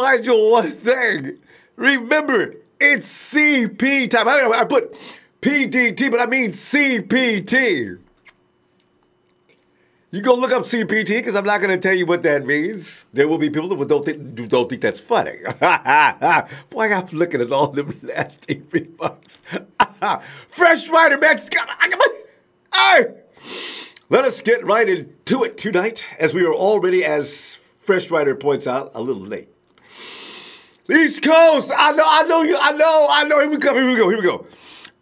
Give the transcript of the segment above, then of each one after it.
remind you of one thing. Remember, it's CP time. I put PDT, but I mean CPT. You go look up CPT because I'm not going to tell you what that means. There will be people who don't think that's funny. Boy, I'm looking at all them nasty remarks. Fresh Rider, man. Hey! Let us get right into it tonight, as we are already, as Fresh Rider points out, a little late. East Coast, I know. Here we go.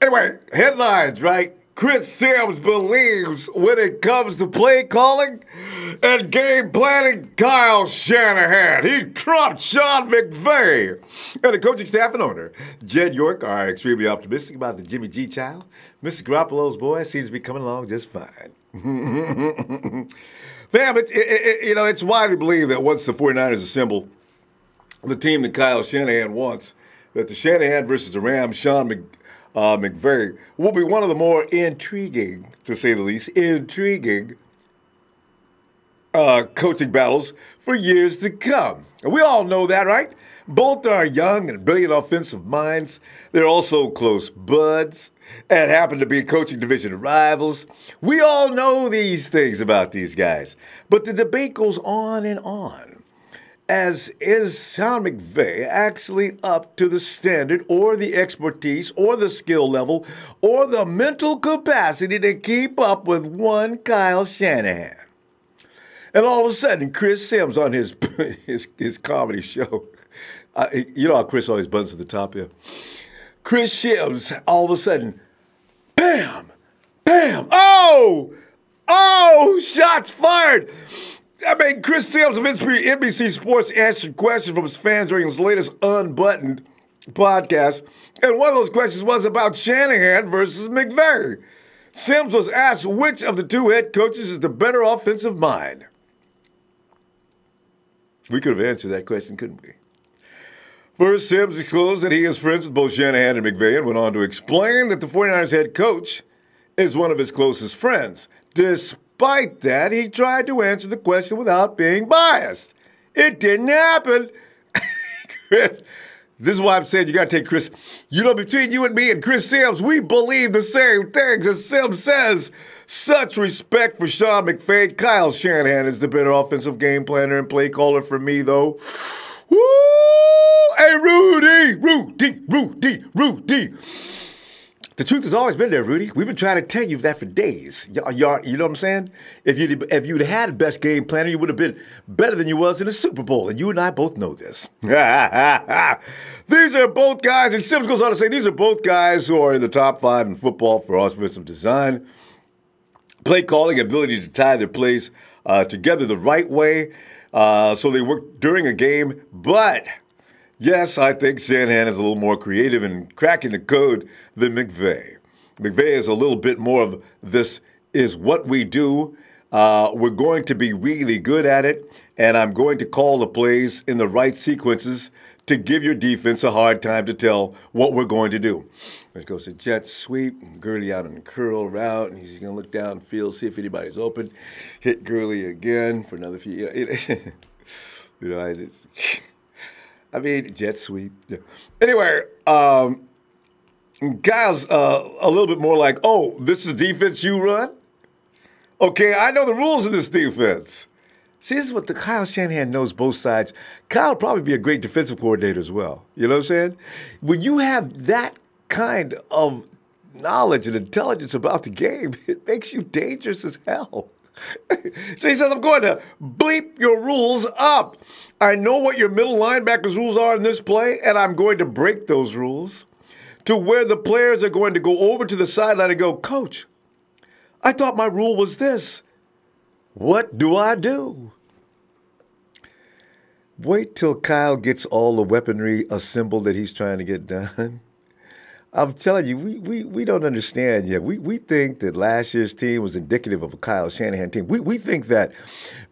Anyway, headlines, right? Chris Simms believes when it comes to play calling and game planning, Kyle Shanahan. He trumped Sean McVay. And the coaching staff and owner, Jed York, are extremely optimistic about the Jimmy G child. Mr. Garoppolo's boy seems to be coming along just fine. Fam, it's widely believed that once the 49ers assemble the team that Kyle Shanahan wants, that the Shanahan versus the Rams, Sean McVay, will be one of the more intriguing, to say the least, coaching battles for years to come. And we all know that, right? Both are young and brilliant offensive minds. They're also close buds and happen to be coaching division rivals. We all know these things about these guys. But the debate goes on and on. As is Sean McVay actually up to the standard or the expertise or the skill level or the mental capacity to keep up with one Kyle Shanahan? And all of a sudden, Chris Simms on his comedy show, you know how Chris always buttons to the top here. Chris Simms, all of a sudden, bam, oh, shots fired. I mean, Chris Simms of NBC Sports answered questions from his fans during his latest Unbuttoned podcast. And one of those questions was about Shanahan versus McVay. Simms was asked which of the two head coaches is the better offensive mind. We could have answered that question, couldn't we? First, Simms disclosed that he is friends with both Shanahan and McVay and went on to explain that the 49ers head coach is one of his closest friends. Despite that, he tried to answer the question without being biased. It didn't happen. Chris, this is why I'm saying you got to take Chris. You know, between you and me and Chris Simms, we believe the same things. As Simms says, such respect for Sean McVay. Kyle Shanahan is the better offensive game planner and play caller for me, though. Woo! Hey, Rudy. The truth has always been there, Rudy. We've been trying to tell you that for days. You know what I'm saying? If you'd had the best game planner, you would have been better than you was in the Super Bowl. And you and I both know this. These are both guys, and Simms goes on to say, these are both guys who are in the top 5 in football for offensive design, play calling, ability to tie their plays together the right way so they work during a game. But yes, I think Shanahan is a little more creative in cracking the code than McVay. McVay is a little bit more of this is what we do. We're going to be really good at it, and I'm going to call the plays in the right sequences to give your defense a hard time to tell what we're going to do. Let's go to jet sweep, Gurley out on the curl route, and he's going to look downfield, see if anybody's open, hit Gurley again for another few. Jet sweep. Yeah. Anyway, Kyle's a little bit more like, oh, this is defense you run? Okay, I know the rules of this defense. See, this is what the Kyle Shanahan knows both sides. Kyle will probably be a great defensive coordinator as well. You know what I'm saying? When you have that kind of knowledge and intelligence about the game, it makes you dangerous as hell. So he says, I'm going to bleep your rules up. I know what your middle linebackers rules are in this play, and I'm going to break those rules to where the players are going to go over to the sideline and go, Coach, I thought my rule was this. What do I do? Wait till Kyle gets all the weaponry assembled that he's trying to get done. I'm telling you, we don't understand yet. We think that last year's team was indicative of a Kyle Shanahan team. We think that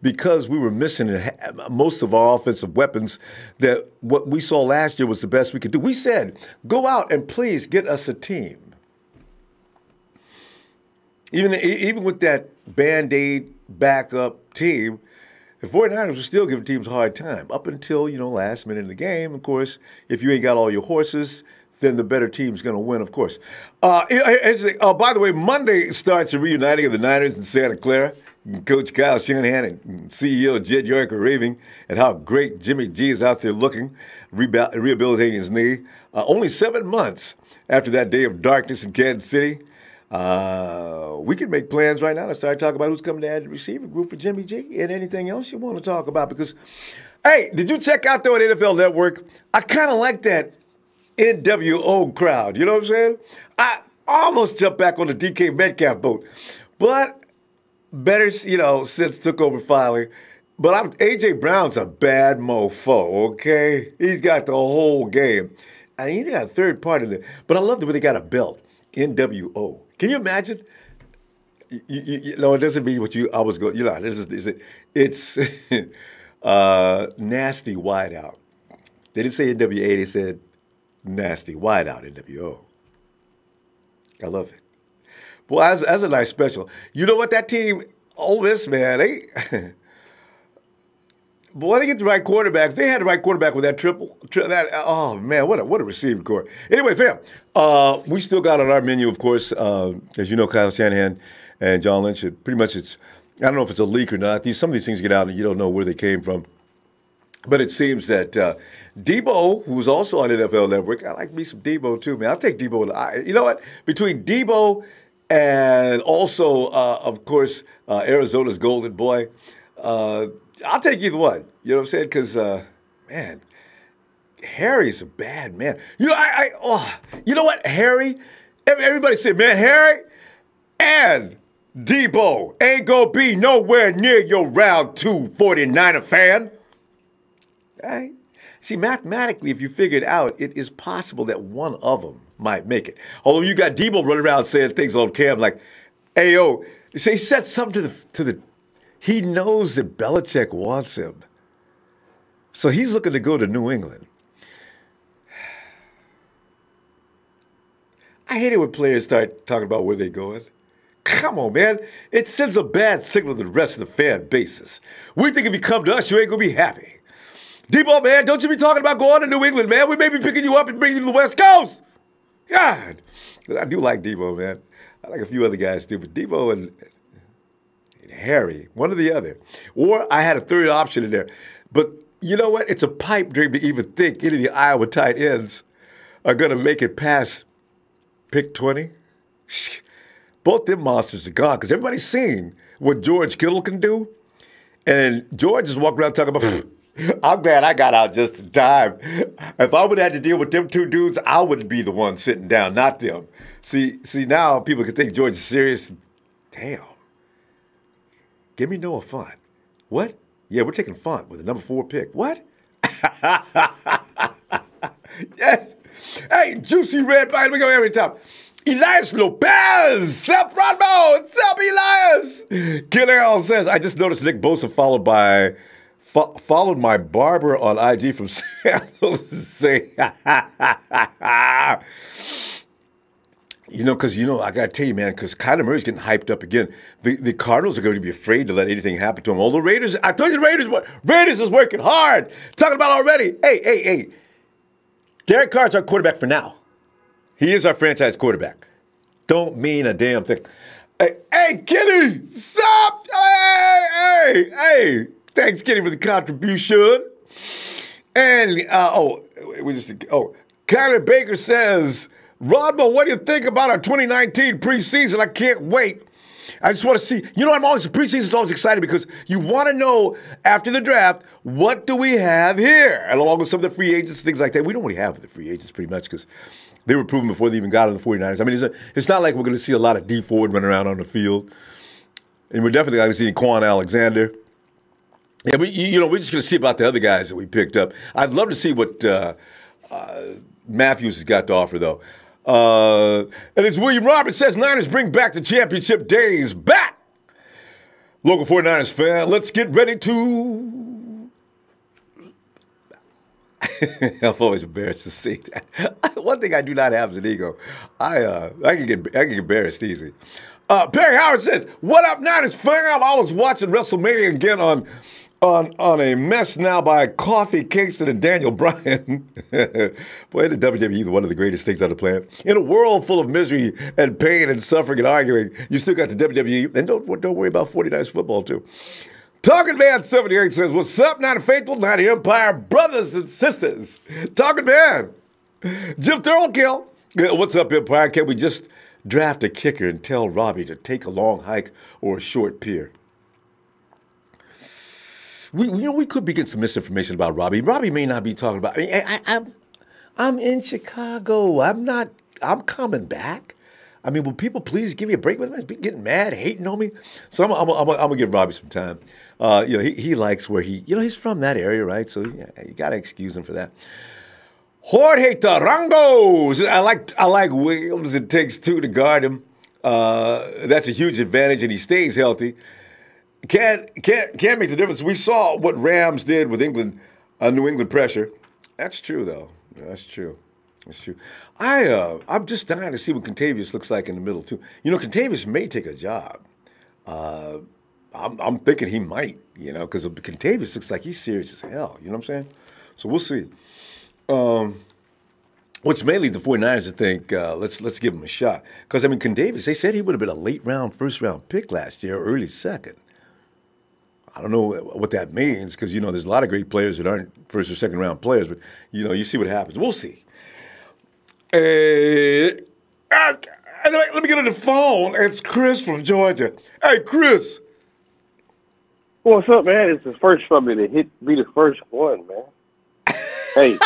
because we were missing most of our offensive weapons, that what we saw last year was the best we could do. We said, go out and please get us a team. Even with that Band-Aid backup team, the 49ers were still giving teams a hard time up until, last minute of the game. Of course, if you ain't got all your horses, then the better team's going to win, of course. By the way, Monday starts the reuniting of the Niners in Santa Clara. Coach Kyle Shanahan and CEO Jed York are raving at how great Jimmy G is out there looking, rehabilitating his knee. Only 7 months after that day of darkness in Kansas City, we can make plans right now to start talking about who's coming to add the receiver group for Jimmy G and anything else you want to talk about. Because, hey, did you check out, though, at NFL Network? I kind of like that NWO crowd. You know what I'm saying? I almost jumped back on the DK Metcalf boat. But better, since took over finally. But A.J. Brown's a bad mofo, okay? He's got the whole game. And he got a third part in there. But I love the way they got a belt. NWO. Can you imagine? No, it doesn't mean what I was going. It's nasty wideout. They didn't say NWA. They said nasty wideout. NWO. I love it. Boy, that's a nice special. You know what? That team, Ole Miss, man, they get the right quarterback. If they had the right quarterback with that oh man, what a receiving core. Anyway, fam, we still got on our menu, of course, as you know, Kyle Shanahan and John Lynch. Pretty much, I don't know if it's a leak or not. Some of these things get out and you don't know where they came from. But it seems that Debo, who's also on NFL Network, I like me some Debo too, man. I'll take Debo. You know what? Between Debo and also, of course, Arizona's golden boy, I'll take either one. You know what I'm saying? Because, man, Harry's a bad man. You know what? Harry, everybody said, man, Harry and Debo ain't going to be nowhere near your round 2 49er fan. Right? See, mathematically, if you figure it out, it is possible that one of them might make it. Although you got Debo running around saying things on cam like, hey, yo, so he said something to the he knows that Belichick wants him. So he's looking to go to New England. I hate it when players start talking about where they're going. Come on, man. It sends a bad signal to the rest of the fan bases. We think if you come to us, you ain't going to be happy. Debo, man, don't you be talking about going to New England, man. We may be picking you up and bringing you to the West Coast. God. I do like Debo, man. I like a few other guys too, but Debo and Harry, one or the other. Or I had a third option in there. But you know what? It's a pipe dream to even think any of the Iowa tight ends are going to make it past pick 20. Both them monsters are gone because everybody's seen what George Kittle can do. And George is walking around talking about, I'm glad I got out just in time. If I would have had to deal with them two dudes, I would be the one sitting down, not them. See, now people can think George is serious. Damn. Give me Noah Fant. What? Yeah, we're taking Fant with the number 4 pick. What? Yes. Hey, Juicy Red, by we go every time. Elias Lopez, Seth Ronbo, what's up, Elias? Killer says, I just noticed Nick Bosa followed my barber on IG from San Jose. Because, I got to tell you, man, because Kyler Murray's getting hyped up again. The Cardinals are going to be afraid to let anything happen to him. All the Raiders, I told you the Raiders is working hard. Talking about already. Hey. Derek Carr's our quarterback for now. He is our franchise quarterback. Don't mean a damn thing. Hey, Kenny, sup? Hey. Thanks, Kenny, for the contribution. And, Kyler Baker says, Ronbo, what do you think about our 2019 preseason? I can't wait. I just want to see. Preseason is always exciting because you want to know after the draft, what do we have here? And along with some of the free agents, things like that. We don't really have the free agents pretty much because they were proven before they even got on the 49ers. I mean, it's not like we're going to see a lot of D Ford running around on the field. And we're definitely going to see Quan Alexander. Yeah, we're just going to see about the other guys that we picked up. I'd love to see what Matthews has got to offer, though. And as William Roberts says, Niners bring back the championship days back. Local 49ers fan, let's get ready to... I'm always embarrassed to see that. One thing I do not have is an ego. I can get embarrassed easy. Perry Howard says, what up, Niners fam? I was watching WrestleMania again on On a mess now by Coffee Kingston and Daniel Bryan. Boy, the WWE is one of the greatest things on the planet. In a world full of misery and pain and suffering and arguing, you still got the WWE. And don't worry about 49ers football, too. Talking Man 78 says, what's up, not a faithful, not the Empire, brothers and sisters. Talking Man. Jim Thurlkill. What's up, Empire? Can we just draft a kicker and tell Robbie to take a long hike or a short pier? We could be getting some misinformation about Robbie. Robbie may not be talking about. I'm in Chicago. I'm coming back. I mean, will people please give me a break with me? Be getting mad, hating on me. So I'm gonna give Robbie some time. He likes where he's from that area, right? So yeah, you gotta excuse him for that. Jorge Tarangos. I like Williams. It takes two to guard him. That's a huge advantage, and he stays healthy. Can't make the difference. We saw what Rams did with England, New England pressure. That's true, though. That's true. I'm just dying to see what Contavious looks like in the middle too. Contavious may take a job. I'm thinking he might. Because Contavious looks like he's serious as hell. You know what I'm saying? So we'll see. What's mainly the 49ers, I think, let's give him a shot. Because, Contavious, they said he would have been a late round, first round pick last year, early second. I don't know what that means because, there's a lot of great players that aren't first or second round players, but, you see what happens. We'll see. Let me get on the phone. It's Chris from Georgia. Hey, Chris. What's up, man? It's the first for me to be the first one, man. Hey.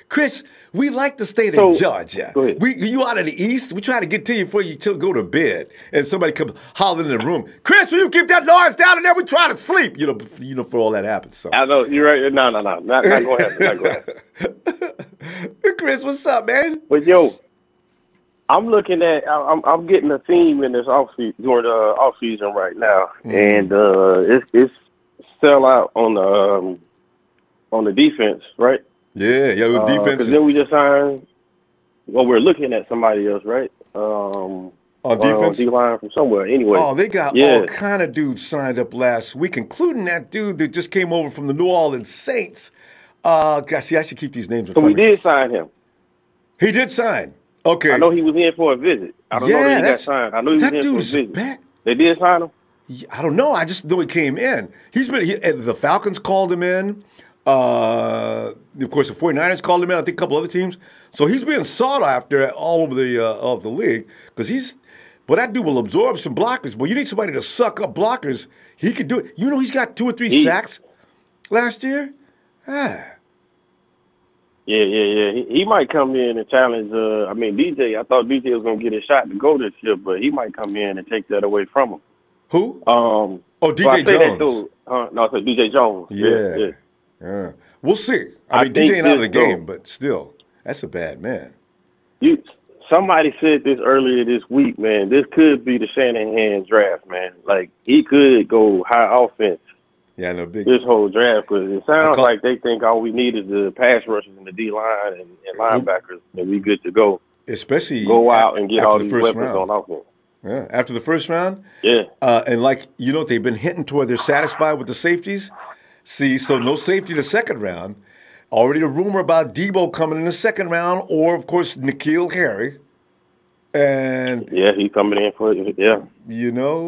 Chris, we like the state of Georgia. Go ahead. You out of the East? We try to get to you before you go to bed, and somebody come hollering in the room. Chris, will you keep that noise down in there? We try to sleep. Before all that happens. So. I know you're right. No, not going to happen. Chris, what's up, man? But I'm looking at. I'm getting a theme in this during the off season right now, and it's sell out on the defense, right? Yeah, with defense. Because then we just signed. Well, we're looking at somebody else, right? On defense, D-line from somewhere. Anyway. Oh, they got all kind of dudes signed up last week, including that dude that just came over from the New Orleans Saints. See, I should keep these names. So we did sign him. He did sign. Okay. I know he was in for a visit. I don't know that he got signed. I know he was in for a visit. Back. They did sign him? I don't know. I just know he came in. The Falcons called him in. Of course, the 49ers called him in. I think a couple other teams. So he's being sought after all over the league because that dude will absorb some blockers. But you need somebody to suck up blockers. He could do it. He's got 2 or 3 sacks last year. Yeah. He might come in and challenge. DJ. I thought DJ was gonna get a shot to go this year, but he might come in and take that away from him. Who? DJ Jones. No, I said DJ Jones. Yeah. We'll see. DJ ain't out of the game, but still, that's a bad man. Somebody said this earlier this week, man. This could be the Shanahan draft, man. Like, he could go high offense. Yeah, no big. This whole draft, because it sounds like they think all we need is the pass rushers and the D-line and linebackers, and we good to go. Especially go out and get all these weapons on offense. Yeah, after the first round. Yeah. And they've been hinting toward they're satisfied with the safeties. See, so no safety in the second round. Already a rumor about Debo coming in the second round, or of course N'Keal Harry. And he's coming in for it. Yeah.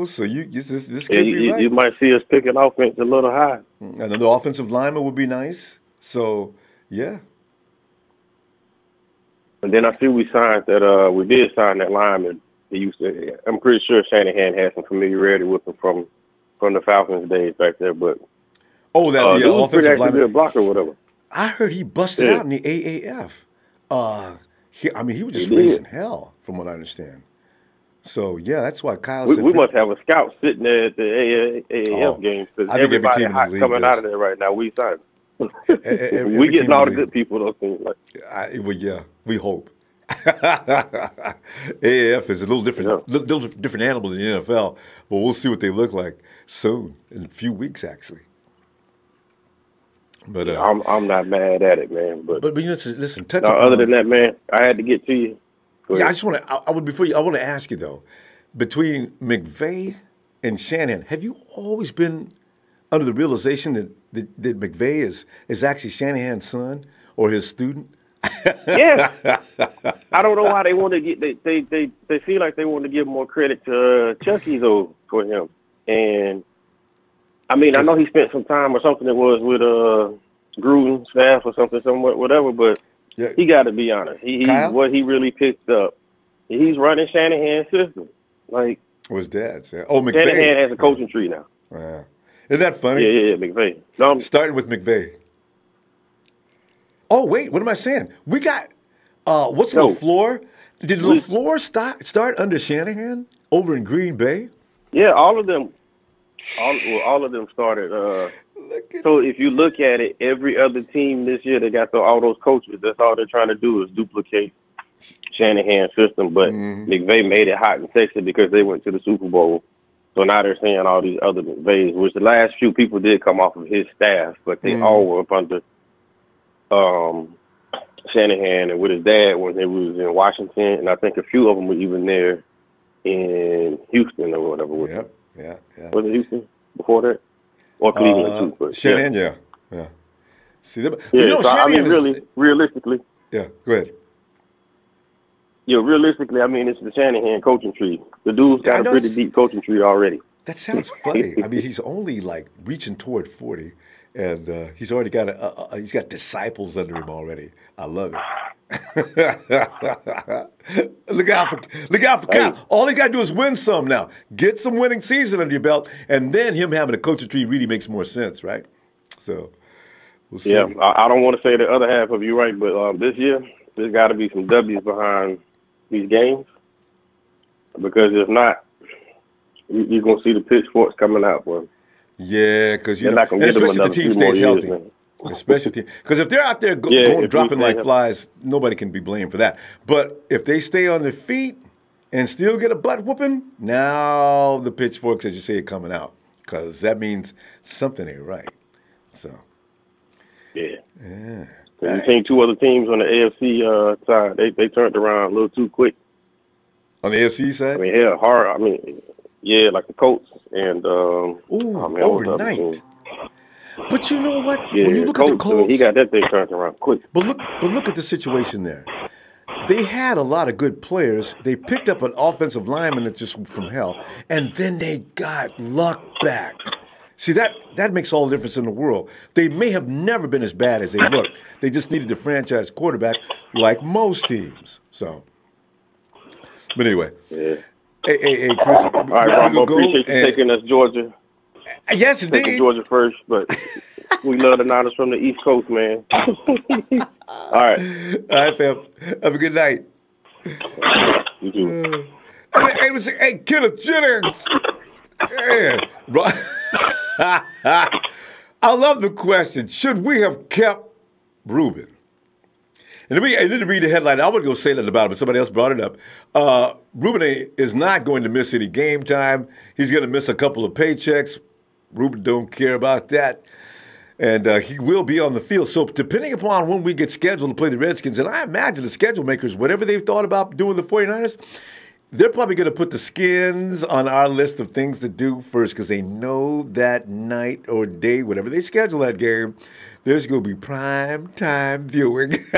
So this could be right. You might see us picking offense a little high. Another offensive lineman would be nice. So yeah. And then I see we did sign that lineman. I'm pretty sure Shanahan had some familiarity with him from the Falcons days back there, but. Oh, that offensive lineman. A block or whatever. I heard he busted out in the AAF. He was just raising hell, from what I understand. So yeah, that's why Kyle said we must have a scout sitting there at the AAF games because everybody hot coming out of there right now. We signed. We getting all the good people. Those things we hope. AAF is a little different animal than the NFL, but we'll see what they look like soon in a few weeks, actually. But I'm not mad at it, man. But listen. Other than that, man, I had to get to you. Yeah, I just want to. I want to ask you though, between McVay and Shanahan, have you always been under the realization that McVay is actually Shanahan's son or his student? Yeah. I don't know why they want to get they feel like they want to give more credit to Chucky though for him. And I mean, I know he spent some time or something that was with Gruden staff or something, somewhat, whatever, but he got to be honest. He what he really picked up. He's running Shanahan's system. Like was Dad's. Oh, McVay. Shanahan has a coaching tree now. Wow. Isn't that funny? Yeah, McVay. No, starting with McVay. Oh, wait, what am I saying? We got, what's LaFleur? Did LaFleur start under Shanahan over in Green Bay? Yeah, all of them. All of them started. So if you look at it, every other team this year, they got all those coaches. That's all they're trying to do is duplicate Shanahan's system. But McVay made it hot in Texas because they went to the Super Bowl. So now they're seeing all these other McVays, which the last few people did come off of his staff, but they all were up under Shanahan and with his dad when he was in Washington, and I think a few of them were even there in Houston or whatever. Yeah. Was it Houston before that? Or Cleveland too? But Shanahan, yeah. See, so I mean, really, realistically. Yeah, go ahead. Yeah, realistically, I mean, it's the Shanahan coaching tree. The dude's got a pretty deep coaching tree already. That sounds funny. I mean, he's only like reaching toward 40. And he's already got he's got disciples under him already. I love it. Look out for Kyle. All he got to do is win some now. Get some winning season under your belt, and then him having a coaching tree really makes more sense, right? So we'll see. Yeah, I don't want to say the other half of you right, but this year there's got to be some W's behind these games because if not, you're gonna see the pitchforks coming out, boy. Yeah, because especially if the team stays healthy. Especially because if they're out there going dropping like flies, nobody can be blamed for that. But if they stay on their feet and still get a butt whooping, now the pitchforks, as you say, are coming out because that means something ain't right. So, yeah. You've seen two other teams on the AFC side. They turned around a little too quick. On the AFC side? I mean, hard. I mean, yeah, like the Colts and overnight. But you know what? Yeah, when you look at the Colts, he got that thing turned around quick. But look at the situation there. They had a lot of good players. They picked up an offensive lineman that's just from hell, and then they got luck back. See, that makes all the difference in the world. They may have never been as bad as they looked. They just needed the franchise quarterback like most teams. So, but anyway. Yeah. Hey, Chris. All right, Ronbo, appreciate you taking us Georgia. Yes, indeed. Taking Georgia first, but we love the Niners from the East Coast, man. All right. All right, fam. Have a good night. You too. Hey, Killer Jennings. Yeah. I love the question. Should we have kept Reuben? And then to read the headline, I wouldn't go say that about it, but somebody else brought it up. Reuben is not going to miss any game time. He's going to miss a couple of paychecks. Reuben don't care about that. And he will be on the field. So depending upon when we get scheduled to play the Redskins, and I imagine the schedule makers, whatever they've thought about doing the 49ers, they're probably going to put the Skins on our list of things to do first because they know that night or day, whatever they schedule that game, there's going to be prime time viewing. Reuben!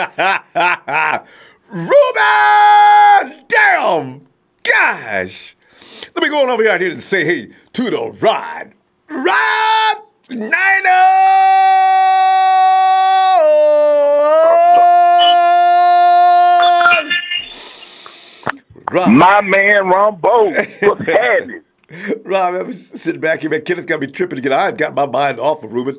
Damn! Gosh! Let me go on over here and say, hey, to the ride. Ride! Niners! Rob. My man Ronbo, what's happening? Rob, I was sitting back here, man. Kenneth got me tripping again. I had got my mind off of Reuben.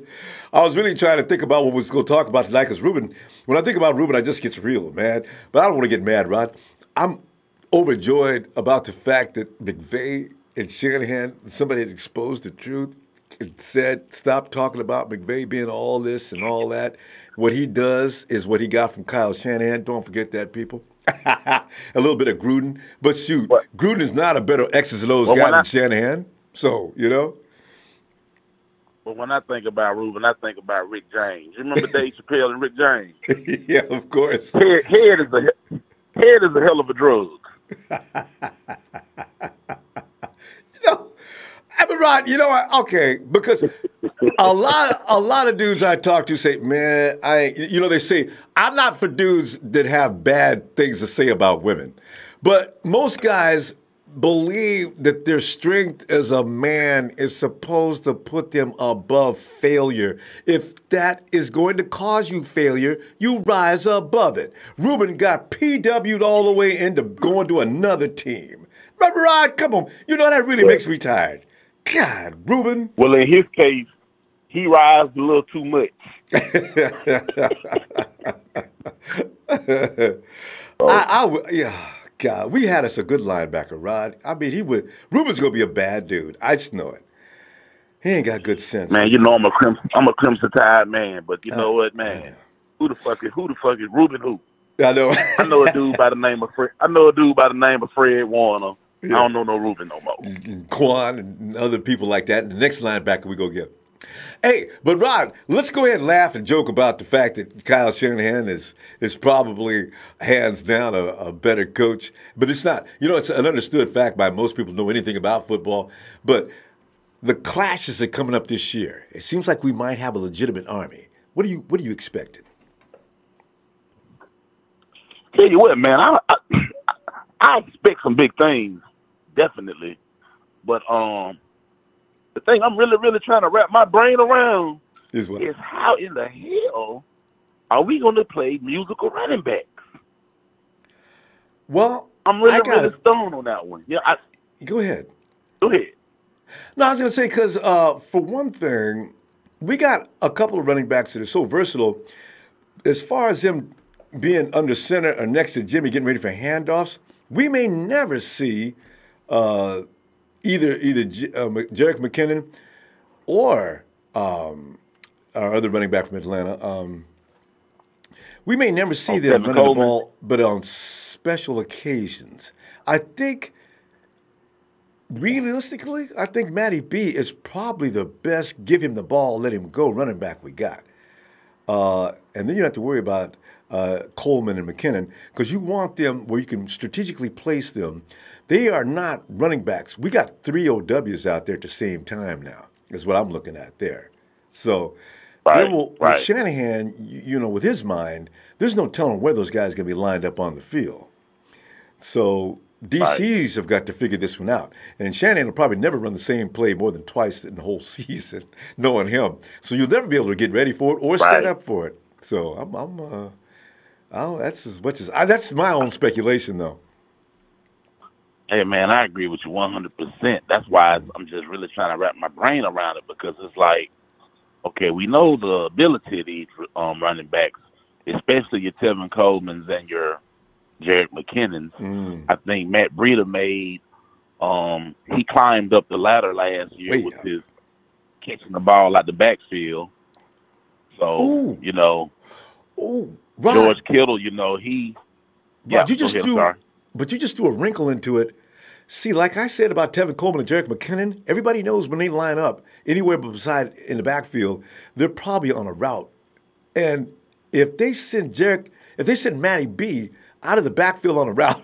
I was really trying to think about what we was going to talk about tonight because Reuben, when I think about Reuben, I just get real, man. But I don't want to get mad, Rod. I'm overjoyed about the fact that McVay and Shanahan, somebody has exposed the truth and said, stop talking about McVay being all this and all that. What he does is what he got from Kyle Shanahan. Don't forget that, people. A little bit of Gruden. But shoot, Gruden is not a better X's and O's guy than Shanahan. So, you know. But when I think about Reuben, I think about Rick James. You remember Dave Chappelle and Rick James? Yeah, of course. Head is a hell of a drug. I mean, Rod, you know what? Okay, because a lot of dudes I talk to say, man, they say, I'm not for dudes that have bad things to say about women. But most guys believe that their strength as a man is supposed to put them above failure. If that is going to cause you failure, you rise above it. Reuben got PW'd all the way into going to another team. Remember, Rod? Come on. You know, that really makes me tired. God, Reuben. Well, in his case, he rises a little too much. God, we had us a good linebacker, Rod. I mean, Reuben's going to be a bad dude. I just know it. He ain't got good sense. Man, you know I'm a Crimson Tide man, but you know what, man? Who the fuck is Reuben who? I know. I know a dude by the name of Fred Warner. Yeah. I don't know no Reuben no more. Quan and other people like that. And the next linebacker we go get. Hey, but Rod, let's go ahead and laugh and joke about the fact that Kyle Shanahan is probably hands down a better coach. But it's not. You know, it's an understood fact by most people who know anything about football. But the clashes that are coming up this year, it seems like we might have a legitimate army. What are you expecting? Tell you what, man, I expect some big things, definitely. But the thing I'm really trying to wrap my brain around is how in the hell are we going to play musical running backs? Well, I'm really stoned on that one. Yeah, go ahead. Go ahead. No, I was going to say because for one thing, we got a couple of running backs that are so versatile. As far as them being under center or next to Jimmy getting ready for handoffs, we may never see either Jerick McKinnon or our other running back from Atlanta. We may never see them running the ball, but on special occasions. I think, realistically, Matty B is probably the best give him the ball, let him go running back we got. And then you don't have to worry about Coleman and McKinnon, because you want them where you can strategically place them. They are not running backs. We got 3 OWs out there at the same time now, is what I'm looking at there. So with Shanahan, with his mind, there's no telling where those guys are going to be lined up on the field. So DCs have got to figure this one out. And Shanahan will probably never run the same play more than twice in the whole season, knowing him. So you'll never be able to get ready for it or set up for it. So that's as much as that's my own speculation, though. Hey, man, I agree with you 100%. That's why I'm just really trying to wrap my brain around it, because it's like, okay, we know the ability of these running backs, especially your Tevin Coleman's and your Jerick McKinnon's. I think Matt Breida he climbed up the ladder last year with his catching the ball out the backfield. So, George Kittle, he. Yeah, but you just threw a wrinkle into it. See, like I said about Tevin Coleman and Jerick McKinnon, everybody knows when they line up anywhere beside in the backfield, they're probably on a route. And if they send Matty B out of the backfield on a route,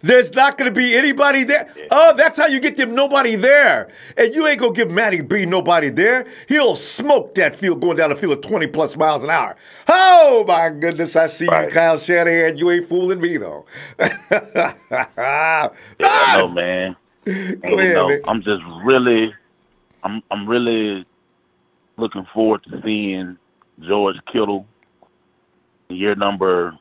there's not going to be anybody there. Oh, that's how you get them nobody there. And you ain't going to give Matty B nobody there. He'll smoke that field going down the field at 20-plus miles an hour. Oh, my goodness, I see you, Kyle Shanahan. You ain't fooling me, though. I know, man. Go ahead, man. I'm just really I'm really looking forward to seeing George Kittle year number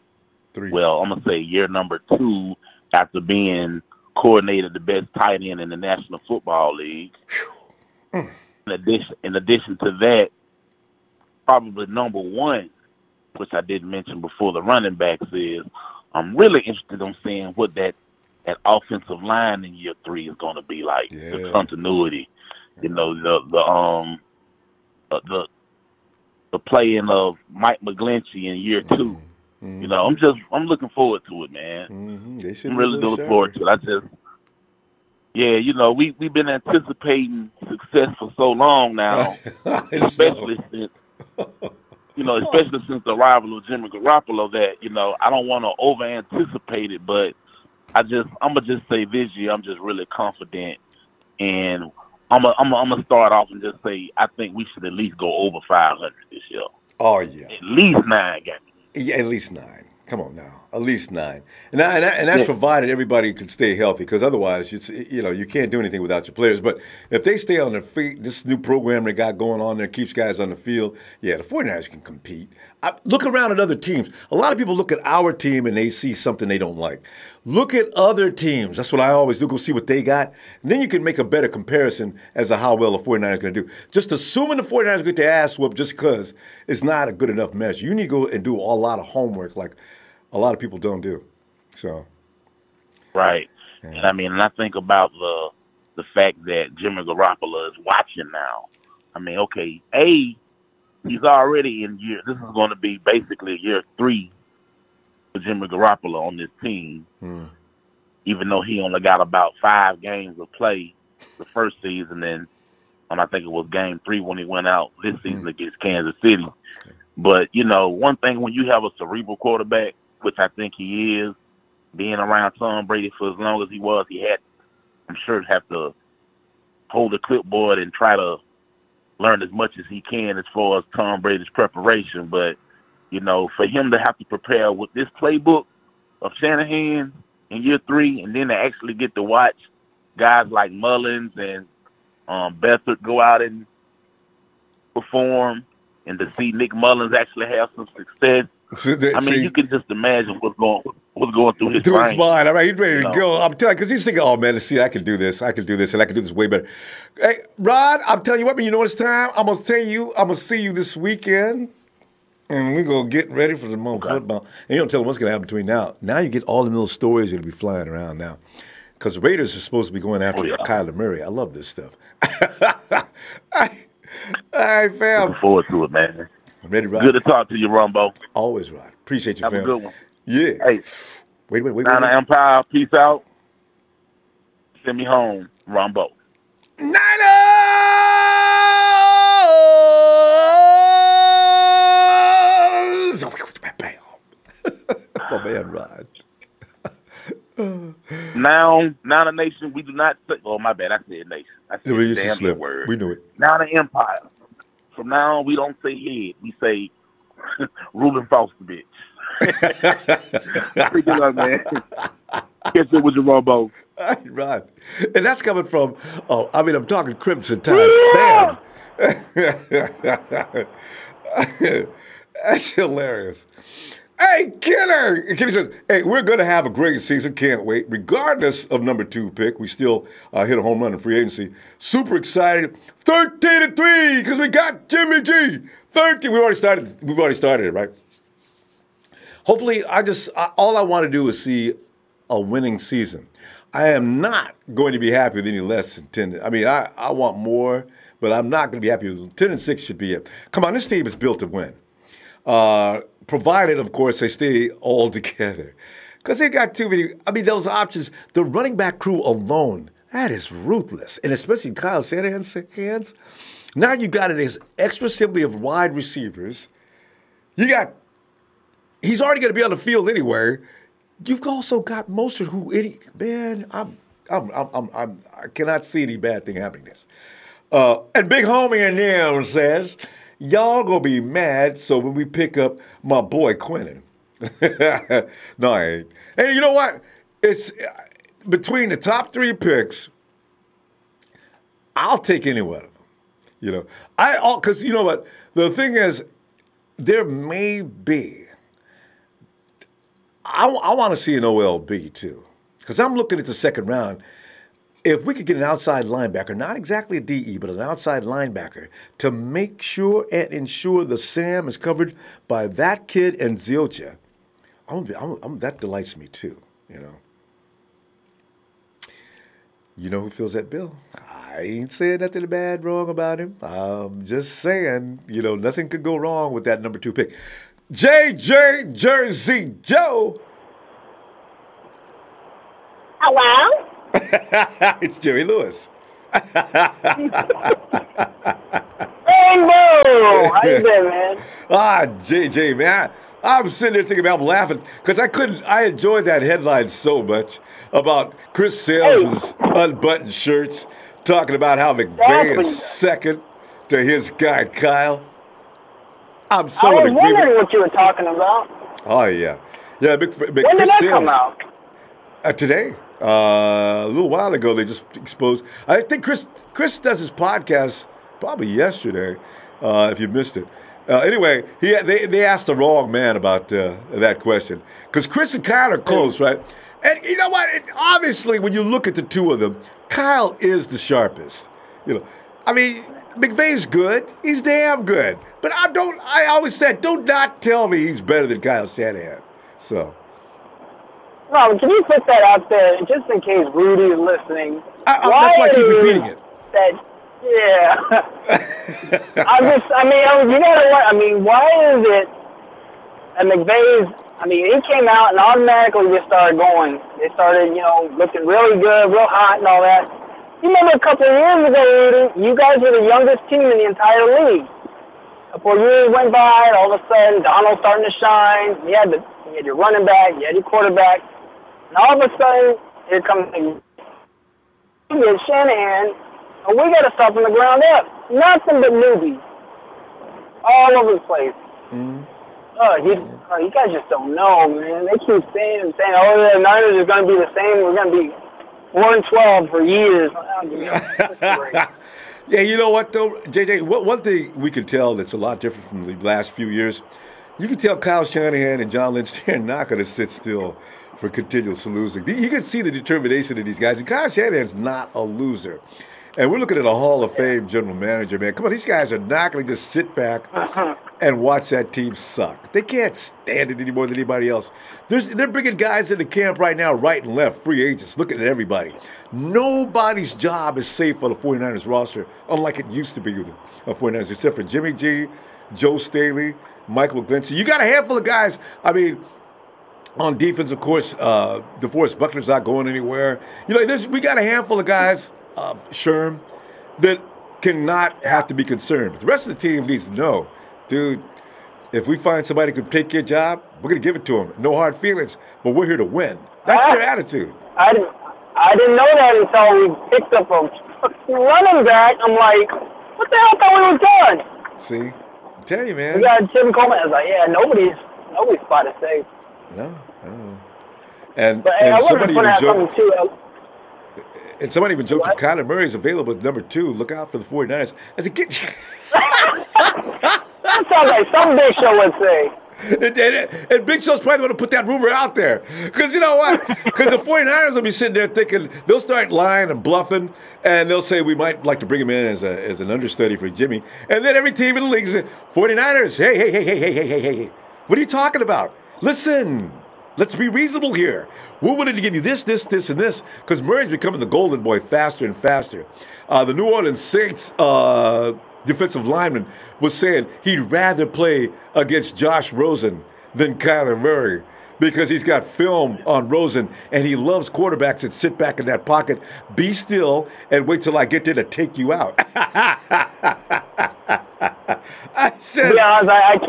3. Well, I'm going to say year number 2 after being coordinated the best tight end in the National Football League. In addition to that, probably number 1, which I didn't mention before, the running backs is, I'm really interested in seeing what that offensive line in year 3 is going to be like. The continuity, the playing of Mike McGlinchey in year 2. I'm looking forward to it, man. I'm really looking forward to it. We've been anticipating success for so long now, especially since the arrival of Jimmy Garoppolo, that I don't want to over anticipate it, but I'm gonna just say this year I'm just really confident in I'm gonna start off and just say I think we should at least go over 500 this year. Oh yeah, at least 9 games. Yeah, at least 9. Come on now, at least 9, and that's provided everybody can stay healthy. Because otherwise, you can't do anything without your players. But if they stay on their feet, this new program they got going on there keeps guys on the field. Yeah, the 49ers can compete. Look around at other teams. A lot of people look at our team and they see something they don't like. Look at other teams. That's what I always do. Go see what they got, and then you can make a better comparison as to how well the 49ers are going to do. Just assuming the 49ers get their ass whooped just because it's not a good enough measure. You need to go and do a lot of homework, like a lot of people don't do. So, right. Yeah. And I think about the fact that Jimmy Garoppolo is watching now. Okay, he's already in year. This is going to be basically year 3 for Jimmy Garoppolo on this team. Even though he only got about 5 games of play the first season, and I think it was game 3 when he went out this season against Kansas City. But one thing when you have a cerebral quarterback, which I think he is, being around Tom Brady for as long as he was, I'm sure, have to hold the clipboard and try to learn as much as he can as far as Tom Brady's preparation. But, for him to have to prepare with this playbook of Shanahan in year 3, and then to actually get to watch guys like Mullins and Beathard go out and perform, and to see Nick Mullins actually have some success. You can just imagine what's going through his brain. All right, he's ready to go. I'm telling you, because he's thinking, oh, man, let's see, I can do this, and I can do this way better. Hey, Rod, I'm telling you what, you know it's time? I'm going to see you this weekend, and we're going to get ready for the moment football. And you don't tell them what's going to happen between now. Now you get all the little stories that will be flying around now. Because the Raiders are supposed to be going after Kyler Murray. I love this stuff. All right, fam. Looking forward to it, man. Ready, Rod? Good to talk to you, Ronbo. Always, Rod. Appreciate you, fam. Have a good one. Yeah. Hey. Wait. Niner Empire, peace out. Send me home, Ronbo. Niners! Oh, man, Rod. Now the nation, we do not say, oh, my bad, I said nation. I said the damn word. We knew it. Now the Empire. From now on, we don't say head. We say Reuben Foster, bitch. Pretty good, man. Catch up with your Ronbo. Right. And that's coming from, I'm talking Crimson Tide. Bam. That's hilarious. Hey, Kenner! Kenny says, hey, we're going to have a great season. Can't wait. Regardless of number 2 pick, we still hit a home run in free agency. Super excited. 13-3 because we got Jimmy G. 13. We've already started it, right? Hopefully, all I want to do is see a winning season. I am not going to be happy with any less than 10. I want more, but I'm not going to be happy with 10-6 should be it. Come on, this team is built to win. Provided, of course, they stay all together. Because they got too many. Those options, the running back crew alone, that is ruthless. And especially Kyle Shanahan's hands. Now you got this extra assembly of wide receivers. He's already going to be on the field anyway. You've also got Mostert, I cannot see any bad thing happening this. And Big Homie in there says, y'all gonna be mad, so when we pick up my boy Quentin. No, I ain't. And you know what? It's between the top 3 picks, I'll take any one of them. Because you know what? The thing is, there may be, I want to see an OLB too. Because I'm looking at the second round. If we could get an outside linebacker, not exactly a DE, but an outside linebacker, to make sure and ensure the Sam is covered by that kid and Zilcha, that delights me too, You know who fills that bill? I ain't saying nothing bad, wrong about him. I'm just saying, nothing could go wrong with that number 2 pick. JJ Jersey Joe. Hello? It's Jerry Lewis. Ronbo! How you doing, man? JJ, man. I'm sitting there thinking about, I'm laughing because I enjoyed that headline so much about Chris Simms' unbuttoned shirts, talking about how McVay is second to his guy, Kyle. I'm so I was in agreement. wondering what you were talking about. Oh, yeah. Yeah, big When Chris did that Simms, come out? Today. A little while ago, they just exposed. I think Chris does his podcast probably yesterday, if you missed it. Anyway, they asked the wrong man about that question. Because Chris and Kyle are close, right? And you know what? Obviously, when you look at the two of them, Kyle is the sharpest. You know, I mean, McVay's good. He's damn good. But I always said, do not tell me he's better than Kyle Shanahan. So. Rob, can you put that out there just in case Rudy is listening? That's why I keep repeating it. Yeah. You know what? I mean, why is it that McVay's, he came out and automatically just started going. They started, looking really good, real hot and all that. You remember a couple of years ago, Rudy, you guys were the youngest team in the entire league. A couple of years went by, and all of a sudden, Donald's starting to shine. You had your running back, you had your quarterback. And all of a sudden, here comes Shanahan, and we got to start from the ground up. Nothing but newbies. All over the place. Mm-hmm. You guys just don't know, man. They keep saying, the Niners are going to be the same. We're going to be 1-12 for years. Yeah, you know what, though, JJ? One thing we can tell that's a lot different from the last few years, you can tell Kyle Shanahan and John Lynch, they're not going to sit still for continuous losing. You can see the determination of these guys. And Kyle Shanahan's not a loser. And we're looking at a Hall of Fame general manager, man. Come on, these guys are not going to just sit back and watch that team suck. They can't stand it any more than anybody else. They're bringing guys into camp right now, right and left, free agents, looking at everybody. Nobody's job is safe on the 49ers roster, unlike it used to be with the 49ers, except for Jimmy G, Joe Staley, Michael McGlinchey. You got a handful of guys, on defense, of course, DeForest Buckner's not going anywhere. We got a handful of guys, Sherm, that cannot have to be concerned. But the rest of the team needs to know, dude, if we find somebody who can take your job, we're going to give it to them. No hard feelings, but we're here to win. That's their attitude. I didn't know that until we picked up a running back. I'm like, what the hell thought we was done? See? I tell you, man. We got Tim Coleman. I was like, nobody's spot is safe. No. And somebody even joked. And somebody even joked if Kyler Murray's available at number 2, look out for the 49ers. I said, that sounds like some Big Show would say. And Big Show's probably going to put that rumor out there. Because you know what? Because the 49ers will be sitting there thinking, they'll start lying and bluffing, and they'll say we might like to bring him in as an understudy for Jimmy. And then every team in the league says, 49ers, hey. What are you talking about? Listen. Let's be reasonable here. We're willing to give you this, and this, because Murray's becoming the golden boy faster and faster. The New Orleans Saints defensive lineman was saying he'd rather play against Josh Rosen than Kyler Murray because he's got film on Rosen, and he loves quarterbacks that sit back in that pocket, be still, and wait till I get there to take you out. I said, I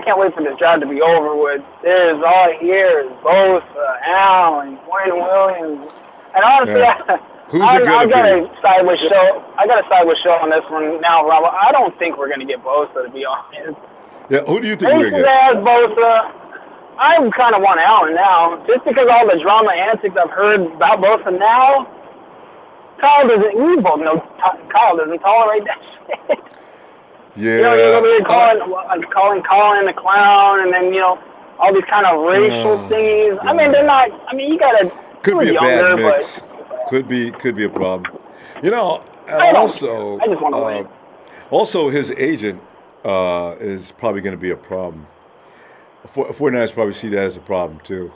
can't wait for this job to be over with. There's all I hear is Bosa, Allen, Wayne Williams, and honestly, I gotta side with Show on this one now, Robert. I don't think we're gonna get Bosa, to be honest. Yeah, who do you think we're gonna get? Bosa. I kind of want Allen now, just because all the drama antics I've heard about Bosa now. Kyle doesn't tolerate that shit. Yeah. You're over there calling Colin a clown, and then all these kind of racial things. Yeah. They're not. You gotta. Could be a bad mix. Could be a problem. I just want to win. Also, his agent is probably going to be a problem. 49ers probably see that as a problem too.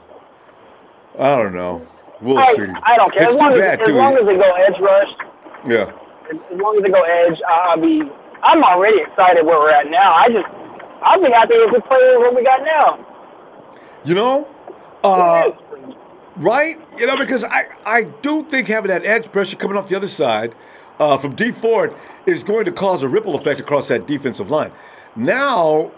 I don't know. We'll see. I don't care. As long as they go edge rush. Yeah. As long as they go edge, I'm already excited where we're at now. I'll be happy if we play what we got now. Right? Because I do think having that edge pressure coming off the other side from D Ford is going to cause a ripple effect across that defensive line. Now,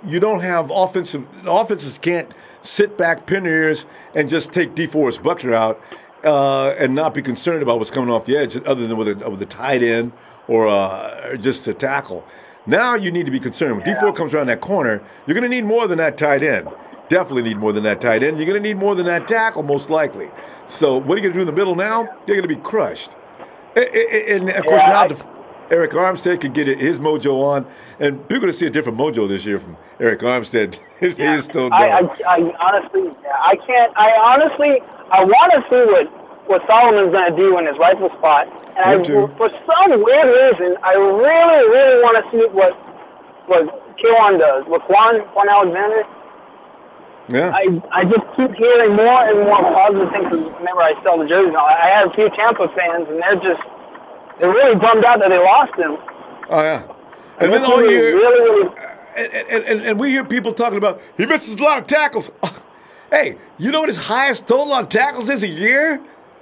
you don't have offenses can't sit back, pin their ears, and just take DeForest Buckner out and not be concerned about what's coming off the edge, other than with a tight end or just a tackle. Now you need to be concerned. When D4 comes around that corner, you're going to need more than that tight end. Definitely need more than that tight end. You're going to need more than that tackle, most likely. So what are you going to do in the middle now? You're going to be crushed. And of course, now Eric Armstead can get his mojo on, and people are going to see a different mojo this year from Eric Armstead. He is still I honestly, I can't. I want to see what Solomon's going to do in his rightful spot. And for some weird reason, I really, really want to see what Keon does, what Quan Alexander. Yeah. I just keep hearing more and more positive things. Whenever I sell the jerseys, I have a few Tampa fans, and they're really bummed out that they lost him. Oh yeah, and then all year, and we hear people talking about he misses a lot of tackles. Hey, you know what his highest total on tackles is a year?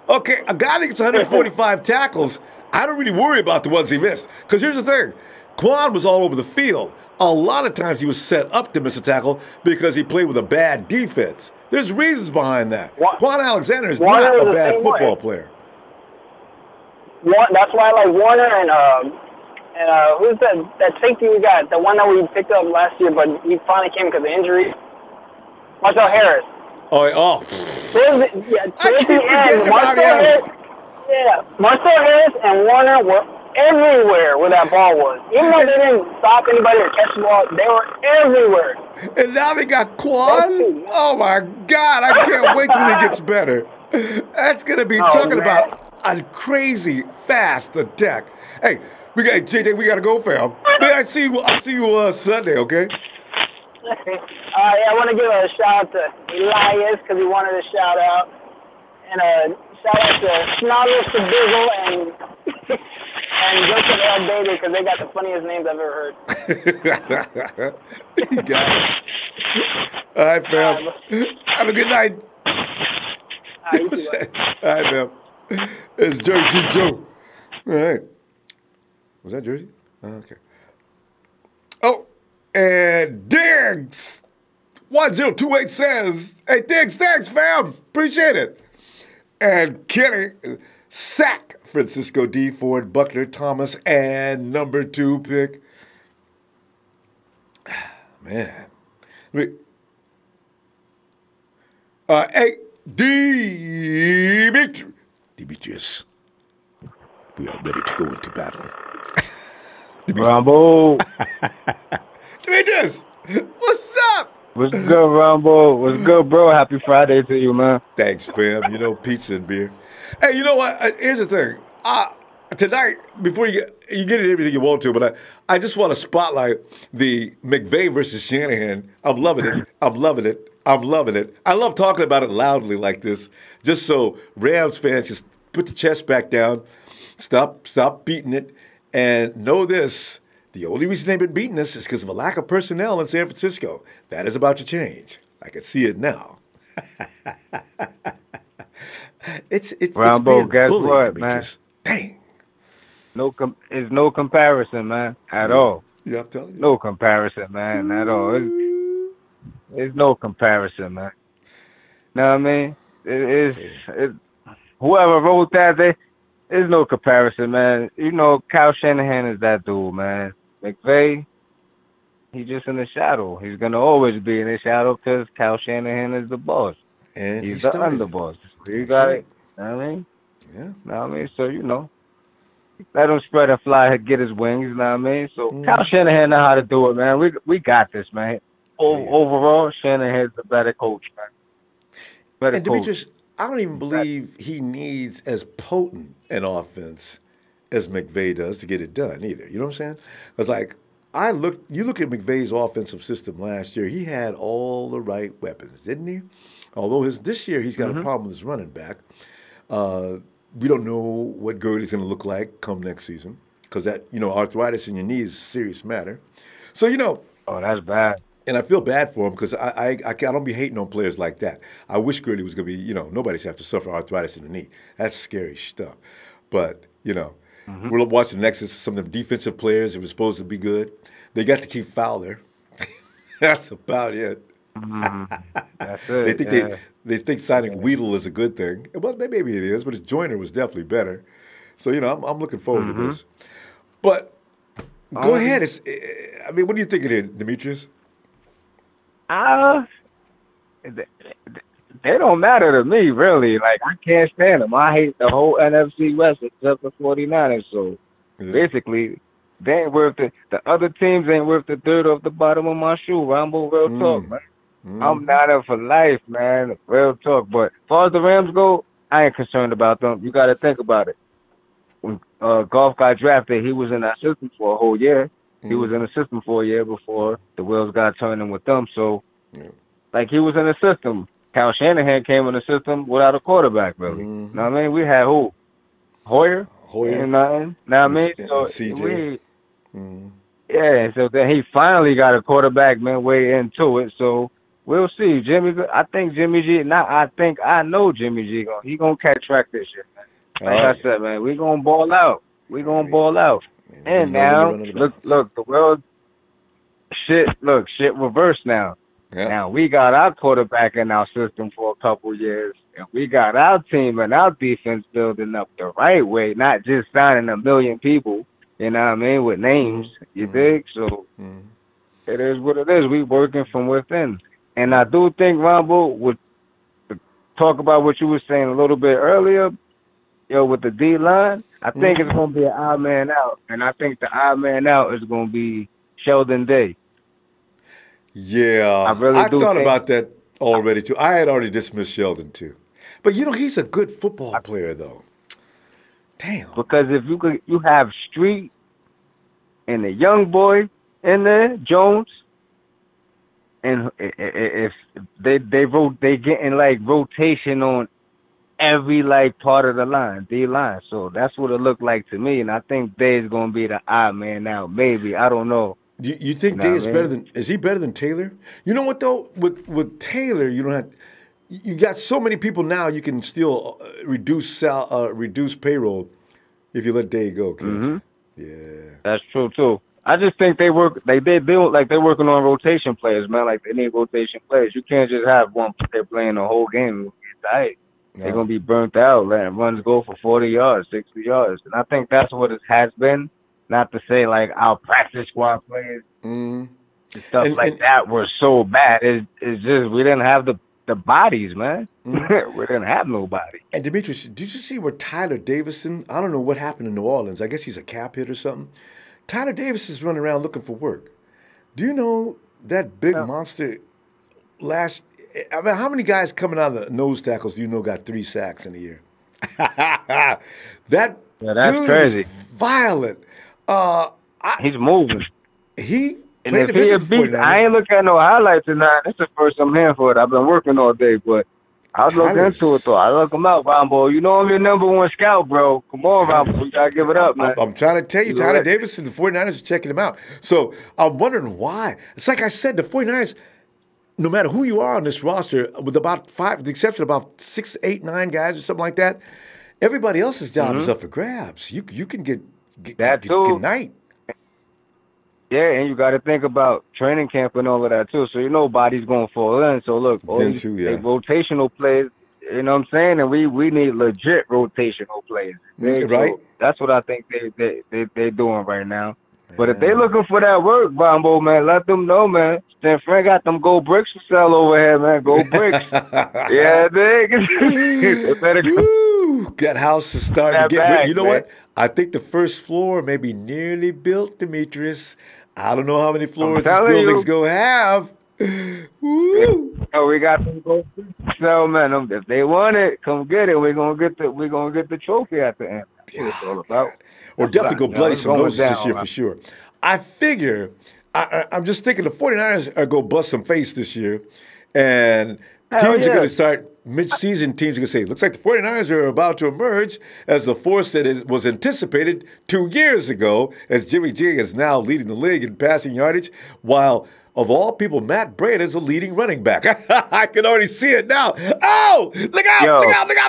Okay, a guy that gets 145 tackles, I don't really worry about the ones he missed. Because here's the thing, Quan was all over the field. A lot of times he was set up to miss a tackle because he played with a bad defense. There's reasons behind that. Quan Alexander is not a bad football player. That's why I like Warner and who's that safety we got? The one that we picked up last year, but he finally came because of injury. Marcel Harris. I keep forgetting about him. Marcel Harris and Warner were everywhere where that ball was. Even though they didn't stop anybody or catch the ball, they were everywhere. And now they got Quan? Oh, my God. I can't wait till he gets better. That's going to be talking about a crazy, fast attack. Hey, JJ, we got to go, fam. I'll see you Sunday, okay? I want to give a shout out to Elias because he wanted a shout out. And a shout out to Snoggles to Bizzle and Joseph L. Bader because they got the funniest names I've ever heard. You got it. All right, fam. Have a good night. All right, fam. It's Jersey Joe. All right. Was that Jersey? Okay. Oh, and Diggs 1028 says, hey, Diggs, thanks, fam. Appreciate it. And Kenny, sack Francisco D. Ford, Butler, Thomas, and number 2 pick. Man. Hey, Demetrius, we are ready to go into battle. Ronbo. Demetrius, what's up? What's good, Ronbo? What's good, bro? Happy Friday to you, man. Thanks, fam. You know, pizza and beer. Hey, you know what? Here's the thing. Tonight, before you get everything you want to, but I just want to spotlight the McVay versus Shanahan. I'm loving it. I'm loving it. I'm loving it. I love talking about it loudly like this, just so Rams fans just put the chest back down, stop beating it, and know this. The only reason they've been beating us is because of a lack of personnel in San Francisco. That is about to change. I can see it now. It's Ronbo, being guess bullied, what, Demetrius. man? Dang. It's no comparison, man, at all. Yeah, I'm telling you. No comparison, man, at all. It's no comparison, man. Know what I mean? Whoever wrote that, there's no comparison, man. You know, Kyle Shanahan is that dude, man. McVay, he's just in the shadow. He's going to always be in the shadow because Kyle Shanahan is the boss. And he's the underboss. You got it. Know what I mean? Yeah. Know what I mean? So, you know, let him spread and fly and get his wings. Know what I mean? So, Kyle Shanahan know how to do it, man. We got this, man. Overall, Shanahan's the better coach, man. Better and coach. Demetrius, I don't even believe he needs as potent an offense as McVay does to get it done either. You know what I'm saying? Because, like, you look at McVay's offensive system last year, he had all the right weapons, didn't he? Although this year he's got a problem with his running back. We don't know what Gurley's going to look like come next season because that, arthritis in your knee is a serious matter. So, Oh, that's bad. And I feel bad for him because I don't be hating on players like that. I wish Gurley was going to be, nobody's have to suffer arthritis in the knee. That's scary stuff. But, we're watching next to some of them defensive players that were supposed to be good. They got to keep Fowler. That's about it. That's it. They think they think signing Weedle is a good thing. Well, maybe it is, but his Joyner was definitely better. So I'm looking forward to this. But go ahead. I mean, what do you think of it, Demetrius? They don't matter to me, really. Like, I can't stand them. I hate the whole NFC West except the 49ers. So, basically, they ain't worth it. The other teams ain't worth the dirt off the bottom of my shoe. Rambo, real talk, man. I'm not up for life, man. Real talk. But as far as the Rams go, I ain't concerned about them. You got to think about it. When Goff got drafted, he was in that system for a whole year. He was in the system for a year before the wheels got turning with them. So, like, he was in the system. Kyle Shanahan came in the system without a quarterback, really. Know what I mean? We had who? Hoyer? Ain't nothing. Know what I mean? So, CJ. Yeah, so then he finally got a quarterback, man, way into it. So, we'll see. I think Jimmy G, I know Jimmy G, he going to catch track this year, man. Like I said, man, we going to ball out. We going to ball out. And now, look, the world, shit reversed now. Yep. Now, we got our quarterback in our system for a couple years, and we got our team and our defense building up the right way, not just signing a million people, you know what I mean, with names, you dig? So, it is what it is. We working from within. And I do think, Ronbo, would talk about what you were saying a little bit earlier, with the D-line, I think it's going to be an odd man out, and I think the odd man out is going to be Sheldon Day. Yeah, I thought about that already, too. I had already dismissed Sheldon, too. But, he's a good football player, though. Damn. Because if you have Street and the young boy in there, Jones, and if they getting, like, rotation on every, like, part of the line, D-line. So that's what it looked like to me, and I think Day's going to be the odd man out. Maybe. I don't know. You think Day is better than? Is he better than Taylor? You know what though? With Taylor, you don't have. You got so many people now. You can still reduce payroll if you let Day go. Yeah, that's true too. I just think they work. They like they're working on rotation players, man. Like they need rotation players. You can't just have one player playing the whole game. They're gonna be burnt out. Letting runs go for 40 yards, 60 yards, and I think that's what it has been. Not to say like our practice squad players and stuff that were so bad. It's just we didn't have the bodies, man. We didn't have nobody. And Demetrius, did you see where Tyler Davison? I don't know what happened in New Orleans. I guess he's a cap hit or something. Tyler Davis is running around looking for work. Do you know that big monster I mean, how many guys coming out of the nose tackles do you know got 3 sacks in a year? That's dude crazy. Is violent. He's moving. He and if he a beat, I ain't looking at no highlights tonight. That's the first I'm hearing for it. I've been working all day, but I was looking into it though. I look him up, Ronbo. You know I'm your number one scout, bro. Come on, Ronbo. You gotta give it up, man. I'm trying to tell you, Tyler Davison, the 49ers are checking him out. So I'm wondering why. It's like I said, the 49ers, no matter who you are on this roster, with about 5, with the exception of about 6, 8, 9 guys or something like that, everybody else's job is up for grabs. You can get night. Yeah, and you got to think about training camp and all of that, too. So, body's going to fall in. So, look, all these rotational players, you know what I'm saying? And we need legit rotational players. Right. So that's what I think they're doing right now. But if they looking for that work, Ronbo, man, let them know, man. Stan Frank got them gold bricks for sale over here, man. Gold bricks. Yeah, they better go. That house is starting to get built. You know what? I think the first floor may be nearly built, Demetrius. I don't know how many floors this building's going to have. Woo. Oh, we got them gold bricks for sale, man. If they want it, come get it. We're gonna get the trophy at the end. That's what it's all about. Or definitely go bloody some noses this year for sure. I figure, I'm just thinking the 49ers are going to bust some face this year. And teams are going to start, mid-season teams are going to say, looks like the 49ers are about to emerge as the force that was anticipated 2 years ago, as Jimmy G is now leading the league in passing yardage, while, of all people, Matt Breda is a leading running back. I can already see it now. Oh, look out, look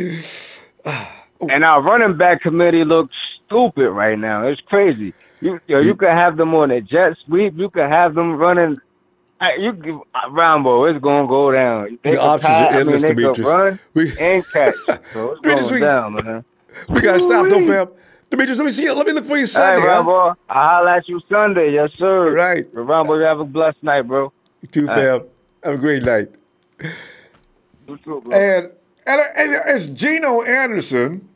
out. And our running back committee looks stupid right now. It's crazy. You could have them on a jet sweep. You could have them running You give Ronbo, it's gonna go down. The options are endless, they Demetrius. can run and catch, so it's going down, man. We gotta stop, though, fam. Demetrius, let me see it. Let me look for you Sunday. Hey, Ronbo, I'll holler at you Sunday, yes sir. Right. Ronbo, you have a blessed night, bro. You too, fam. Have a great night. You too, bro. And it's Geno Anderson.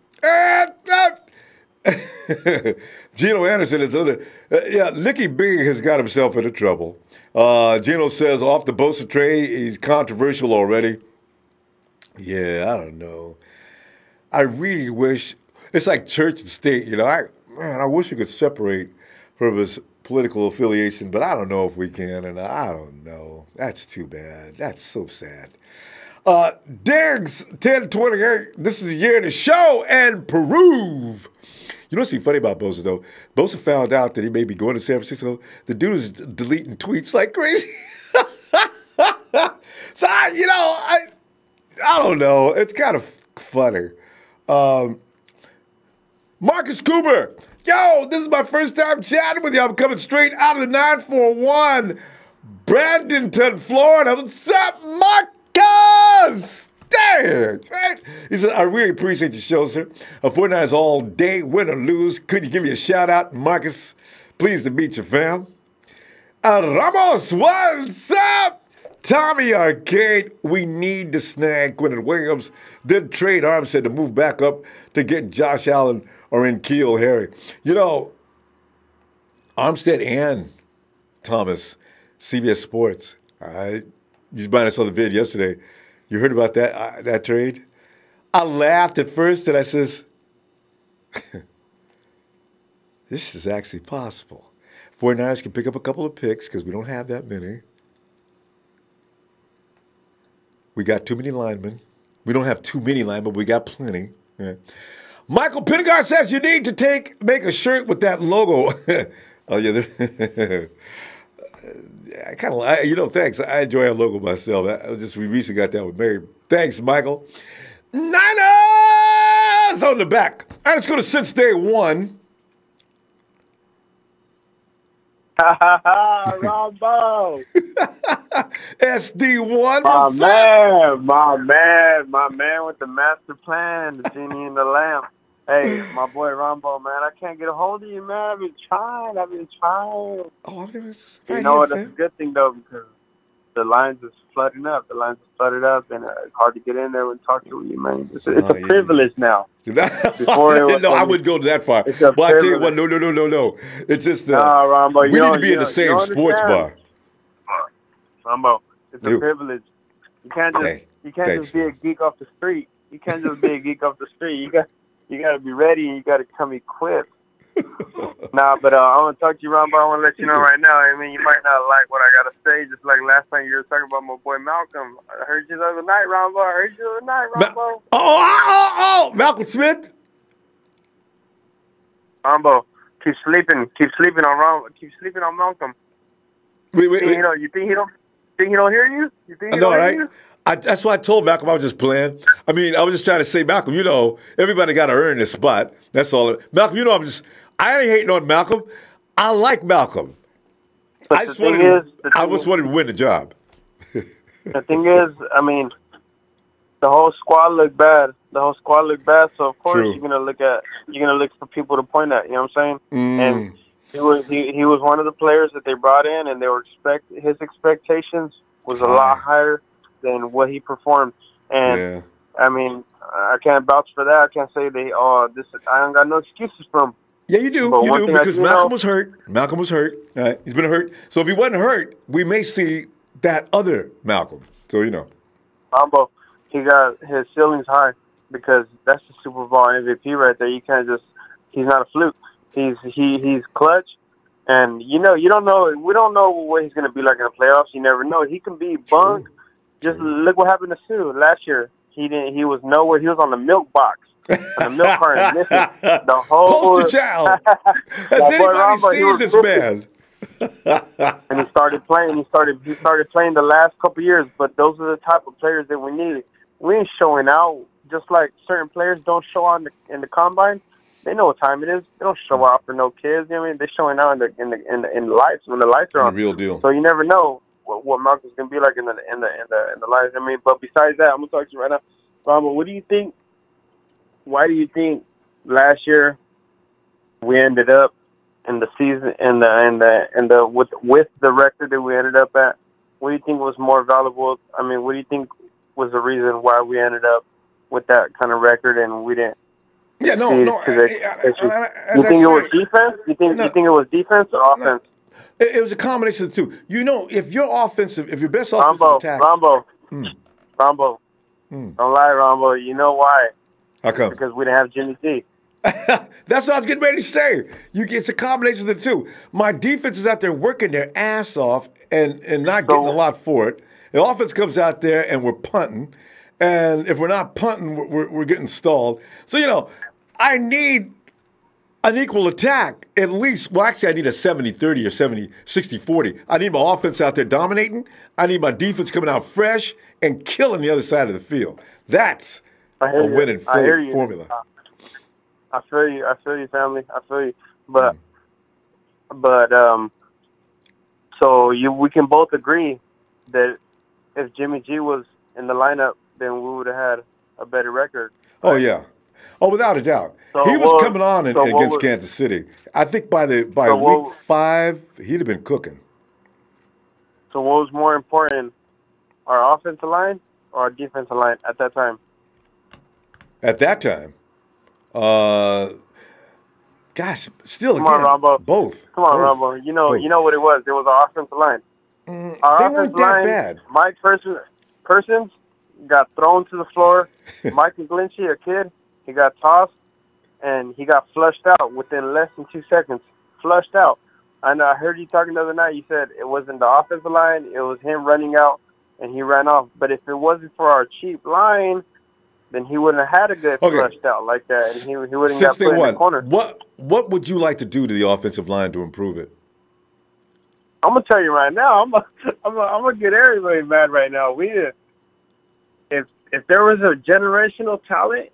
Geno Anderson is other. Nicky Big has got himself into trouble. Geno says off the Bosa trade, he's controversial already. Yeah, I don't know. I really wish it's like church and state. You know, I wish we could separate from his political affiliation, but I don't know if we can, and I don't know. That's too bad. That's so sad. Diggs 1028. This is a year to show and prove. You know what's funny about Bosa, though? Bosa found out that he may be going to San Francisco. The dude is deleting tweets like crazy. So, I don't know. It's kind of funny. Marcus Cooper. Yo, this is my first time chatting with you. I'm coming straight out of the 941. Bradenton, Florida. What's up, Marcus? Dang, right? He said, I really appreciate your show, sir. 49ers all day, win or lose. Could you give me a shout out, Marcus? Pleased to meet you, fam. Ramos, what's up? Tommy Arcade, we need to snag Quentin Williams. Then trade Armstead to move back up to get Josh Allen or in Keel Harry. You know, Armstead and Thomas, CBS Sports. You just might have saw the vid yesterday. You heard about that trade? I laughed at first and I says, this is actually possible. 49ers can pick up a couple of picks because we don't have that many. We got too many linemen. We don't have too many linemen, but we got plenty. Yeah. Michael Pinnegar says you need to make a shirt with that logo. Oh, yeah. I kind of, thanks. I enjoy our logo myself. We recently got that with Mary. Thanks, Michael. Niners on the back. All right, let's go to since day one. Ronbo. SD1. My man with the master plan, the genie in the lamp. Hey, my boy Ronbo, man, I can't get a hold of you, man. I've been trying. Oh, you know what? That's a good thing, though, because the lines is flooding up. And it's hard to get in there and talk to you, man. It's a privilege now. Before it was no, I wouldn't go that far. But I tell you what, no. It's just Ronbo, we need to be in the same sports bar. Ronbo, it's a privilege. You can't just be a geek off the street. You can't just be a geek off the street. You got to be ready and you got to come equipped. But I want to talk to you, Ronbo. I want to let you know right now. I mean, you might not like what I got to say, just like last time you were talking about my boy Malcolm. I heard you the other night, Ronbo. Malcolm Smith? Ronbo, keep sleeping on Malcolm. Wait. You think he don't hear you? You think he don't hear right? you? That's why I told Malcolm I was just playing. I mean, I was just trying to say, Malcolm, everybody got to earn this spot. That's all. Malcolm, I ain't hating on Malcolm. I like Malcolm. I just wanted to win the job. The thing is, I mean, the whole squad looked bad. So of course you're gonna look for people to point at. You know what I'm saying? And he was one of the players that they brought in, and his expectations was a lot higher than what he performed. And I mean, I can't vouch for that. I can't say I don't got no excuses for him. Yeah, you do. Because Malcolm was hurt. All right, he's been hurt. So if he wasn't hurt, we may see that other Malcolm. So Ronbo, his ceiling's high because that's the Super Bowl MVP right there. You can't he's not a fluke. He's clutch. And you don't know. We don't know what he's going to be like in the playoffs. You never know. He can be bunk. Just look what happened to Sue last year. He was nowhere. He was on the milk box, on the milk carton, missing the whole. Poster child. Has anybody seen this man? And he started playing. He started playing the last couple years. But those are the type of players that we need. We ain't showing out. Just like certain players don't show out in the combine. They know what time it is. They don't show out for no kids. You know what I mean? They're showing out in the lights when the lights are on. The real deal. So you never know. what Malcolm's gonna be like in the Lions. I mean, but besides that, I'm gonna talk to you right now, Ronbo. What do you think? Why do you think last year we ended up in the season with the record that we ended up at? What do you think was more valuable? I mean, what do you think was the reason why we ended up with that kind of record and we didn't? Yeah, no. You think it was defense? You think it was defense or offense? It was a combination of the two. You know, if your best offensive attack, Ronbo, don't lie, Ronbo. You know why? How come? Because we didn't have Jimmy G. That's what I was getting ready to say. It's a combination of the two. My defense is out there working their ass off and not getting a lot for it. The offense comes out there and we're punting. And if we're not punting, we're getting stalled. So, you know, I need an equal attack at least. Well, actually, I need a 70-30 or 60-40. I need my offense out there dominating. I need my defense coming out fresh and killing the other side of the field. That's a winning formula. I feel you, family. I feel you. But so we can both agree that if Jimmy G was in the lineup, then we would have had a better record. Oh yeah, without a doubt. So he was coming on against Kansas City. I think by week 5, he'd have been cooking. So what was more important, our offensive line or our defensive line at that time? At that time, gosh, still Come on, Ronbo. Both. Come on, Ronbo. You know what it was. It was our offensive line. They weren't that bad. Mike Persons got thrown to the floor. Mike McGlinchey, a kid, he got tossed, and he got flushed out within less than 2 seconds. Flushed out. I know. I heard you talking the other night. You said it wasn't the offensive line. It was him running out, and he ran off. But if it wasn't for our cheap line, then he wouldn't have had a good flushed out like that, and he wouldn't have got put in the corner. What would you like to do to the offensive line to improve it? I'm gonna tell you right now. I'm gonna get everybody mad right now. If there was a generational talent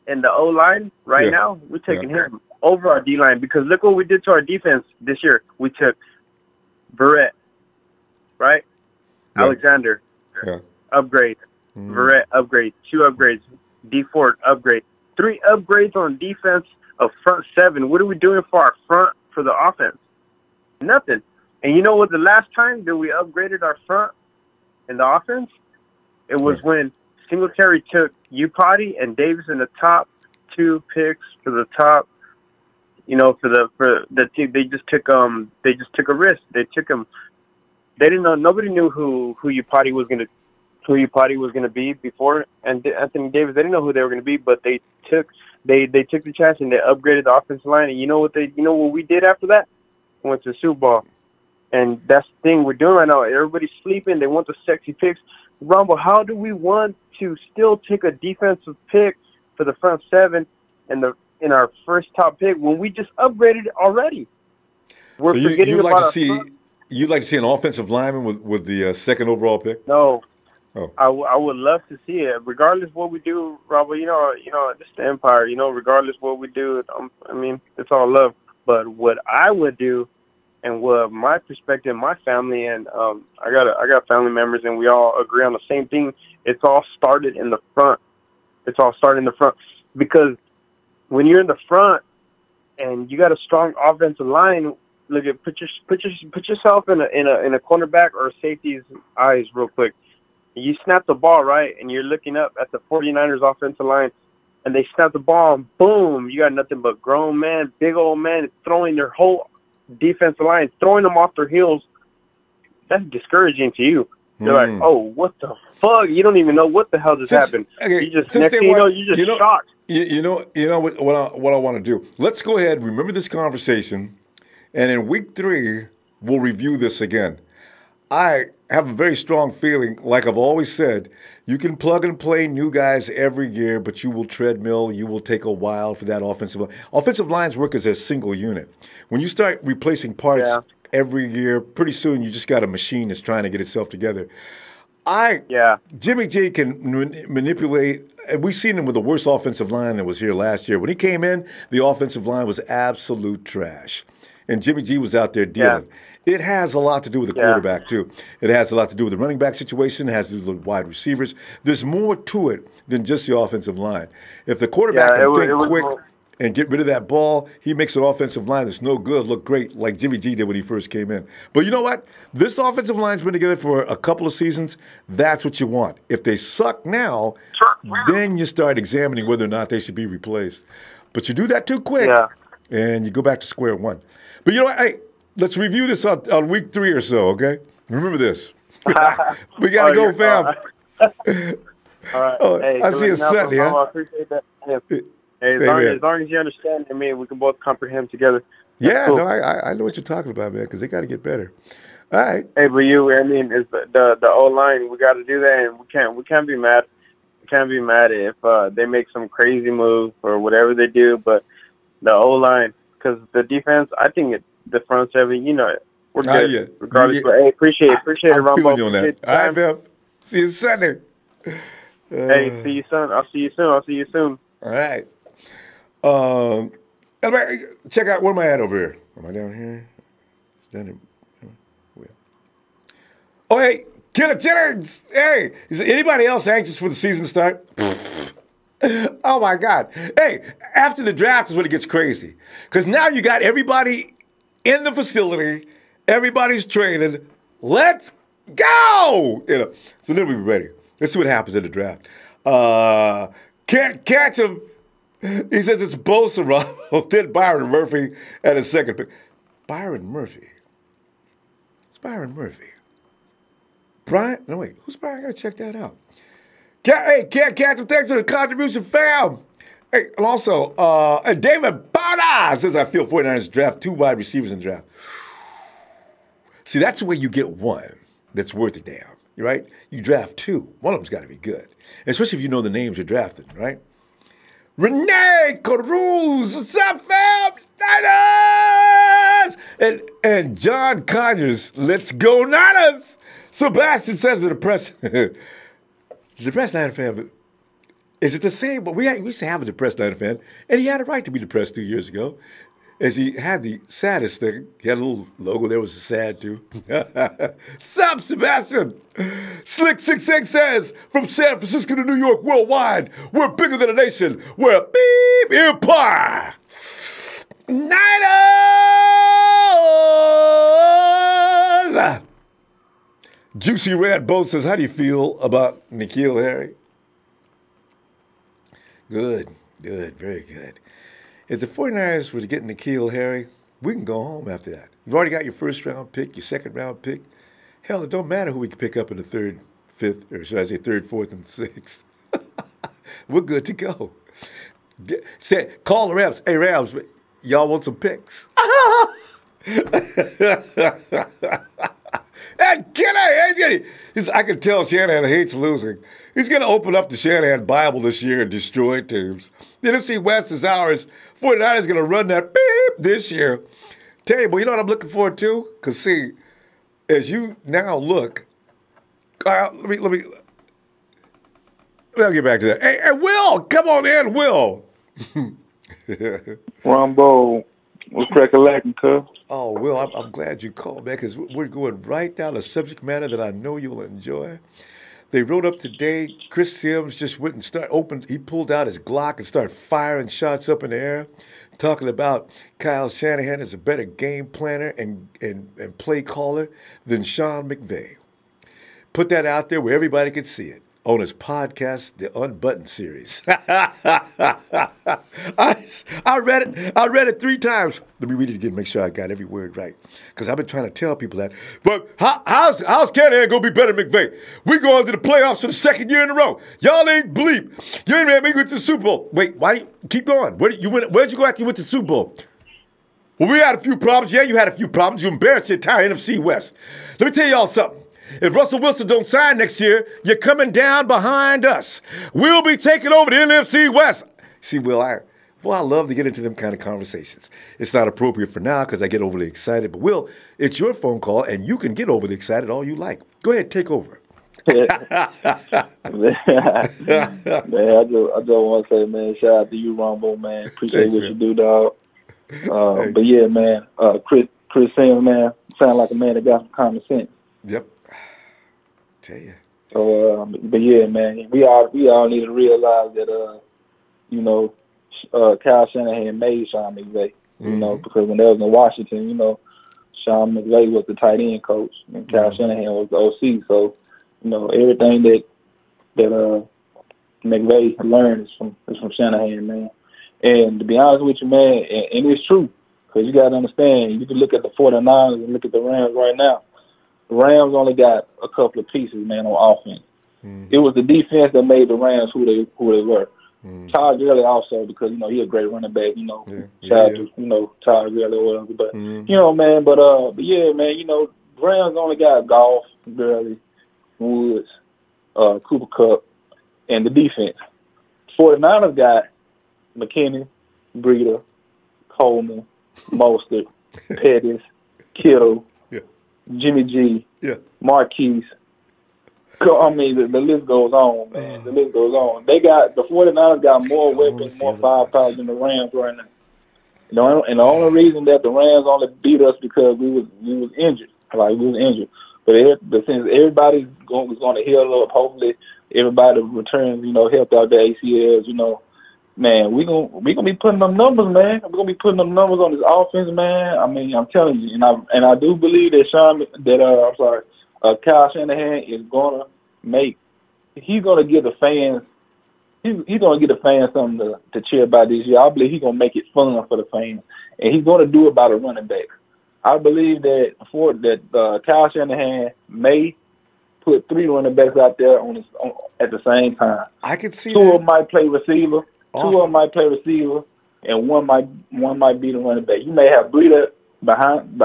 in the O line right now, we're taking him over our D line, because look what we did to our defense this year. We took Barrett, right? Yeah. Alexander, upgrade. Barrett, upgrade. 2 upgrades. D Ford, upgrade. 3 upgrades on defense of front 7. What are we doing for our front for the offense? Nothing. And you know what? The last time that we upgraded our front in the offense, it was when Singletary took Upati and Davis in the top 2 picks for the top. You know, for the team, they just took a risk. They took him. They didn't know. Nobody knew who Upati was gonna be before, and Anthony Davis. They didn't know who they were gonna be, but they took the chance and they upgraded the offensive line. And you know what we did after that? We went to the Super Bowl. And that's the thing we're doing right now. Everybody's sleeping. They want the sexy picks. Rumble, how do we want to still take a defensive pick for the front 7 in our first top pick when we just upgraded already? We're forgetting you'd about you'd like to see an offensive lineman with the 2nd overall pick? No. Oh. I would love to see it. Regardless what we do, Rumble, you know, this is the Empire. You know, regardless what we do, I mean, it's all love. But what I would do, and what my perspective, my family, and I got family members, and we all agree on the same thing. It's all started in the front. It's all started in the front, because when you're in the front and you got a strong offensive line, look at put yourself in a cornerback or a safety's eyes real quick. You snap the ball right, and you're looking up at the 49ers offensive line, and they snap the ball, and boom, you got nothing but grown men, big old men throwing their whole defensive line, throwing them off their heels. That's discouraging to you. You're like, oh, what the fuck? You don't even know what the hell just happened. Okay, you just next thing you know, you're just shocked. You know what I want to do. Let's go ahead, remember this conversation, and in week 3 we'll review this again. I have a very strong feeling, like I've always said, you can plug and play new guys every year, but you will treadmill. You will take a while for that offensive line. Offensive lines work as a single unit. When you start replacing parts every year, pretty soon you just got a machine that's trying to get itself together. Jimmy G can manipulate, and we've seen him with the worst offensive line that was here last year. When he came in, the offensive line was absolute trash. and Jimmy G was out there dealing. It has a lot to do with the quarterback, too. It has a lot to do with the running back situation. It has to do with the wide receivers. There's more to it than just the offensive line. If the quarterback can think quick and get rid of that ball, he makes an offensive line that's no good look great like Jimmy G did when he first came in. But you know what? This offensive line's been together for a couple of seasons. That's what you want. If they suck now, then you start examining whether or not they should be replaced. But you do that too quick, and you go back to square one. But you know what? Hey, let's review this on week 3 or so, okay? Remember this. We got to go, fam. All right. Hey, I see you Sunday, huh? I appreciate that. Hey, as long as you understand, I mean, we can both comprehend together. That's cool. No, I know what you're talking about, man, because they got to get better. All right. Hey, but I mean, it's the O-line. We got to do that, and we can't be mad. We can't be mad if they make some crazy move or whatever they do. But the O-line, because the defense, I think the front seven, we're good regardless. But hey, appreciate it, Ronbo. Feeling you on that. All right, man. See you Sunday. Hey, see you soon. I'll see you soon. All right. Check out, where am I at over here? Am I down here? Oh, hey, Killer Jennings. Hey, is anybody else anxious for the season to start? Oh, my God. Hey, after the draft is when it gets crazy. Because now you got everybody in the facility. Everybody's training. Let's go. So then we'll be ready. Let's see what happens in the draft. Can't catch him. He says it's Bosa, Ronbo, then Byron Murphy at his second pick. Byron Murphy. It's Byron Murphy. Brian? No, wait. Who's Brian? I got to check that out. Can't catch him. Thanks for the contribution, fam. Hey, and also, David Barda says, I feel 49ers draft 2 wide receivers in the draft. See, that's the way you get one that's worth a damn, right? You draft 2. One of them's got to be good, especially if you know the names you're drafting, right? Renee Caruz, what's up, fam? Niners! And John Conyers, let's go Niners! Sebastian says the depressed Niner fan, is it the same? But we used to have a depressed Niner fan, and he had a right to be depressed 2 years ago, as he had the saddest thing. He had a little logo there, was sad too. Sup, Sebastian? Slick66 says, from San Francisco to New York, worldwide, we're bigger than a nation. We're a beep empire. Niners! Juicy Red Boat says, how do you feel about N'Keal Harry? Good, very good. If the 49ers were to get N'Keal Harry, we can go home after that. You've already got your first-round pick, your second-round pick. Hell, it don't matter who we can pick up in the 3rd, 5th, or should I say 3rd, 4th, and 6th. We're good to go. Call the Rams. Hey, Rams, y'all want some picks? And Kenny, I can tell Shanahan hates losing. He's going to open up the Shanahan Bible this year and destroy teams. Tennessee West is ours. 49ers is going to run that beep this year. Tell you, but you know what I'm looking forward to? Because, see, as you now look, let me get back to that. Hey, Will, come on in, Will. Ronbo, what's recollecting, cuz? Oh, Will, I'm glad you called, man, because we're going right down a subject matter that I know you'll enjoy. They wrote up today, Chris Simms just went and he pulled out his Glock and started firing shots up in the air, talking about Kyle Shanahan is a better game planner and play caller than Sean McVay. Put that out there where everybody could see it on his podcast, the Unbuttoned series. I read it 3 times. Let me read it again, make sure I got every word right. Because I've been trying to tell people that. But how's Shanahan going to be better than McVay? We going to the playoffs for the 2nd year in a row. Y'all ain't bleep. You ain't made me go to the Super Bowl. Wait, why do you keep going? Where'd you go after you went to the Super Bowl? Well, we had a few problems. Yeah, you had a few problems. You embarrassed the entire NFC West. Let me tell y'all something. If Russell Wilson don't sign next year, you're coming down behind us. We'll be taking over the NFC West. See, Will, I love to get into them kind of conversations. It's not appropriate for now because I get overly excited. But, Will, it's your phone call, and you can get overly excited all you like. Go ahead, take over. Man, I just want to say, man, shout out to you, Ronbo, man. Appreciate what you do, dog. But yeah, man, Chris Simms, man, sound like a man that got some common sense. Yep. Tell you. So, but yeah, man, we all need to realize that, you know, Kyle Shanahan made Sean McVay. You know, because when they was in Washington, you know, Sean McVay was the tight end coach and Kyle Shanahan was the OC. So, you know, everything that McVay learned is from Shanahan, man. And to be honest with you, man, and it's true, because you got to understand, you can look at the 49ers and look at the Rams right now. The Rams only got a couple of pieces, man, on offense. It was the defense that made the Rams who they were. Todd Gurley also, because, you know, he's a great running back, you know, to, you know, Todd Gurley or whatever. But, you know, man, but yeah, man, you know, Rams only got Goff, Gurley, Woods, Cooper Kupp, and the defense. 49ers got McKinney, Breida, Coleman, Mostert, Pettis, Kittle, Jimmy G, Marquise. I mean, the list goes on, man. The list goes on. The 49ers got more weapons, more firepower than the Rams right now. And the only reason that the Rams only beat us because we was injured. Like, we was injured. But since everybody's going to heal up, hopefully everybody returns, you know, health out their ACLs, you know, man, we gonna be putting them numbers, man. We're gonna be putting them numbers on this offense, man. I mean, I'm telling you, and I do believe that Kyle Shanahan is gonna make. He's gonna give the fans. He's gonna give the fans something to cheer about this year. I believe he's gonna make it fun for the fans, and he's gonna do it by the running back. I believe that Kyle Shanahan may put 3 running backs out there at the same time. I could see 2 of them might play receiver. Awesome. 2 of them might play receiver, and one might be the running back. You may have Breida behind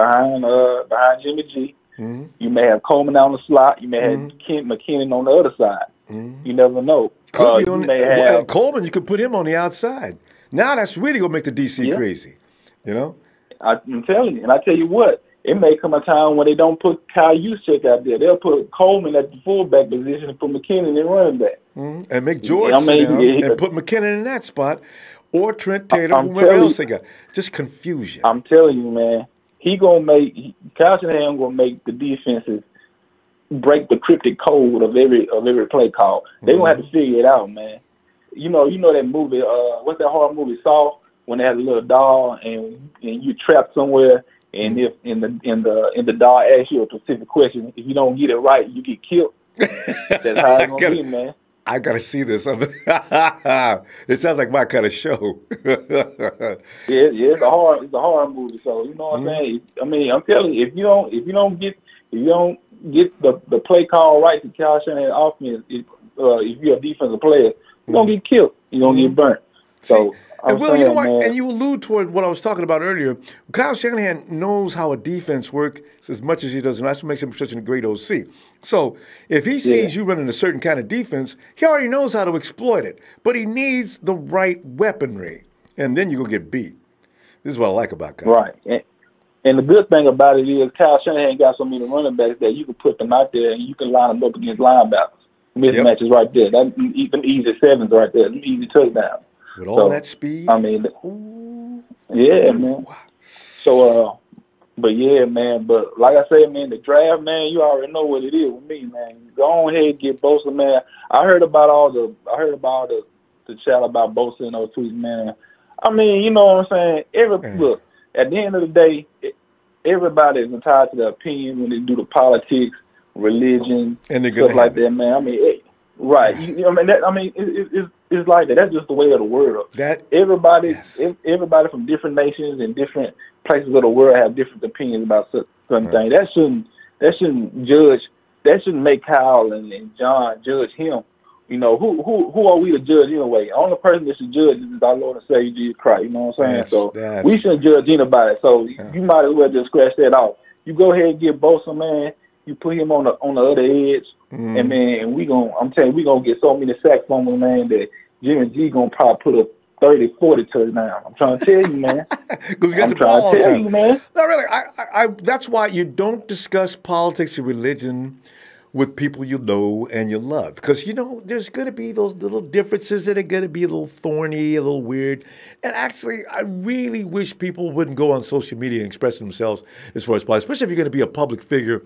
Jimmy G. You may have Coleman on the slot. You may have McKinnon on the other side. You never know. And Coleman, you could put him on the outside. Now that's really gonna make the DC crazy. You know. I'm telling you, and I tell you what, it may come a time when they don't put Kyle Juszczyk out there. They'll put Coleman at the fullback position and put McKinnon in running back. And make George sit down and put McKinnon in that spot, or Trent Taylor, whoever else they got. Just confusion. I'm telling you, man. Kyle Shanahan gonna make the defenses break the cryptic code of every play call. They gonna have to figure it out, man. You know that movie. What's that horror movie, Saw? When they had a little doll and you trapped somewhere, and if in the doll asks you a specific question, if you don't get it right, you get killed. That's how it's gonna be, man. I gotta see this. It sounds like my kind of show. It's a horror movie. So you know what I'm saying. I mean, I'm telling you, if you don't get the play call right to Kyle Shanahan offense, if you're a defensive player, you're gonna get killed. You're gonna get burnt. So. And Will, you know what? Man. And you allude toward what I was talking about earlier. Kyle Shanahan knows how a defense works as much as he does, and that's what makes him such a great OC. So if he sees you running a certain kind of defense, he already knows how to exploit it. But he needs the right weaponry, and then you're going to get beat. This is what I like about Kyle. Right. And the good thing about it is Kyle Shanahan got so many running backs that you can put them out there and you can line them up against linebackers. Mismatches right there. Them easy 7s right there. Them easy touchdowns. With all that speed? I mean, man. So, but yeah, man. But like I said, man, the draft, man, you already know what it is with me, man. Go on ahead and get Bosa, man. I heard about all the chat about Bosa and those tweets, man. I mean, you know what I'm saying? Look, at the end of the day, everybody is entitled to their opinion when they do the politics, religion, and stuff like that, man. I mean, right. It's like that. That's just the way of the world. Everybody from different nations and different places of the world have different opinions about certain things. That shouldn't make Kyle and John judge him. You know, who are we to judge anyway? The only person that should judge is our Lord and Savior Jesus Christ. You know what I'm saying? We shouldn't judge anybody. So you might as well just scratch that off. You go ahead and get Bosa, man. You put him on the other edge, and man, I'm telling you, we gonna get so many sacks from him, man, that Jimmy G gonna probably put a 30, 40 touchdown. I'm trying to tell you, man. Because you got the ball all the time. No, really, I that's why you don't discuss politics or religion with people you know and you love. Because, you know, there's going to be those little differences that are going to be a little thorny, a little weird. And actually, I really wish people wouldn't go on social media and express themselves as far as possible, especially if you're going to be a public figure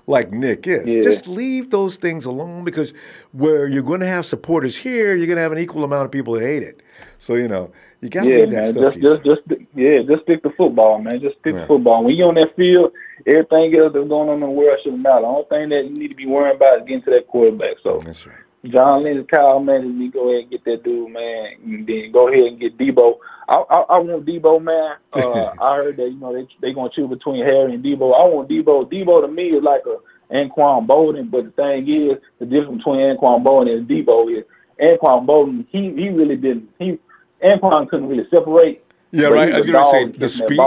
like Nick is. Yeah. Just leave those things alone, because where you're going to have supporters here, you're going to have an equal amount of people that hate it. So, you know, you got to leave that stuff to yourself. Just stick to football, man. Just stick to football. When you're on that field, everything else that's going on in the world shouldn't matter. The only thing that you need to be worrying about is getting to that quarterback. So that's right. John Lynn and Kyle, man, you go ahead and get that dude, man, and then go ahead and get Debo. I want Debo, man. I heard that, you know, they going to choose between Harry and Debo. I want Debo. Debo to me is like a Anquan Bolden, but the thing is, the difference between Anquan Bolden and Debo is Anquan Bolden, he really didn't. Anquan couldn't really separate. Yeah, right. I was going to say the speed.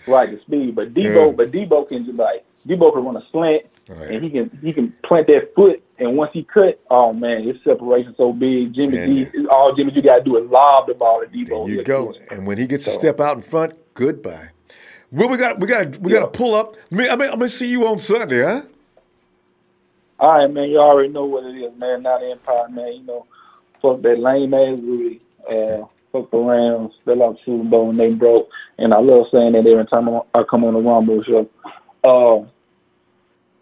Right, the speed. But Debo can just Debo can run a slant, and he can plant that foot. And once he cut, oh man, his separation so big. Jimmy G, all Jimmy G got to do is lob the ball to Debo. There you go. And when he gets to step out in front, goodbye. Well, we got to pull up. I'm gonna see you on Sunday, huh? All right, man. You already know what it is, man. Not Empire, man. You know, fuck that lame ass Rudy. Fuck the Rams. They lost the Super Bowl and they broke. And I love saying that every time I come on the Ronbo show.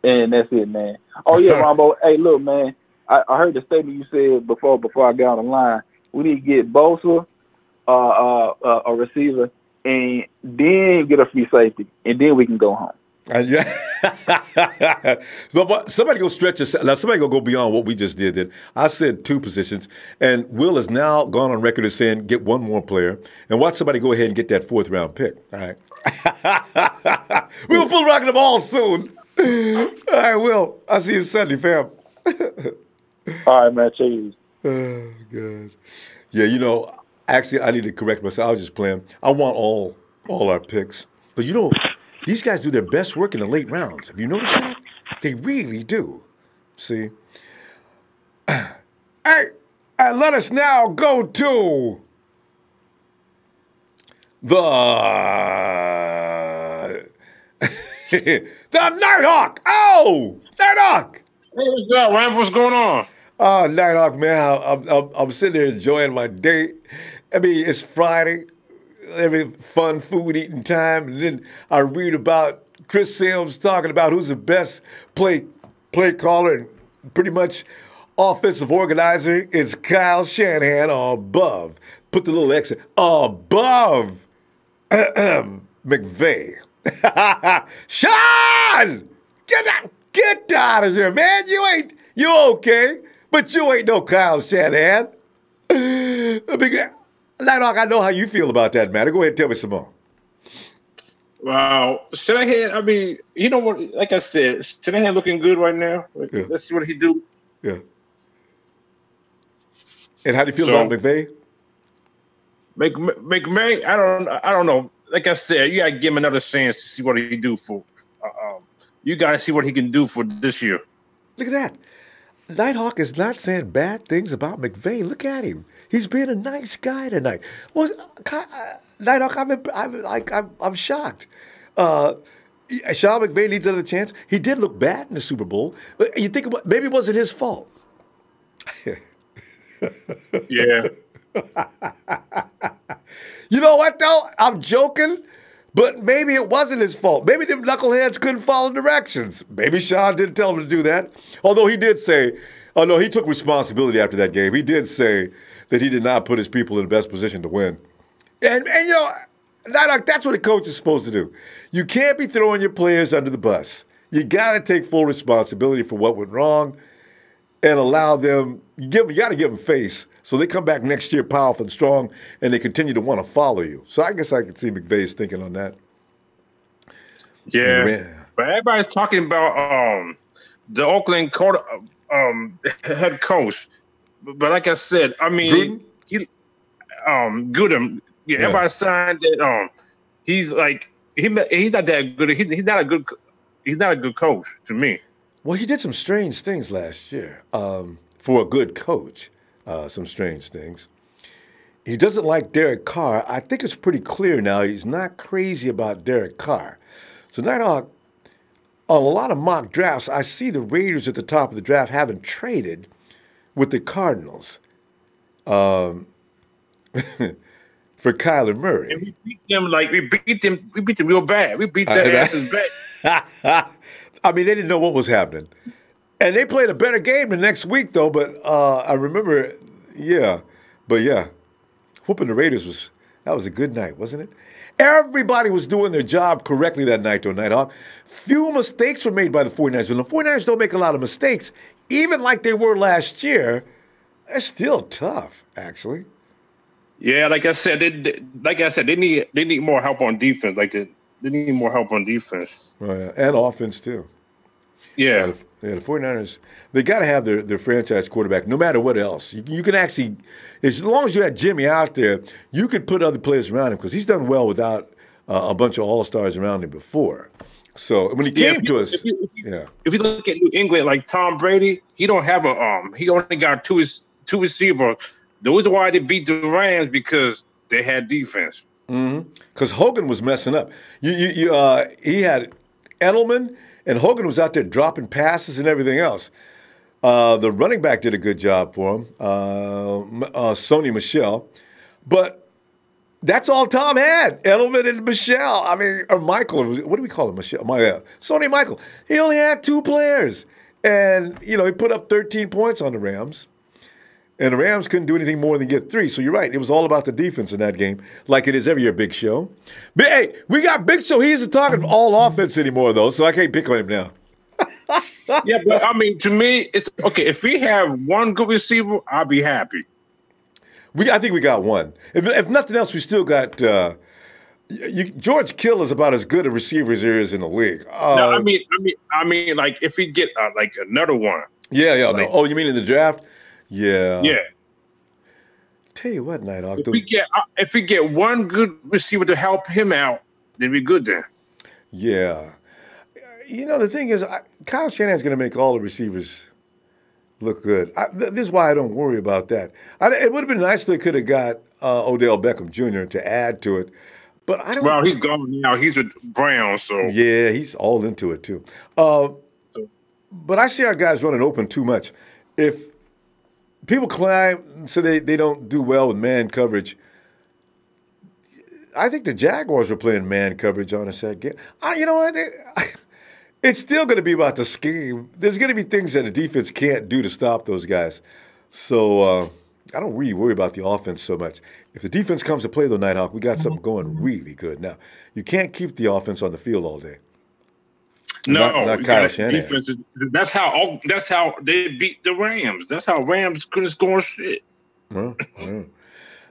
And that's it, man. Oh yeah, Ronbo. Hey, look, man. I heard the statement you said before I got on the line. We need to get Bosa, a receiver, and then get a free safety, and then we can go home. Somebody go stretch us. Now, somebody go beyond what we just did. Then I said 2 positions, and Will has now gone on record as saying get 1 more player, and watch somebody go ahead and get that 4th round pick. All right, we'll full rocking the ball soon. All right, Will. I'll see you Sunday, fam. All right, man. Cheers. Oh, God. Yeah, you know, actually, I need to correct myself. I was just playing. I want all our picks. But, you know, these guys do their best work in the late rounds. Have you noticed that? They really do. See? Hey, and let us now go to the Nighthawk. Oh, Nighthawk. Hey, what's up, Reuben? What's going on? Oh, Nighthawk, man. I'm sitting there enjoying my day. I mean, it's Friday. Every fun food eating time. And then I read about Chris Simms talking about who's the best play caller and pretty much offensive organizer. It's Kyle Shanahan above. Put the little X above McVay. Sean! Get out of here, man. You okay, but you ain't no Kyle Shanahan. Nighthawk, I know how you feel about that matter. Go ahead and tell me some more. Wow. Shanahan, I mean, you know what, like I said, Shanahan looking good right now. Yeah. Let's see what he do. Yeah. And how do you feel about McVay? McVay, I don't know. Like I said, you got to give him another chance to see what he do for. You got to see what he can do for this year. Look at that. Nighthawk is not saying bad things about McVay. Look at him. He's being a nice guy tonight. Well, Nighthawk, I'm shocked. Sean McVay needs another chance. He did look bad in the Super Bowl. But you think about, maybe it wasn't his fault. Yeah. You know what, though? I'm joking, but maybe it wasn't his fault. Maybe them knuckleheads couldn't follow directions. Maybe Sean didn't tell him to do that. Although he did say, he took responsibility after that game. He did say that he did not put his people in the best position to win. And you know, that's what a coach is supposed to do. You can't be throwing your players under the bus. You got to take full responsibility for what went wrong and allow them, you got to give them face so they come back next year powerful and strong and they continue to want to follow you. So I guess I could see McVay's thinking on that. Yeah. But everybody's talking about the Oakland head coach. But like I said, I mean, Gruden. Yeah, everybody signed that. He's like he's not that good. He's not a good coach to me. Well, he did some strange things last year for a good coach. Some strange things. He doesn't like Derek Carr. I think it's pretty clear now he's not crazy about Derek Carr. So Nighthawk, on a lot of mock drafts, I see the Raiders at the top of the draft having traded with the Cardinals for Kyler Murray. And we beat them we beat them real bad. We beat their asses bad. I mean, they didn't know what was happening. And they played a better game the next week, though. But I remember, whooping the Raiders that was a good night, wasn't it? Everybody was doing their job correctly that night, though, Nighthawk. Few mistakes were made by the 49ers. And the 49ers don't make a lot of mistakes, even like they were last year. They're still tough, actually. Yeah, like I said, they need more help on defense. They need more help on defense. Oh, yeah. And offense, too. Yeah. The 49ers, they got to have their franchise quarterback no matter what else. You can actually, as long as you had Jimmy out there, you could put other players around him because he's done well without a bunch of all-stars around him before. So when he came to us, if you look at New England, like Tom Brady, he don't have he only got two receivers. The reason why they beat the Rams because they had defense. Because Hogan was messing up. He had Edelman, and Hogan was out there dropping passes and everything else. The running back did a good job for him, Sony Michel. But that's all Tom had, Edelman and Michel. I mean, or Michael. What do we call him? Michel? Sony Michael. He only had 2 players. And, he put up 13 points on the Rams. And the Rams couldn't do anything more than get 3. So you're right. It was all about the defense in that game, like it is every year, Big Show. But, hey, we got Big Show. He isn't talking all offense anymore, though, so I can't pick on him now. Yeah, but, I mean, to me, it's okay. If we have one good receiver, I'll be happy. I think we got one. If nothing else, we still got George Kittle is about as good a receiver as there is in the league. No, I mean, like if we get like another one. Yeah, no. Oh, you mean in the draft? Yeah. Yeah. Tell you what, Nighthawk. If we get one good receiver to help him out, then we're good then. Yeah. The thing is, Kyle Shanahan's going to make all the receivers look good. This is why I don't worry about that. It would have been nice if they could have got Odell Beckham Jr. to add to it. But I don't. Well, he's gone now. He's with Brown, so. Yeah, he's all into it, too. But I see our guys running open too much. If people say they don't do well with man coverage, I think the Jaguars were playing man coverage on us that game. You know what? It's still going to be about the scheme. There's going to be things that the defense can't do to stop those guys. So I don't really worry about the offense so much. If the defense comes to play, though, Nighthawk, we got something going really good. Now, you can't keep the offense on the field all day. No, not Kyle Shanahan. That's how they beat the Rams. That's how Rams couldn't score shit. Now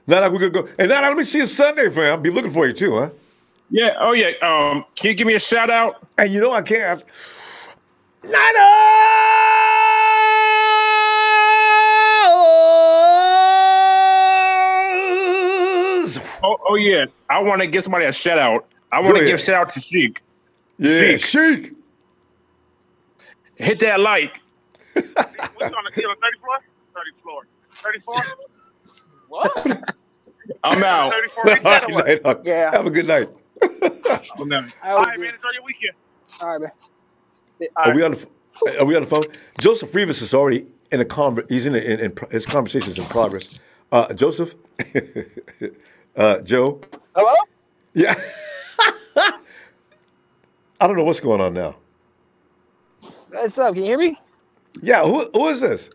we're gonna go. And now let me see you Sunday, fam. I'll be looking for you too, huh? Yeah. Oh yeah. Can you give me a shout out? And I can't. Niners! Oh yeah. I want to give somebody a shout out. I want to give a shout out to Sheik. Yeah, Sheik. Hit that like. What's on the field? 30 floor? 30 floor. 34? What? I'm out. 34. Yeah. Have a good night. I'm out. All right, man. Enjoy your weekend. All right, man. Are we on the phone? Joseph Rivas is already in a he's in his conversations in progress. Joseph? Joe? Hello? Yeah. I don't know what's going on now. What's up? Can you hear me? Yeah, who is this?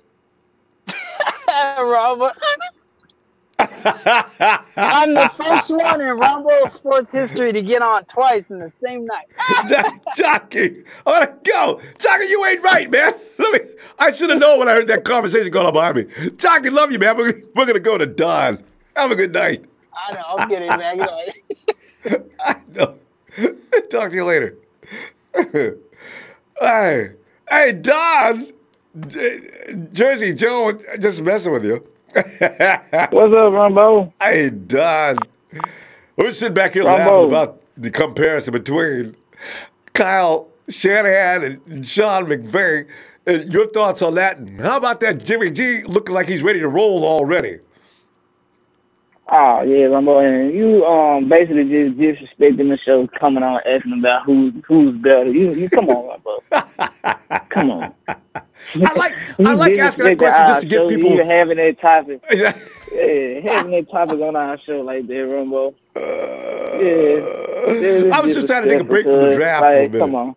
Ronbo. I'm the first one in Ronbo sports history to get on twice in the same night. Jockey, I want to go. Jockey, you ain't right, man. I should have known when I heard that conversation going on behind me. Jockey, love you, man. We're going to go to Don. Have a good night. I know. I'm kidding, man. Good night. I know. Talk to you later. Hey, Don. Jersey Joe, just messing with you. What's up, Ronbo? Hey, Don. We're sitting back here laughing about the comparison between Kyle Shanahan and Sean McVay. Your thoughts on that? And how about that Jimmy G looking like he's ready to roll already? Oh yeah, Ronbo, and you basically just disrespecting the show, coming on asking about who's better. You come on, Ronbo. Come on. I like asking that question just to get people. You having that topic. Yeah, having that topic on our show like that, Ronbo. Yeah. I was just trying to take a break from the draft for a minute. Come on.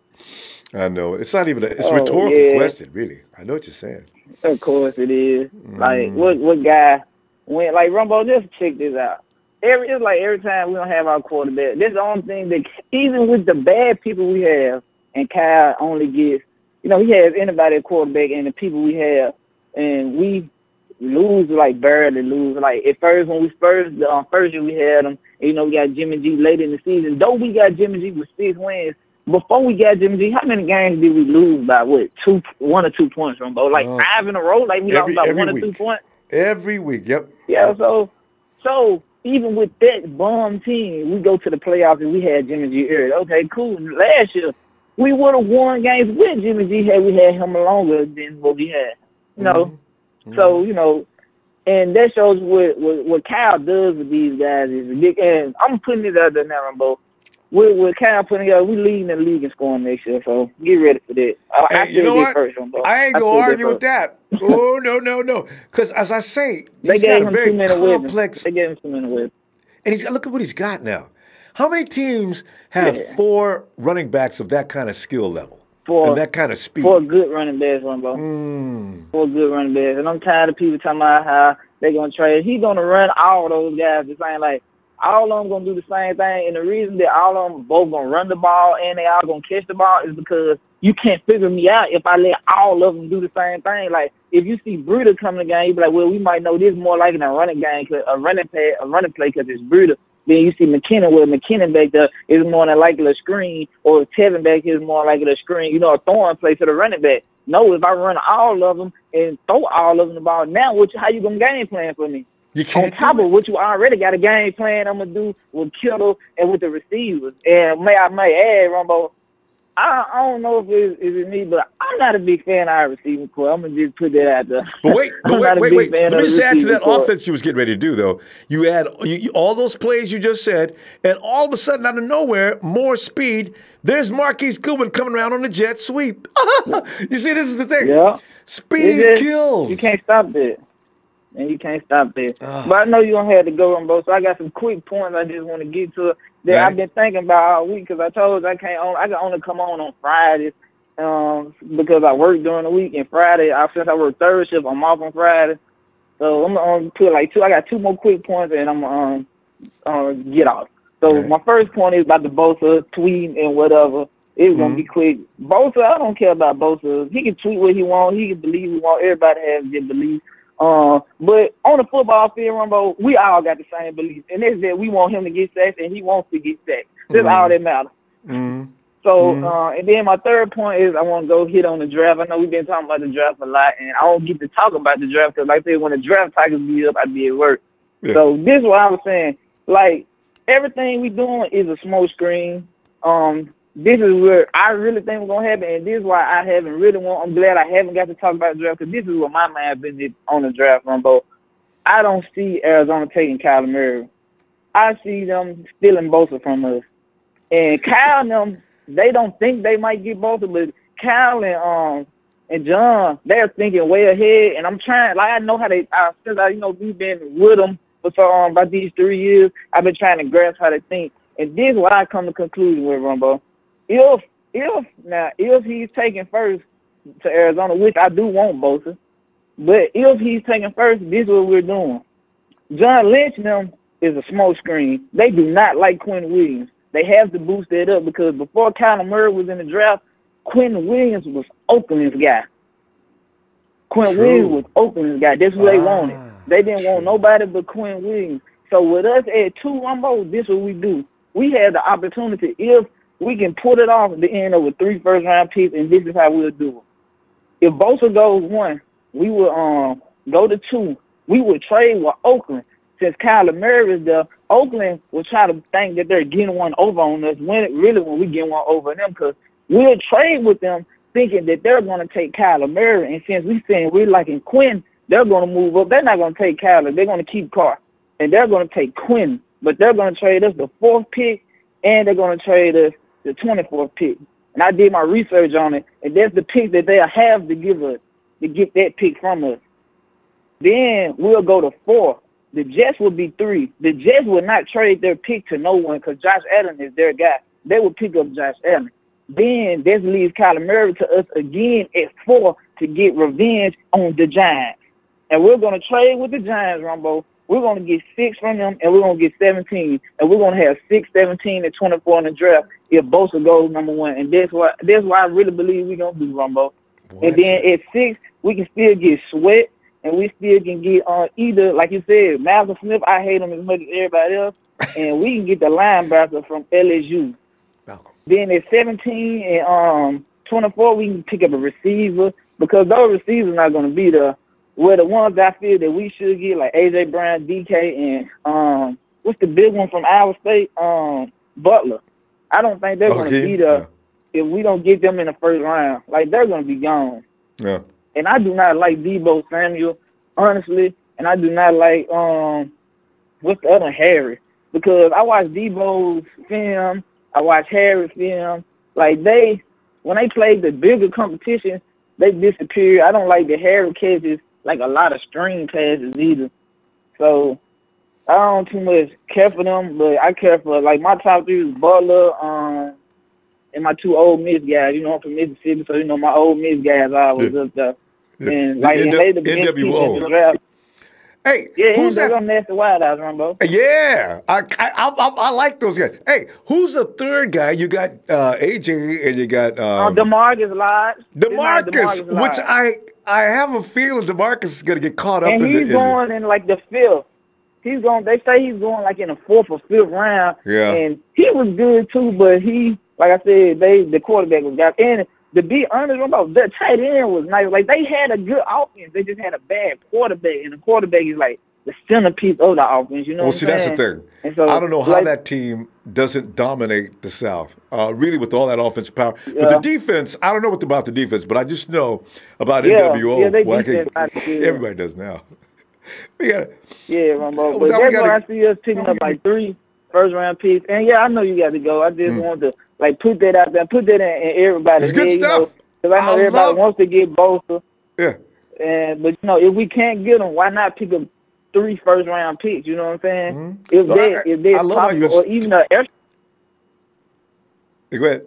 I know. It's not even it's a rhetorical question, really. I know what you're saying. Of course it is. Like, what guy went, like, Ronbo, just check this out. It's like every time we don't have our quarterback, this is the only thing that, even with the bad people we have, and Kyle only gets, he has anybody at quarterback and the people we have, and we lose, like, barely lose. Like, at first, when we first year we had them, and, we got Jimmy G late in the season. Though we got Jimmy G with 6 wins, before we got Jimmy G, how many games did we lose by, 1 or 2 points, Ronbo? Like, 5 in a row? Like, we lost about 1 or 2 points? Every week, yep. Yeah, so even with that bum team, we go to the playoffs and we had Jimmy G early. Okay, cool. Last year, we would have won games with Jimmy G had we had him longer than what we had. So, and that shows what Kyle does with these guys is ridiculous. And I'm putting it out there now, Ronbo. With Kyle putting together, we leading the league in scoring next year, so get ready for that. Hey, you know what? I ain't going to argue with that. Oh, no. Because, as I say, he's got a very complex... They gave him too many weapons. And look at what he's got now. How many teams have 4 running backs of that kind of skill level and that kind of speed? 4 good running backs, Ronbo. 4 good running backs. And I'm tired of people talking about how they're going to trade. He's going to run all those guys the same, like, all of them going to do the same thing, and the reason that all of them both going to run the ball and they all going to catch the ball is because you can't figure me out if I let all of them do the same thing. Like, if you see Bruder come in the game, you be like, well, we might know this more like in a running game, a running play because it's Bruder. Then you see McKinnon back there is more than likely a screen, or Tevin back here is more likely a screen, a throwing play to the running back. No, if I run all of them and throw all of them the ball, now how you going to game plan for me? You can't on top of what you already got a game plan I'm going to do with Kittle and with the receivers. And may I add, Ronbo, I don't know if it's me, but I'm not a big fan of our receiving core. I'm going to just put that out there. But wait. Let me just add to that offense you was getting ready to do, though. You add all those plays you just said, and all of a sudden, out of nowhere, more speed. There's Marquise Goodwin coming around on the jet sweep. You see, this is the thing. Yeah. Speed kills. You can't stop that. And you can't stop that. But I know you're going to have to go on both. So I got some quick points I just want to get to that I've been thinking about all week, because I told you I can only come on Fridays because I work during the week. And Friday, since I work third shift, I'm off on Friday. So I'm going to put like 2. I got 2 more quick points, and I'm going to get off. So my first point is about the Bosa tweet and whatever. It's going to be quick. Bosa, I don't care about Bosa. He can tweet what he wants. He can believe what he wants. Everybody has their belief. But on the football field, Ronbo, we all got the same beliefs, and that's that we want him to get sacked, and he wants to get sacked. That's all that matters. So, and then my third point is I want to go hit on the draft. I know we've been talking about the draft a lot, and I don't get to talk about the draft because, like I said, when the draft cycle be up, I be at work. Yeah. So this is what I was saying. Like, everything we doing is a smoke screen. This is where I really think we're going to happen, and this is why I'm glad I haven't got to talk about the draft, because this is what my mind been on the draft, Ronbo. I don't see Arizona taking Kyler Murray. I see them stealing Bosa from us. And Kyle and them, they don't think they might get Bosa, but Kyle and John, they're thinking way ahead, and I'm trying, like, I know how since we've been with them for about these 3 years, I've been trying to grasp how they think. And this is what I come to conclusion with, Ronbo. If he's taken first to Arizona, which I do want Bosa, but if he's taken first, this is what we're doing. John Lynch and them is a smoke screen. They do not like Quentin Williams. They have to boost that up because before Kyler Murray was in the draft, Quentin Williams was Oakland's guy. Quentin Williams was Oakland's guy. That's what they wanted. They didn't want nobody but Quentin Williams. So with us at 2 Ronbo, this is what we do. We had the opportunity, if we can put it off at the end of 3 first-round picks, and this is how we'll do it. If Bosa goes 1, we will go to 2. We would trade with Oakland. Since Kyler Murray is there, Oakland will try to think that they're getting one over on us when we get one over them, because we'll trade with them thinking that they're going to take Kyler Murray. And since we're liking Quinn, they're going to move up. They're not going to take Kyler. They're going to keep Carr. and they're going to take Quinn, but they're going to trade us the 4th pick, and they're going to trade us the 24th pick. And I did my research on it, and that's the pick that they'll have to give us, to get that pick from us. Then we'll go to 4. The Jets will be 3. The Jets will not trade their pick to no one because Josh Allen is their guy. They will pick up Josh Allen. Then this leaves Kyler Murray to us again at 4 to get revenge on the Giants. And we're going to trade with the Giants, Ronbo. We're going to get 6 from them, and we're going to get 17. And we're going to have 6, 17, and 24 in the draft if Bosa goes number 1. And that's why I really believe we're going to do, Ronbo. And then at 6, we can still get Sweat, and we still can get either, like you said, Malcolm Smith. I hate him as much as everybody else. And we can get the linebacker from LSU. Malcolm. Then at 17 and 24, we can pick up a receiver because those receivers are not going to be there. Well, the ones I feel that we should get, like A.J. Brown, DK, and what's the big one from Iowa State? Butler. I don't think they're going to be there if we don't get them in the first round. Like, they're going to be gone. Yeah. And I do not like Deebo Samuel, honestly, and I do not like, what's the other, Harry, because I watch Deebo's film, I watch Harry's film. Like, when they played the bigger competition, they disappeared. I don't like the Harry catches, like a lot of string passes either. So I don't too much care for them, but I care for, like, my top 3 is Butler and my 2 Ole Miss guys. You know, I'm from Mississippi, so, you know, my Ole Miss guys are always up there. Yeah. And, like, they the best team in the draft. Hey, yeah, who's that? Gonna nasty wild eyes, Ronbo. Yeah, I like those guys. Hey, who's the 3rd guy? You got AJ and you got DeMarcus Lodge. DeMarcus, which I have a feeling DeMarcus is gonna get caught up in. And he's going in like the 5th. They say he's going like in the 4th or 5th round. Yeah. And he was good too, but he, like I said, the quarterback was got. And to be honest, the tight end was nice. Like, they had a good offense. They just had a bad quarterback, and the quarterback is like the centerpiece of the offense. You know what I'm saying? Well, see, that's the thing. And so, I don't know how that team doesn't dominate the South, really, with all that offensive power. Yeah. But the defense, I don't know about the defense, but I just know about NWO. Yeah, they everybody does now. Ronbo. But that's why I see us picking up like 3 first-round picks. And, yeah, I know you got to go. I just wanted to, like, put that out there, put that in everybody's head. It's good stuff. Because I know everybody wants to get Bosa. Yeah. But, you know, if we can't get them, why not pick up 3 first-round picks? You know what I'm saying? Mm-hmm. If they're possible, or even an air. Go ahead.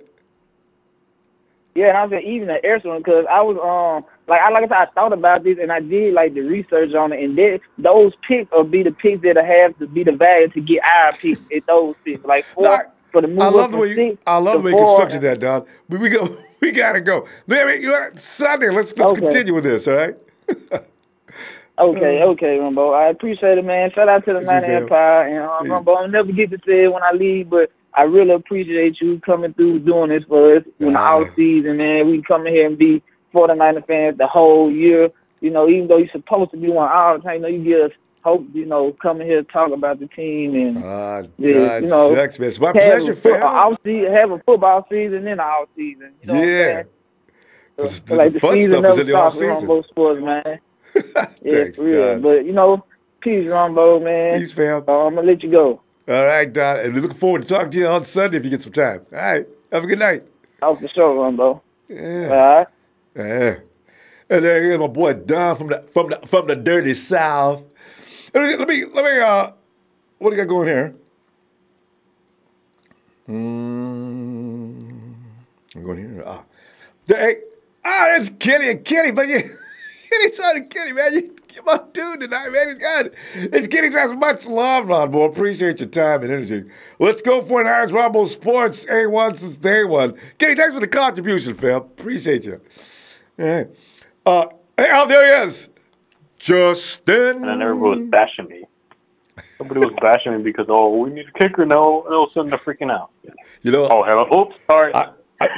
Yeah, and I was saying even an air one because I was like I said, I thought about this and I did like the research on it, and those picks will be the picks that have to be the value to get our picks at those picks. Like for the move I love the way you constructed that, Don. But we gotta go. You know what? Sunday, let's continue with this, all right? Okay, Ronbo. I appreciate it, man. Shout out to the Man Empire, and Ronbo. I'll never get to say it when I leave, but I really appreciate you coming through doing this for us in the off season, man. We come in here and be 49er fans the whole year. You know, even though you're supposed to be one all the time, you know, you give us hope, you know, coming here to talk about the team and you know, shucks, man. It's my pleasure, fam. Have a football season and an off season. You know what so, like the fun stuff is in the off season. Ronbo sports, man. Thanks, real. Don. But you know, peace, Ronbo, man. Peace, fam. I'm gonna let you go. All right, Don. And we're looking forward to talking to you on Sunday if you get some time. All right. Have a good night. Oh, for sure, Ronbo. Yeah. All right. Yeah. And there's my boy Don from the dirty South. Let me what do you got going here? I'm going here. There's Kenny, but Kenny's on Kenny, man. You're my dude tonight, man. It's Kenny's has much love, Ronbo. Appreciate your time and energy. Let's go for an hour's Ronbo Sports, A1 since day one. Kenny, thanks for the contribution, fam. Appreciate you. All right. There he is. Justin. And then everybody was bashing me. Somebody was bashing me because, we need a kicker now. And all of a sudden they're freaking out. You know. Oops, sorry.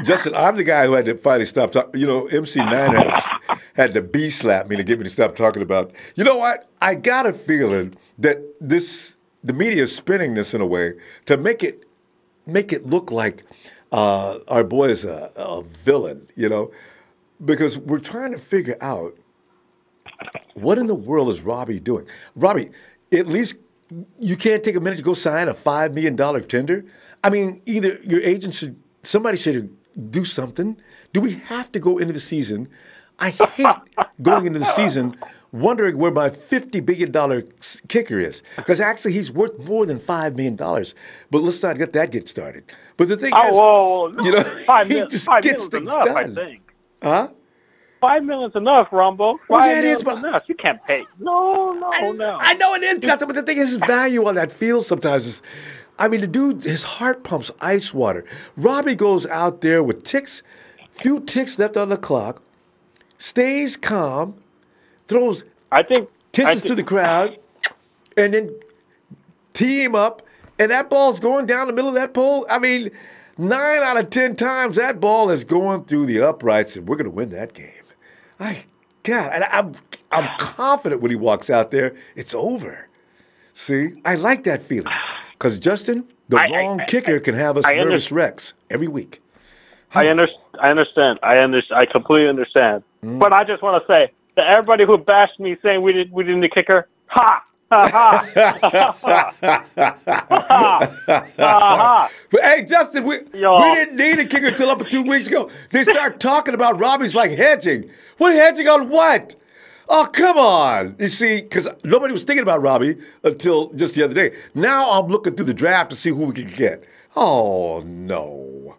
Justin, I'm the guy who had to finally stop talking. You know, MC9 had to B-slap me to get me to stop talking about. You know what? I got a feeling that the media is spinning this in a way to make it look like our boy is a villain, you know, because we're trying to figure out what in the world is Robbie doing. Robbie, at least you can't take a minute to go sign a $5 million tender? I mean, either your agent somebody should do something. Do we have to go into the season? I hate going into the season wondering where my $50 billion kicker is. Because actually he's worth more than $5 million. But let's not get started. But the thing is, no, you know, $5 gets things enough, done. I think. Huh? $5 million's enough, Ronbo. Well, yeah, it is, but enough. You can't pay. No. I know it is, Justin, but the thing is, his value on that field sometimes is, I mean, the dude, his heart pumps ice water. Robbie goes out there with few ticks left on the clock, stays calm, throws kisses to the crowd, and then tee him up, and that ball's going down the middle of that pole. I mean, 9 out of 10 times that ball is going through the uprights, and we're going to win that game. I'm confident when he walks out there, it's over. See, I like that feeling. Because, Justin, the wrong kicker can have us nervous wrecks every week. I understand. I completely understand. But I just want to say to everybody who bashed me saying we didn't the kicker, ha! But hey, Justin, we didn't need a kicker until up to 2 weeks ago. They start talking about Robbie's like hedging. What hedging on what? Oh, come on. You see, because nobody was thinking about Robbie until just the other day. Now I'm looking through the draft to see who we can get. Oh, no.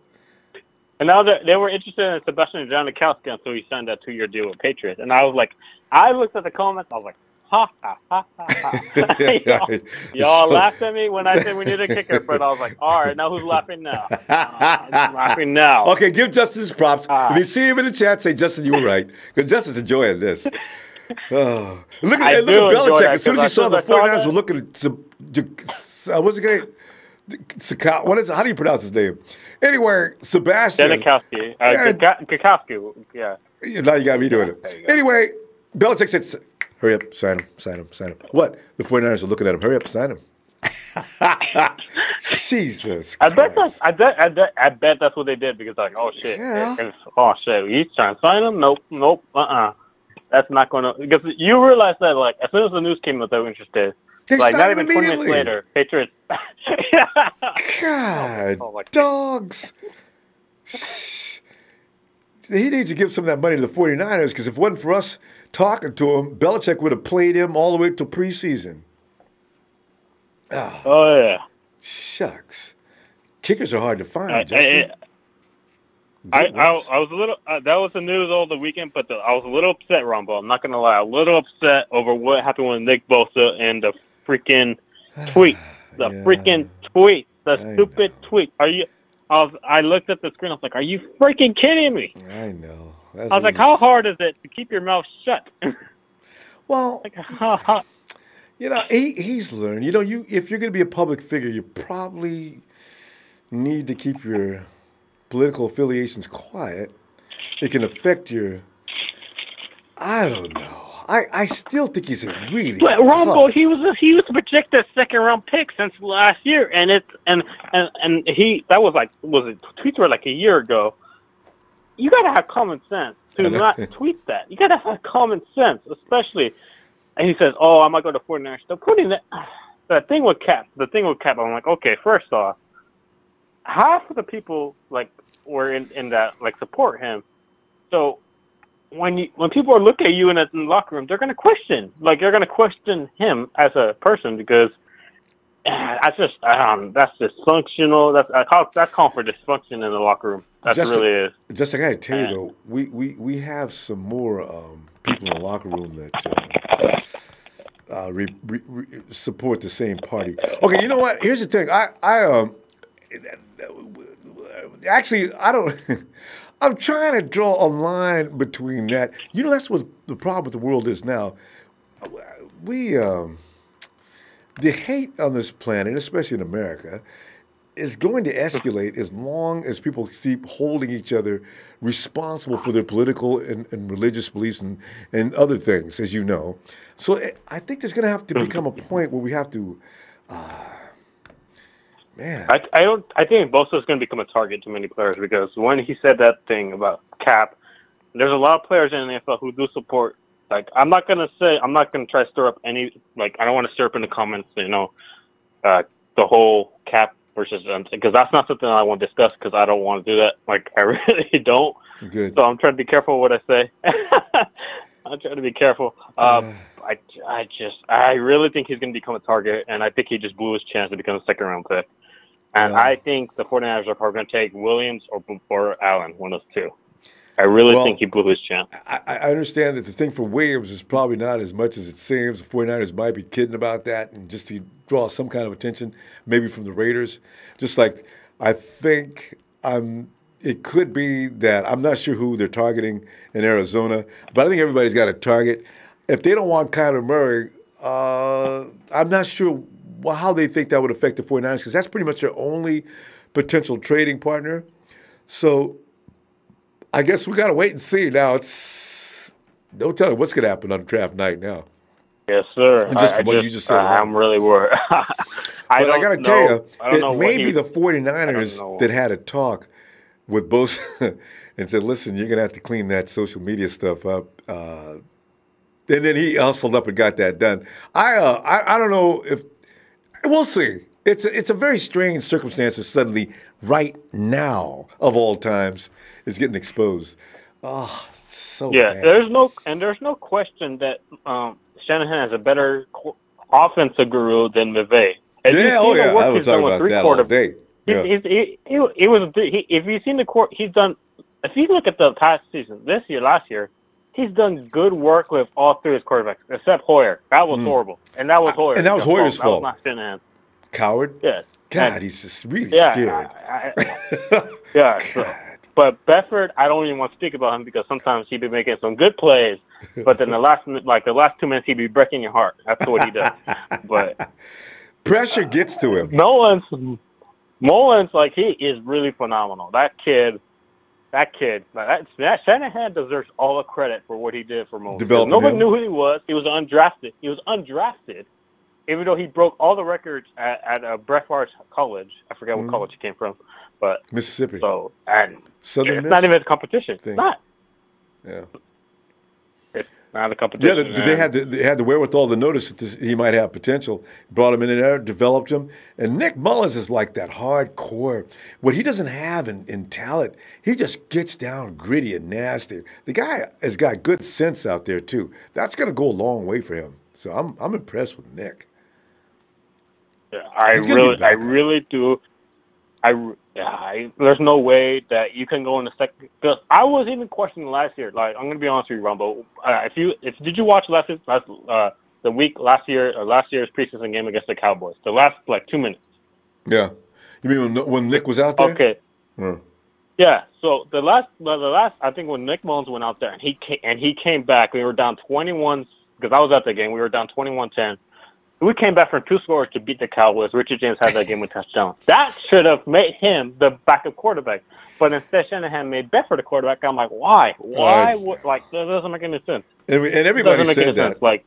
And now they were interested in Sebastian Janikowski until he signed that 2-year deal with Patriots. And I was like, I looked at the comments, I was like, ha, ha, ha, ha, ha. Y'all laughed at me when I said we need a kicker, but I was like, all right, now who's laughing now? Who's laughing now? Okay, give Justin his props. If you see him in the chat, say, Justin, you were right. Because Justin's enjoying this. Oh. Look at Belichick. As soon as he saw the 49ers were looking at, what's it going to, what is it? How do you pronounce his name? Anyway, Sebastian. Janikowski. Kakowski, yeah. Now you got me doing it. Anyway, Belichick said, hurry up, sign him. What? The 49ers are looking at him. Hurry up, sign him. Jesus Christ. I bet that's what they did because like, oh shit. Yeah. Oh shit. He's trying to sign him? Nope. That's not going to, because you realize that like as soon as the news came out they were interested. Like not even 20 minutes later, Patriots. God, dogs. He needs to give some of that money to the 49ers because if it wasn't for us talking to him, Belichick would have played him all the way to preseason. Oh yeah. Shucks. Kickers are hard to find, Justin. I was a little, that was the news all the weekend, but I was a little upset, Ronbo. I'm not going to lie. A little upset over what happened with Nick Bosa and the freaking tweet. The freaking tweet. The stupid tweet. I looked at the screen. I was like, are you freaking kidding me? I know. I was like, how hard is it to keep your mouth shut? Well, you know, he's learned. You know, if you're going to be a public figure, you probably need to keep your political affiliations quiet. It can affect your, I don't know. I still think he's a really But Ronbo, he was a projected second-round pick since last year, and that was like, tweets were like a year ago. You gotta have common sense to not tweet that. You gotta have common sense, especially. And he says, "Oh, I might go to 49ers." They're putting the thing with Cap. I'm like, okay, first off, half of the people like were in that like support him. So when people are looking at you in the locker room, they're gonna question him as a person because that's dysfunctional. That's calling for dysfunction in the locker room. That really is. Just I gotta tell you though, we have some more people in the locker room that support the same party. Okay, you know what? Here's the thing. Actually, I don't. I'm trying to draw a line between that. You know, that's what the problem with the world is now. The hate on this planet, especially in America, is going to escalate as long as people keep holding each other responsible for their political and religious beliefs and other things, as you know. So I think there's going to have to become a point where we have to. Man, I think Bosa is going to become a target to many players because when he said that thing about Cap, there's a lot of players in the NFL who do support I'm not gonna try to stir up any, like, I don't want to stir up in the comments, the whole cap versus, because that's not something I want to discuss, because I don't want to do that. Like, I really don't. Good. So I'm trying to be careful what I say. I'm trying to be careful. I really think he's going to become a target, and I think he just blew his chance to become a second-round pick. And I think the 49ers are probably going to take Williams or Allen, one of those two. I really think he blew his chance. I understand that the thing for Williams is probably not as much as it seems. The 49ers might be kidding about that, and just to draw some kind of attention, maybe from the Raiders. Just like I think it could be that I'm not sure who they're targeting in Arizona, but I think everybody's got a target. If they don't want Kyler Murray, I'm not sure how they think that would affect the 49ers, because that's pretty much their only potential trading partner. So I guess we got to wait and see. Now, don't tell me what's going to happen on draft night now. Yes, sir. And just what you just said. I'm really worried. I got to tell you, it may be the 49ers that had a talk with Bosa and said, listen, you're going to have to clean that social media stuff up. And then he hustled up and got that done. I don't know if – we'll see. It's a very strange circumstance that suddenly, right now, of all times, is getting exposed. Oh, so bad. There's no question that Shanahan has a better offensive guru than McVay. I would talk about that all day. Yeah. If you've seen the court, he's done. If you look at the past season, last year, he's done good work with all three of his quarterbacks, except Hoyer. That was horrible, and that was Hoyer. And that was Hoyer's fault. That was not Shanahan. Coward. Yeah. God, he's just really scared. But Bedford, I don't even want to speak about him, because sometimes he'd be making some good plays, but then the last 2 minutes he'd be breaking your heart. That's what he does. But pressure gets to him. Mullins, like, he is really phenomenal. That kid, Shanahan deserves all the credit for what he did for Mullins. Nobody knew who he was. He was undrafted. Even though he broke all the records at Brett Favre's college. I forget what college he came from, but Mississippi. So, and Southern it's Miss? not even a competition. It's not. Yeah. It's not a competition. Yeah, they had the wherewithal to notice that he might have potential. Brought him in there, developed him. And Nick Mullins is like that hardcore. What he doesn't have in talent, he just gets down gritty and nasty. The guy has got good sense out there, too. That's going to go a long way for him. So I'm impressed with Nick. Yeah, I really do. There's no way that you can go in the second. Because I was even questioning last year. Like, I'm gonna be honest with you, Ronbo. Did you watch last year's preseason game against the Cowboys? The last 2 minutes. Yeah, you mean when Nick was out there? Okay. Yeah. So the last, I think when Nick Mullins went out there and he came back, we were down 21. Because I was at the game, we were down 21-10. We came back from 2 scores to beat the Cowboys. Richard James had that game with touchdown. That should have made him the backup quarterback. But instead, Shanahan made Bedford the quarterback. I'm like, why? Why? That doesn't make any sense. And everybody said that.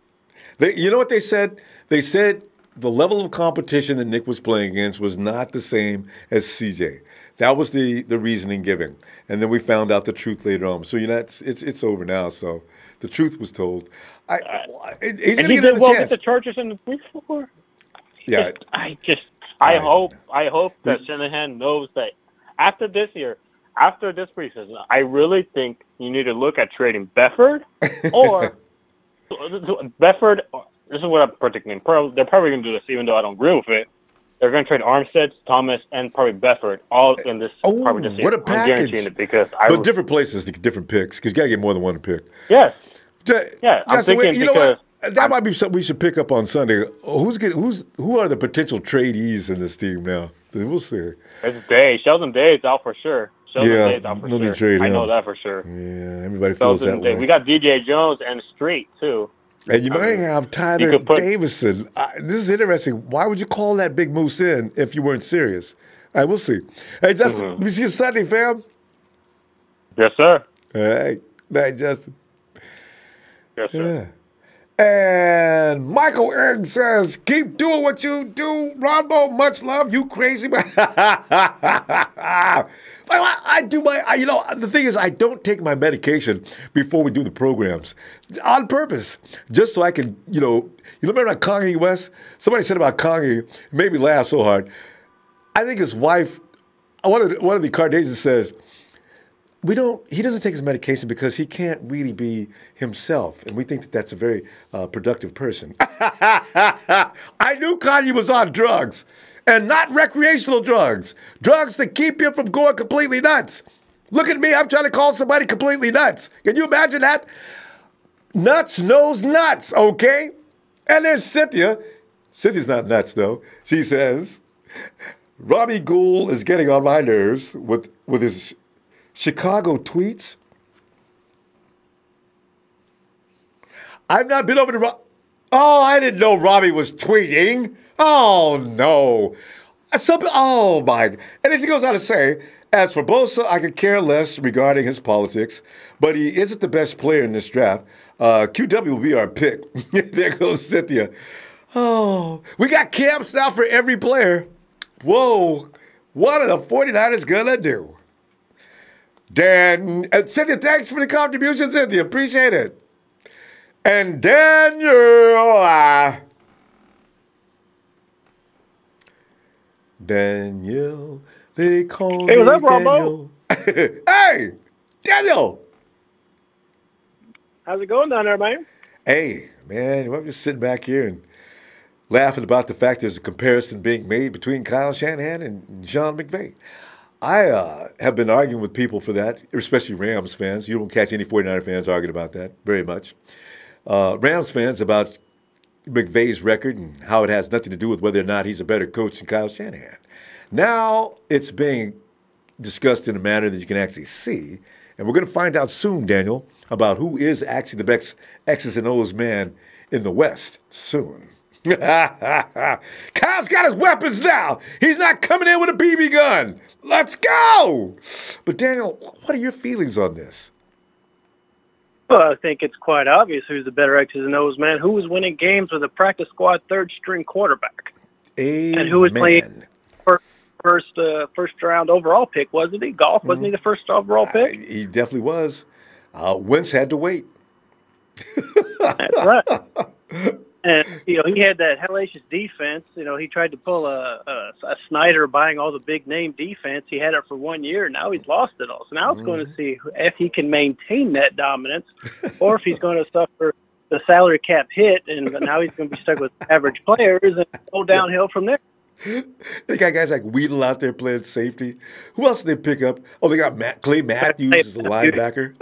You know what they said? They said the level of competition that Nick was playing against was not the same as CJ. That was the reasoning given. And then we found out the truth later on. So, it's over now. So the truth was told. He's going to get another chance. With the Chargers in the week before. Yeah. I hope that Shanahan knows that after this preseason, I really think you need to look at trading Bedford or Bedford. This is what I'm predicting. They're probably going to do this, even though I don't agree with it. They're going to trade Armstead, Thomas, and probably Bedford all in this. Probably this year. What a package! I'm guaranteeing it but different places, different picks, because you got to get more than one to pick. Yes. Yeah, I'm thinking because that might be something we should pick up on Sunday. Who are the potential tradees in this team now? We'll see. It's Day. Sheldon Day is out for sure. Day is out for sure. Trade him. I know that for sure. Yeah, everybody feels that way. We got DJ Jones and Street too. And you might have Tyler Davison. This is interesting. Why would you call that big moose in if you weren't serious? All right, we'll see. Hey, Justin, let me see you Sunday, fam. Yes, sir. All right. Night, Justin. Yes, sir. And Michael Aaron says, keep doing what you do, Ronbo. Much love, you crazy man. The thing is, I don't take my medication before we do the programs on purpose, just so I can, you remember that Kanye West? Somebody said about Kanye, it made me laugh so hard. I think his wife, one of the Kardashians says, he doesn't take his medication because he can't really be himself. And we think that that's a very productive person. I knew Kanye was on drugs, and not recreational drugs. Drugs that keep you from going completely nuts. Look at me, I'm trying to call somebody completely nuts. Can you imagine that? Nuts knows nuts, okay? And there's Cynthia. Cynthia's not nuts, though. She says, Robbie Gould is getting on my nerves with his Chicago tweets. I've not been over to I didn't know Robbie was tweeting. Oh, no. Oh, my. And as he goes on to say, as for Bosa, I could care less regarding his politics, but he isn't the best player in this draft. QW will be our pick. There goes Cynthia. Oh, we got camps now for every player. Whoa. What are the 49ers going to do? Dan, Cynthia, thanks for the contribution, Cynthia. Appreciate it. And Daniel, they call me what's up, Daniel. Hey, Daniel. How's it going down there, man? Hey, man, I'm just sitting back here and laughing about the fact there's a comparison being made between Kyle Shanahan and Sean McVay. I have been arguing with people for that, especially Rams fans. You don't catch any 49er fans arguing about that very much. Rams fans about McVay's record and how it has nothing to do with whether or not he's a better coach than Kyle Shanahan. Now it's being discussed in a manner that you can actually see. And we're going to find out soon, Daniel, about who is actually the best X's and O's man in the West soon. Kyle's got his weapons now. He's not coming in with a BB gun. Let's go. But Daniel, what are your feelings on this? Well, I think it's quite obvious who's the better X's and O's man. Who was winning games with a practice squad third-string quarterback? Amen. And who was playing first round overall pick, wasn't he? Golf, wasn't he the first overall pick? He definitely was. Wentz had to wait. That's right. And, he had that hellacious defense. He tried to pull a Snyder buying all the big-name defense. He had it for 1 year. Now he's lost it all. So now it's going to see if he can maintain that dominance or if he's going to suffer the salary cap hit, and now he's going to be stuck with average players and go downhill from there. They got guys like Weedle out there playing safety. Who else did they pick up? Oh, they got Clay Matthews as a linebacker.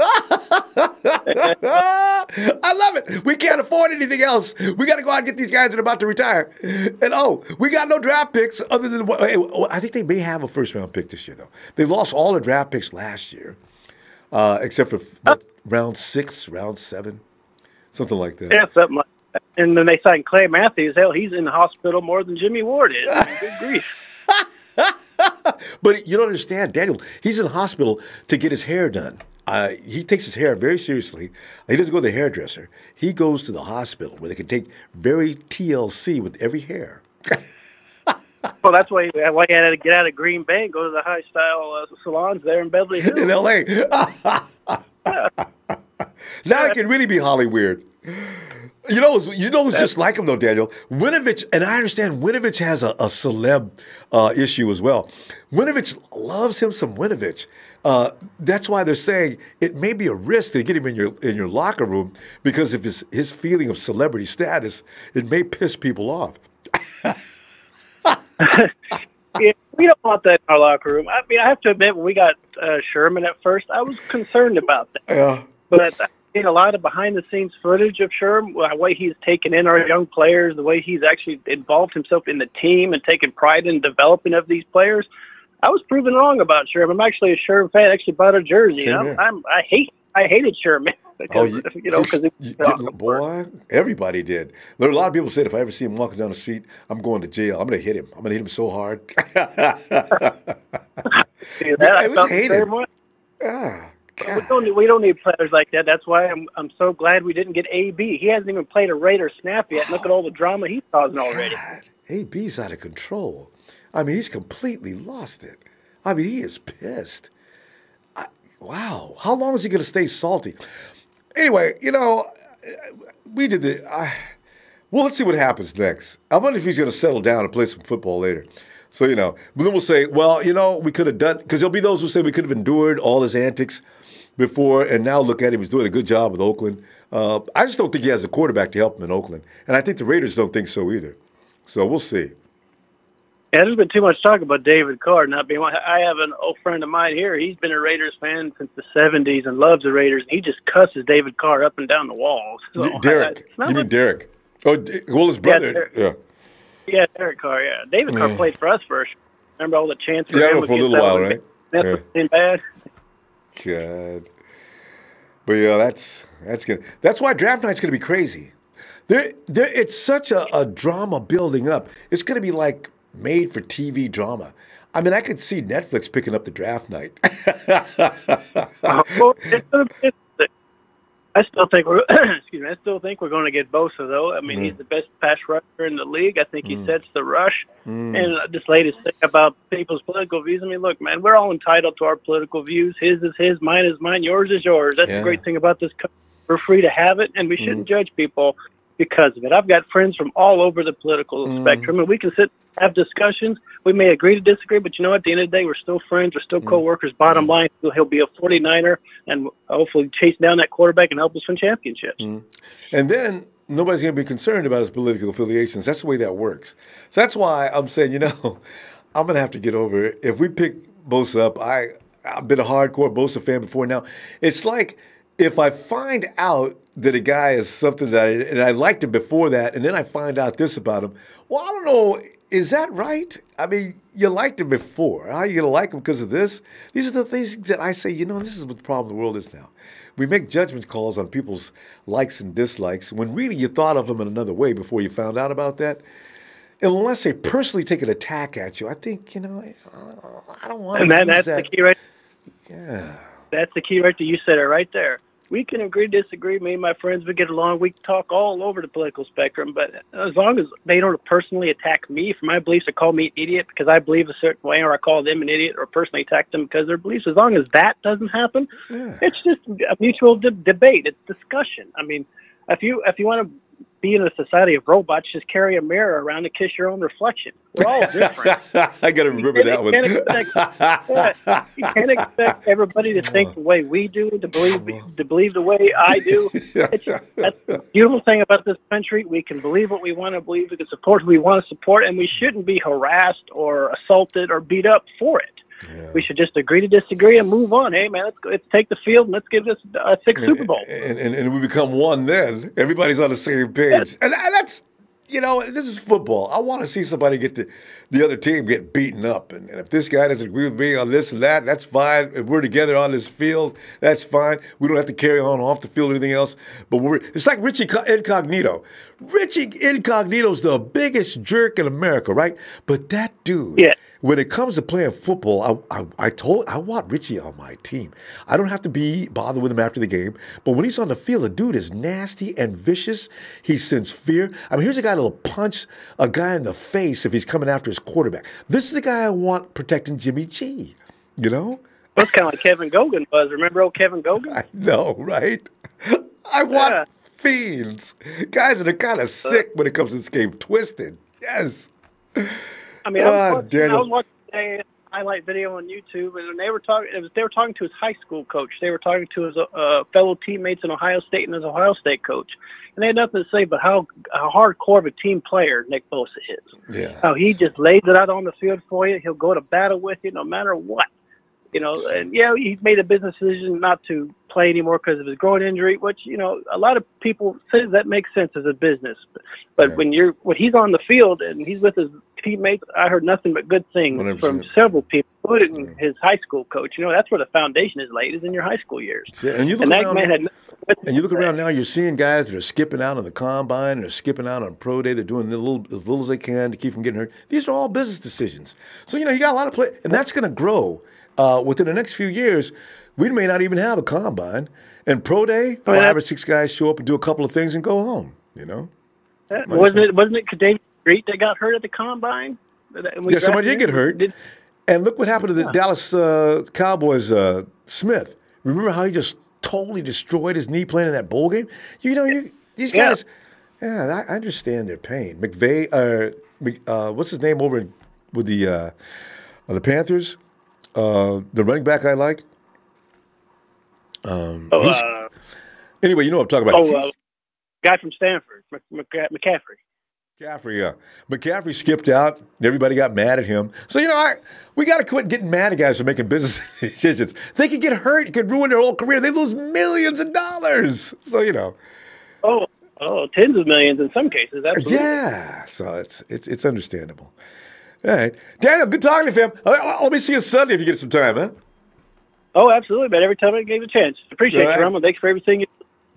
I love it. We can't afford anything else. We got to go out and get these guys that are about to retire. And, we got no draft picks other than I think they may have a first-round pick this year, though. They lost all the draft picks last year, except for round 6, round 7, something like that. Yeah, something like that. And then they signed Clay Matthews. Hell, he's in the hospital more than Jimmy Ward is. Good grief. But you don't understand, Daniel. He's in the hospital to get his hair done. He takes his hair very seriously. He doesn't go to the hairdresser. He goes to the hospital where they can take very TLC with every hair. Well, that's why he had to get out of Green Bay and go to the high-style salons there in Beverly Hills. In L.A. Now he can really be Holly weird. You know who's just like him, though, Daniel? Winovich, and I understand Winovich has a celeb issue as well. Winovich loves him some Winovich. That's why they're saying it may be a risk to get him in your locker room because of his feeling of celebrity status. It may piss people off. Yeah, we don't want that in our locker room. I mean, I have to admit, when we got Sherman at first, I was concerned about that. Yeah. But I've seen a lot of behind-the-scenes footage of Sherman, the way he's taken in our young players, the way he's actually involved himself in the team and taken pride in developing of these players. I was proven wrong about Sherman. I'm actually a Sherman fan. I actually bought a jersey. I hated Sherman. Because, boy, everybody did. There are a lot of people said if I ever see him walking down the street, I'm going to jail. I'm going to hit him. I'm going to hit him so hard. See that? I felt the same way. We don't need players like that. That's why I'm so glad we didn't get AB. He hasn't even played a Raider snap yet. Look at all the drama he's causing already. God, AB's out of control. I mean, he's completely lost it. I mean, he is pissed. Wow. How long is he going to stay salty? Anyway, we did the. Well, let's see what happens next. I wonder if he's going to settle down and play some football later. So, but then we'll say, well, we could have done, because there'll be those who say we could have endured all his antics before, and now look at him, he's doing a good job with Oakland. I just don't think he has a quarterback to help him in Oakland. And I think the Raiders don't think so either. So we'll see. Yeah, there's been too much talk about David Carr not being one. I have an old friend of mine here. He's been a Raiders fan since the 70s and loves the Raiders. He just cusses David Carr up and down the walls. So, Derek. You mean Derek? Oh, well, his brother. Yeah, Derek Carr, yeah. David Carr played for us first. Remember all the chants for him? For a little while, right? That's bad. God. But, that's good. That's why draft night's going to be crazy. It's such a drama building up. It's going to be like made-for-TV drama. I mean, I could see Netflix picking up the draft night. I still think we're I still think we're going to get Bosa, though. I mean, he's the best pass rusher in the league. I think he sets the rush. And this latest thing about people's political views. I mean, look, man, we're all entitled to our political views. His is his, mine is mine, yours is yours. That's the great thing about this country. We're free to have it, and we shouldn't judge people because of it. I've got friends from all over the political spectrum, and we can sit have discussions. We may agree to disagree, but at the end of the day, we're still friends. We're still co-workers. Bottom line, he'll be a 49er and hopefully chase down that quarterback and help us win championships. And then nobody's going to be concerned about his political affiliations. That's the way that works. So that's why I'm saying, I'm going to have to get over it. If we pick Bosa up, I've been a hardcore Bosa fan before now. It's like if I find out that a guy is something and I liked him before that, and then I find out this about him, well, I don't know. Is that right? I mean, you liked him before. How are you going to like him because of this? These are the things that I say, this is what the problem the world is now. We make judgment calls on people's likes and dislikes when really you thought of them in another way before you found out about that. And unless they personally take an attack at you, I think, I don't want to use that's that. The key right. Yeah. That's the key right there. You said it right there. We can agree, disagree. Me and my friends, we get along. We talk all over the political spectrum. But as long as they don't personally attack me for my beliefs or call me an idiot because I believe a certain way, or I call them an idiot, or personally attack them because of their beliefs, as long as that doesn't happen, it's just a mutual debate. It's discussion. I mean, if you want to be in a society of robots, just carry a mirror around to kiss your own reflection. We're all different. I got to remember that one. You can't expect everybody to think the way we do, to believe the way I do. That's the beautiful thing about this country. We can believe what we want to believe. We can support who we want to support, and we shouldn't be harassed or assaulted or beat up for it. Yeah. We should just agree to disagree and move on. Hey, man, let's take the field and let's give this a sixth Super Bowl. And we become one then. Everybody's on the same page. Yes. And that's, this is football. I want to see somebody get the other team get beaten up. And if this guy doesn't agree with me on this and that, that's fine. If we're together on this field, that's fine. We don't have to carry on off the field or anything else. But it's like Richie Incognito. Richie Incognito's the biggest jerk in America, right? But that dude, when it comes to playing football, I want Richie on my team. I don't have to be bothered with him after the game. But when he's on the field, the dude is nasty and vicious. He sends fear. I mean, here's a guy that'll punch a guy in the face if he's coming after his quarterback. This is the guy I want protecting Jimmy G, That's kind of like Kevin Gogan was. Remember old Kevin Gogan? I know, right? I want fiends. Guys that are kind of sick when it comes to this game. Twisted. Yes. I mean, I was watching a highlight video on YouTube, and they were talking to his high school coach. They were talking to his fellow teammates in Ohio State and his Ohio State coach. And they had nothing to say but how hardcore of a team player Nick Bosa is. Yeah. How he just lays it out on the field for you. He'll go to battle with you no matter what. And he made a business decision not to play anymore because of his groin injury, which, a lot of people say that makes sense as a business. But when he's on the field and he's with his teammates, I heard nothing but good things 100%. From several people, including his high school coach. That's where the foundation is laid, is in your high school years. Yeah, and you look around now, you're seeing guys that are skipping out on the combine and they're skipping out on pro day. They're doing as little as they can to keep from getting hurt. These are all business decisions. So, you got a lot of play, and that's going to grow within the next few years, we may not even have a combine. And pro day, 5 or 6 guys show up and do a couple of things and go home. You know, wasn't it Kadavius Street that got hurt at the combine? Yeah, somebody did get hurt. And look what happened to the Dallas Cowboys, Smith. Remember how he just totally destroyed his knee playing in that bowl game? You know, these guys, I understand their pain. McVay, what's his name over with the Panthers? The running back I like. Anyway, you know what I'm talking about. Guy from Stanford, McCaffrey. McCaffrey, yeah. McCaffrey skipped out, and everybody got mad at him. So, you know, we got to quit getting mad at guys for making business decisions. They could get hurt. It could ruin their whole career. They lose millions of dollars. So, you know. Oh, tens of millions in some cases. Absolutely. Yeah. So it's understandable. All right. Daniel, good talking to you, fam. Let me see you Sunday if you get some time, huh? Oh, absolutely, man. Every time I gave a chance. Appreciate you, Roman. Thanks for everything.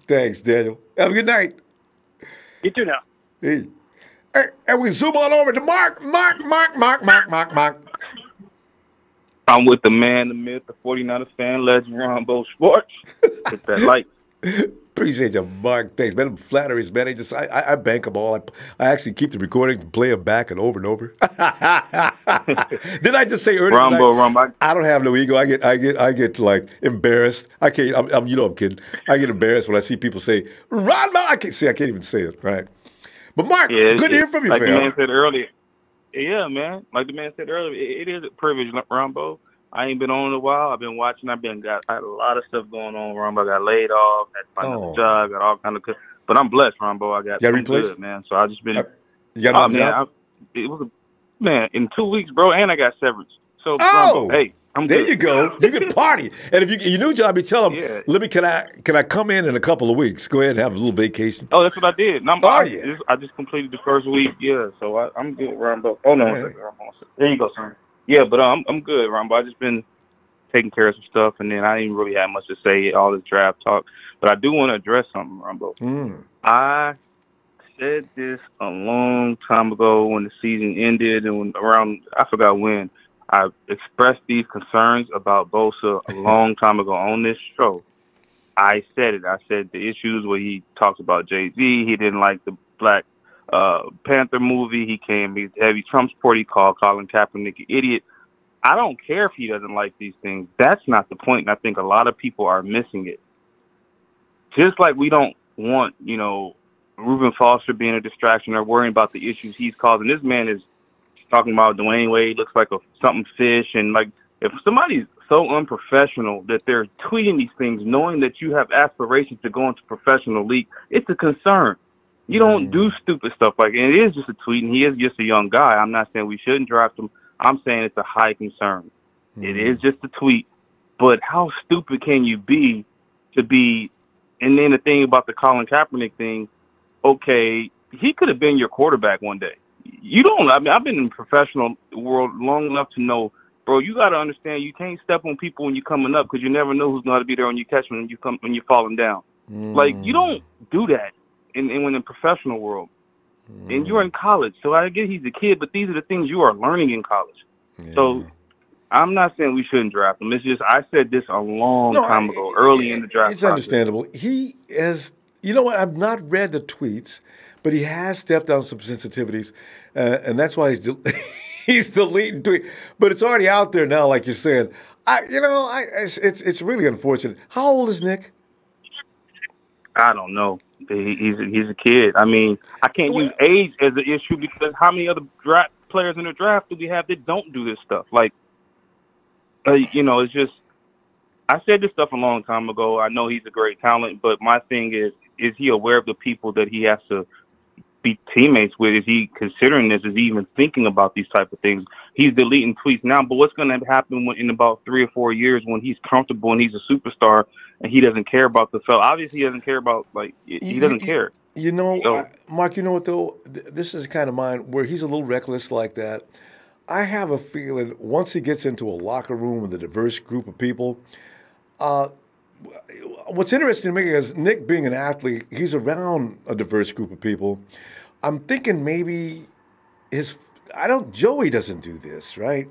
Thanks, Daniel. Have a good night. You too now. Hey. And we zoom on over to Mark. I'm with the man, the myth, the 49ers fan, legend, Ronbo Sports. Hit that like. Appreciate you, Mark. Thanks, man. Flatteries, man. I bank them all. I actually keep the recordings and play them back and over and over. Did I just say earlier? Ronbo. I don't have no ego. I get like embarrassed. I can't. I'm kidding. I get embarrassed when I see people say Ronbo. I can't even say it right. But Mark, good to hear from you, like fam. The man said earlier. Yeah, man. Like the man said earlier, it is a privilege, Ronbo. I ain't been on in a while. I've been watching. I had a lot of stuff going on. Ronbo, I got laid off. Had to find another job. Got all kind of. But I'm blessed, Ronbo. I got replaced, good, man. So I just been. You got another job? It was in 2 weeks, bro. And I got severance. So Ronbo, hey. There you go. You can party. And if you get your new job, you tell them, can I come in a couple of weeks? Go ahead and have a little vacation. Oh, that's what I did. I just completed the first week. Yeah, so I'm good, Ronbo. Oh, no. Right. There you go, son. Yeah, but I'm good, Ronbo. I just been taking care of some stuff, and then I didn't really have much to say, all this draft talk. But I do want to address something, Ronbo. I said this a long time ago when the season ended and I forgot when. I expressed these concerns about Bosa a long time ago on this show. I said it. I said the issues where he talks about Jay-Z. He didn't like the Black Panther movie. He came heavy Trump support. He called Colin Kaepernick an idiot. I don't care if he doesn't like these things. That's not the point, and I think a lot of people are missing it. Just like we don't want, Reuben Foster being a distraction or worrying about the issues he's causing. This man is talking about Dwayne Wade looks like something fish, and like if somebody's so unprofessional that they're tweeting these things knowing that you have aspirations to go into professional league, it's a concern. You don't do stupid stuff like it is just a tweet, and he is just a young guy. I'm not saying we shouldn't draft him. I'm saying it's a high concern. It is just a tweet, but how stupid can you be to be? And then the thing about the Colin Kaepernick thing, okay, he could have been your quarterback one day. You don't. I mean, I've been in the professional world long enough to know, bro. You got to understand. You can't step on people when you're coming up because you never know who's going to be there when you catch when you're falling down. Like you don't do that in the professional world. And you're in college, so I get he's a kid, but these are the things you are learning in college. So I'm not saying we shouldn't draft him. It's just I said this a long time ago, early in the draft. It's understandable. He has. You know what? I've not read the tweets, but he has stepped on some sensitivities, and that's why he's deleting tweets. But it's already out there now, like you're saying. It's really unfortunate. How old is Nick? I don't know. He's a kid. I mean, I can't use age as an issue because how many other draft players in the draft do we have that don't do this stuff? Like, it's just. I said this stuff a long time ago. I know he's a great talent, but my thing is he aware of the people that he has to be teammates with? Is he considering this? Is he even thinking about these type of things? He's deleting tweets now, but what's going to happen in about 3 or 4 years when he's comfortable and he's a superstar and he doesn't care about the fellow? Obviously, he doesn't care about, he doesn't care. Mark, you know what, though? This is kind of mine where he's a little reckless like that. I have a feeling once he gets into a locker room with a diverse group of people, what's interesting to me is Nick being an athlete, he's around a diverse group of people. I'm thinking maybe Joey doesn't do this, right?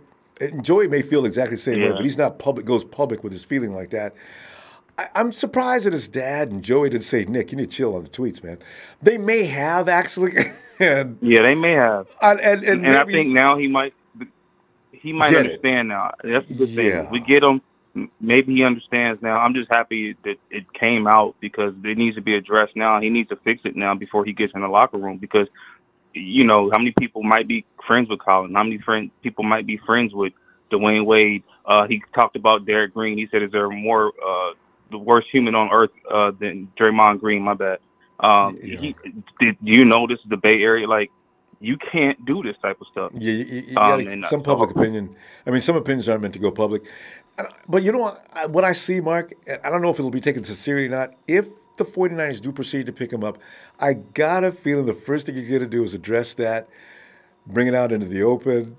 And Joey may feel exactly the same way, Yeah. but he's not goes public with his feeling like that. I'm surprised that his dad and Joey didn't say, Nick, you need to chill on the tweets, man. They may have, actually. And, Yeah, they may have. and And I think now he might understand now. That's a good thing. We get him. Maybe he understands now. I'm just happy that it came out because it needs to be addressed now. He needs to fix it now before he gets in the locker room because, you know, how many people might be friends with Colin? How many people might be friends with Dwayne Wade? He talked about Derek Green. He said, is there more the worst human on earth than Draymond Green? My bad. Did you notice the Bay Area? Like, you can't do this type of stuff. Yeah, you gotta, some public opinion. I mean, some opinions aren't meant to go public. But you know what I see, Mark? I don't know if it'll be taken sincerely or not. If the 49ers do proceed to pick him up, I got a feeling the first thing he's going to do is address that, bring it out into the open.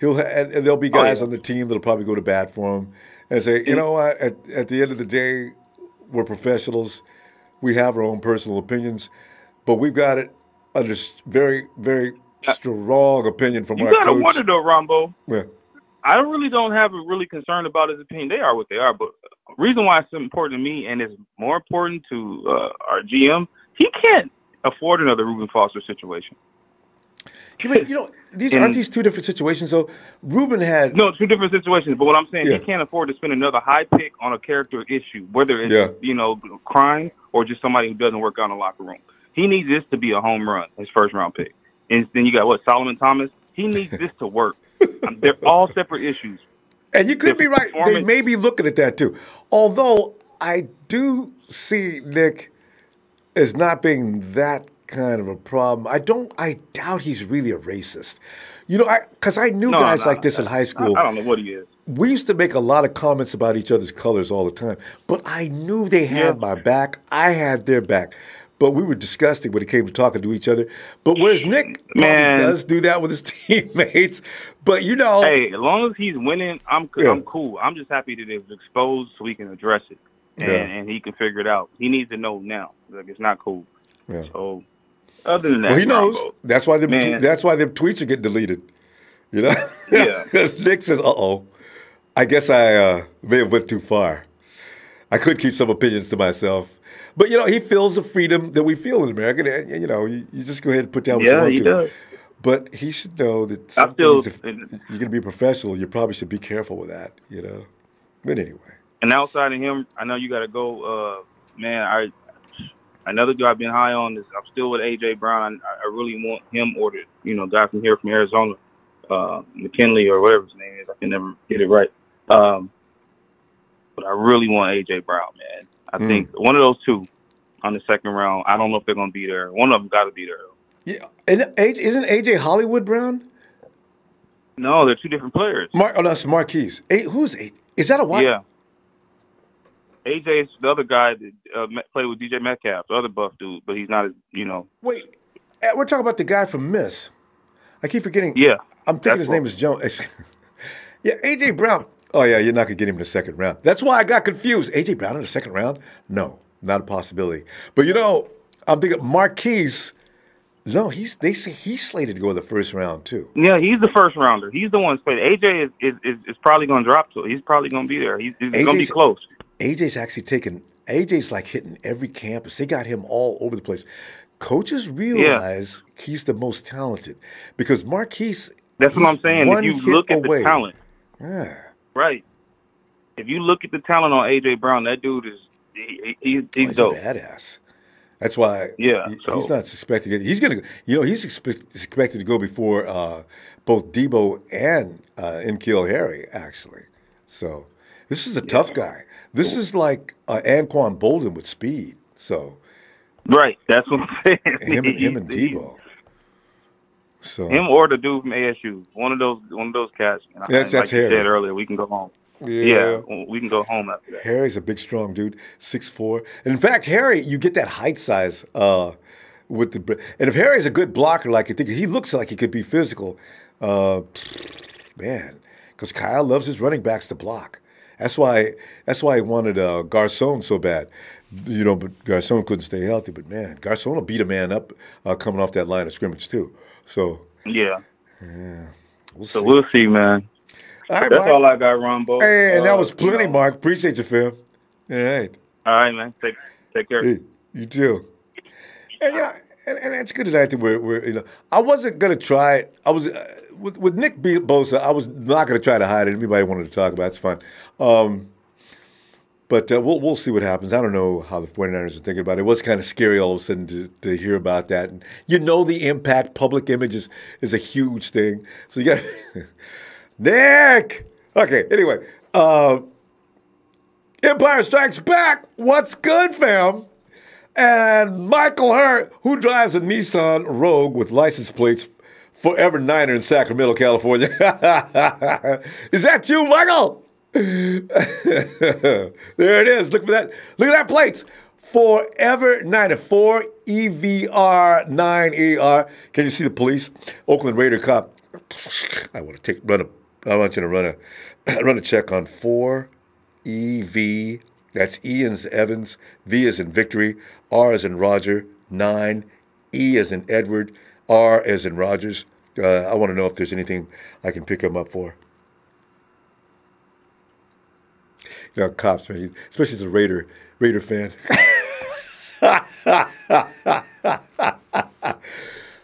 And there'll be guys on the team that'll probably go to bat for him and say, you know what, at the end of the day, we're professionals. We have our own personal opinions, but we've got it under very, very strong opinion from our coach. You got to wonder, though, Ronbo. Yeah. I really don't have a really concern about his opinion. They are what they are, but the reason why it's important to me and it's more important to our GM, he can't afford another Reuben Foster situation. Yeah, but, you know, aren't these two different situations, though? Reuben had... No, two different situations, but what I'm saying, he can't afford to spend another high pick on a character issue, whether it's, you know, crime or just somebody who doesn't work out in the locker room. He needs this to be a home run, his first-round pick. And then you got, Solomon Thomas? He needs this to work. They're all separate issues. And you could be right. They may be looking at that, too. Although I do see Nick as not being that kind of a problem. I doubt he's really a racist. You know, because I knew guys like this in high school. I don't know what he is. We used to make a lot of comments about each other's colors all the time, but I knew they had my back. I had their back. But we were disgusting when it came to talking to each other. But whereas Nick does do that with his teammates, but you know, hey, as long as he's winning, I'm cool. I'm just happy that it was exposed so we can address it and he can figure it out. He needs to know now. Like, it's not cool. Yeah. So other than that, well, he knows. That's why them tweets are getting deleted. You know, because Nick says, I guess I may have went too far. I could keep some opinions to myself." But, you know, he feels the freedom that we feel in America. And, you know, you just go ahead and put down what you want to. Does. But he should know that some things, if you're going to be a professional, you probably should be careful with that, you know. But anyway. And outside of him, I know you got to go. Man, another guy I've been high on is I'm still with A.J. Brown. I really want him or the guy from here from Arizona, McKinley or whatever his name is. I can never get it right. But I really want A.J. Brown, man. I think one of those two on the second round. I don't know if they're going to be there. One of them got to be there. Yeah, and isn't AJ Hollywood Brown? No, they're two different players. That's Marquise. Who's AJ? Is that a what? Yeah. AJ is the other guy that played with DJ Metcalf, the other buff dude, but he's not as, Wait, we're talking about the guy from Miss. I keep forgetting. Yeah. I'm thinking his name is Jones. Yeah, AJ Brown. Oh, yeah, you're not going to get him in the second round. That's why I got confused. A.J. Brown in the second round? No, not a possibility. But, I'm thinking Marquise. No, they say he's slated to go in the first round, too. Yeah, he's the first rounder. He's the one slated. A.J. is probably going to drop to it. He's probably going to be there. He's going to be close. A.J.'s actually A.J.'s like hitting every campus. They got him all over the place. Coaches realize he's the most talented because Marquise. That's what I'm saying. If you look at the talent. Yeah. Right. If you look at the talent on A.J. Brown, that dude is he's dope. A badass. That's why he's not suspected. He's going to he's expected to go before both Debo and N'Keal Harry, actually. So this is a tough guy. This is like Anquan Bolden with speed. So right. That's what I'm saying. Him and Debo. So him or the dude from ASU, one of those cats. That's like Harry. You said earlier, we can go home. Yeah, we can go home after that. Harry's a big, strong dude, 6'4". And in fact, Harry, you get that height size with the. And if Harry's a good blocker, like you think he looks like he could be physical, man, because Kyle loves his running backs to block. That's why he wanted Garcon so bad, But Garcon couldn't stay healthy. But man, Garcon will beat a man up coming off that line of scrimmage too. So yeah. We'll see, man. All right, That's Mark. all I got, Ronbo. Hey, and that was plenty, Mark. Appreciate you, fam. All right. All right, man. Take care. Hey, you too. And and it's good tonight that we're I wasn't gonna try it. I was with Nick Bosa. I was not gonna try to hide it. Everybody wanted to talk about it. It's fine. But we'll see what happens. I don't know how the 49ers are thinking about it. It was kind of scary all of a sudden to hear about that. And the impact, public image is a huge thing. So you got Nick. Okay, anyway. Empire Strikes Back. What's good, fam? And Michael Hurt, who drives a Nissan Rogue with license plates Forever Niner in Sacramento, California. Is that you, Michael? There it is. Look for that. Look at that plates. Forever Niner. 4EVR9ER. Can you see the police? Oakland Raider cop. I want you to run a check on 4EV. That's E as in Evans, V as in Victory, R as in Roger, 9, E as in Edward, R as in Rogers. I want to know if there's anything I can pick him up for. Cops, man, especially as a Raider fan.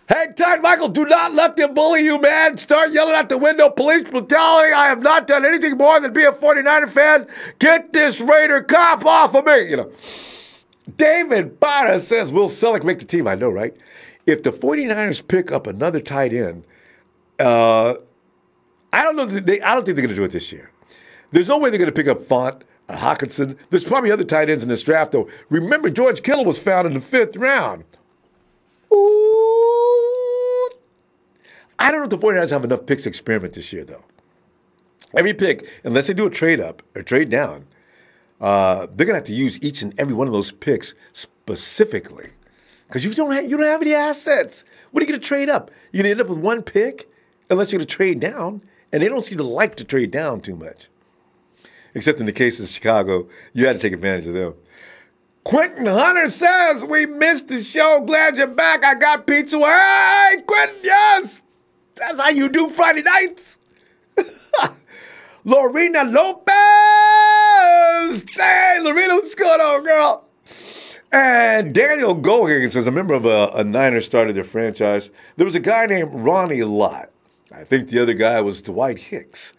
Hang tight, Michael. Do not let them bully you, man. Start yelling out the window. Police brutality. I have not done anything more than be a 49er fan. Get this Raider cop off of me. David Barra says, will Selleck make the team? I know, right? If the 49ers pick up another tight end, I don't think they're going to do it this year. There's no way they're going to pick up Font or Hawkinson. There's probably other tight ends in this draft, though. Remember, George Kittle was found in the 5th round. Ooh. I don't know if the 49ers have enough picks to experiment this year, though. Every pick, unless they do a trade up or trade down, they're going to have to use each and every one of those picks specifically. Because you don't have any assets. What are you going to trade up? You're going to end up with one pick unless you're going to trade down. And they don't seem to like to trade down too much. Except in the case of Chicago, you had to take advantage of them. Quentin Hunter says, we missed the show. Glad you're back. I got pizza. Hey, Quentin, yes. That's how you do Friday nights. Lorena Lopez. Hey, Lorena, what's going on, girl? And Daniel Gohagen says, a member of a Niners started their franchise. There was a guy named Ronnie Lott. I think the other guy was Dwight Hicks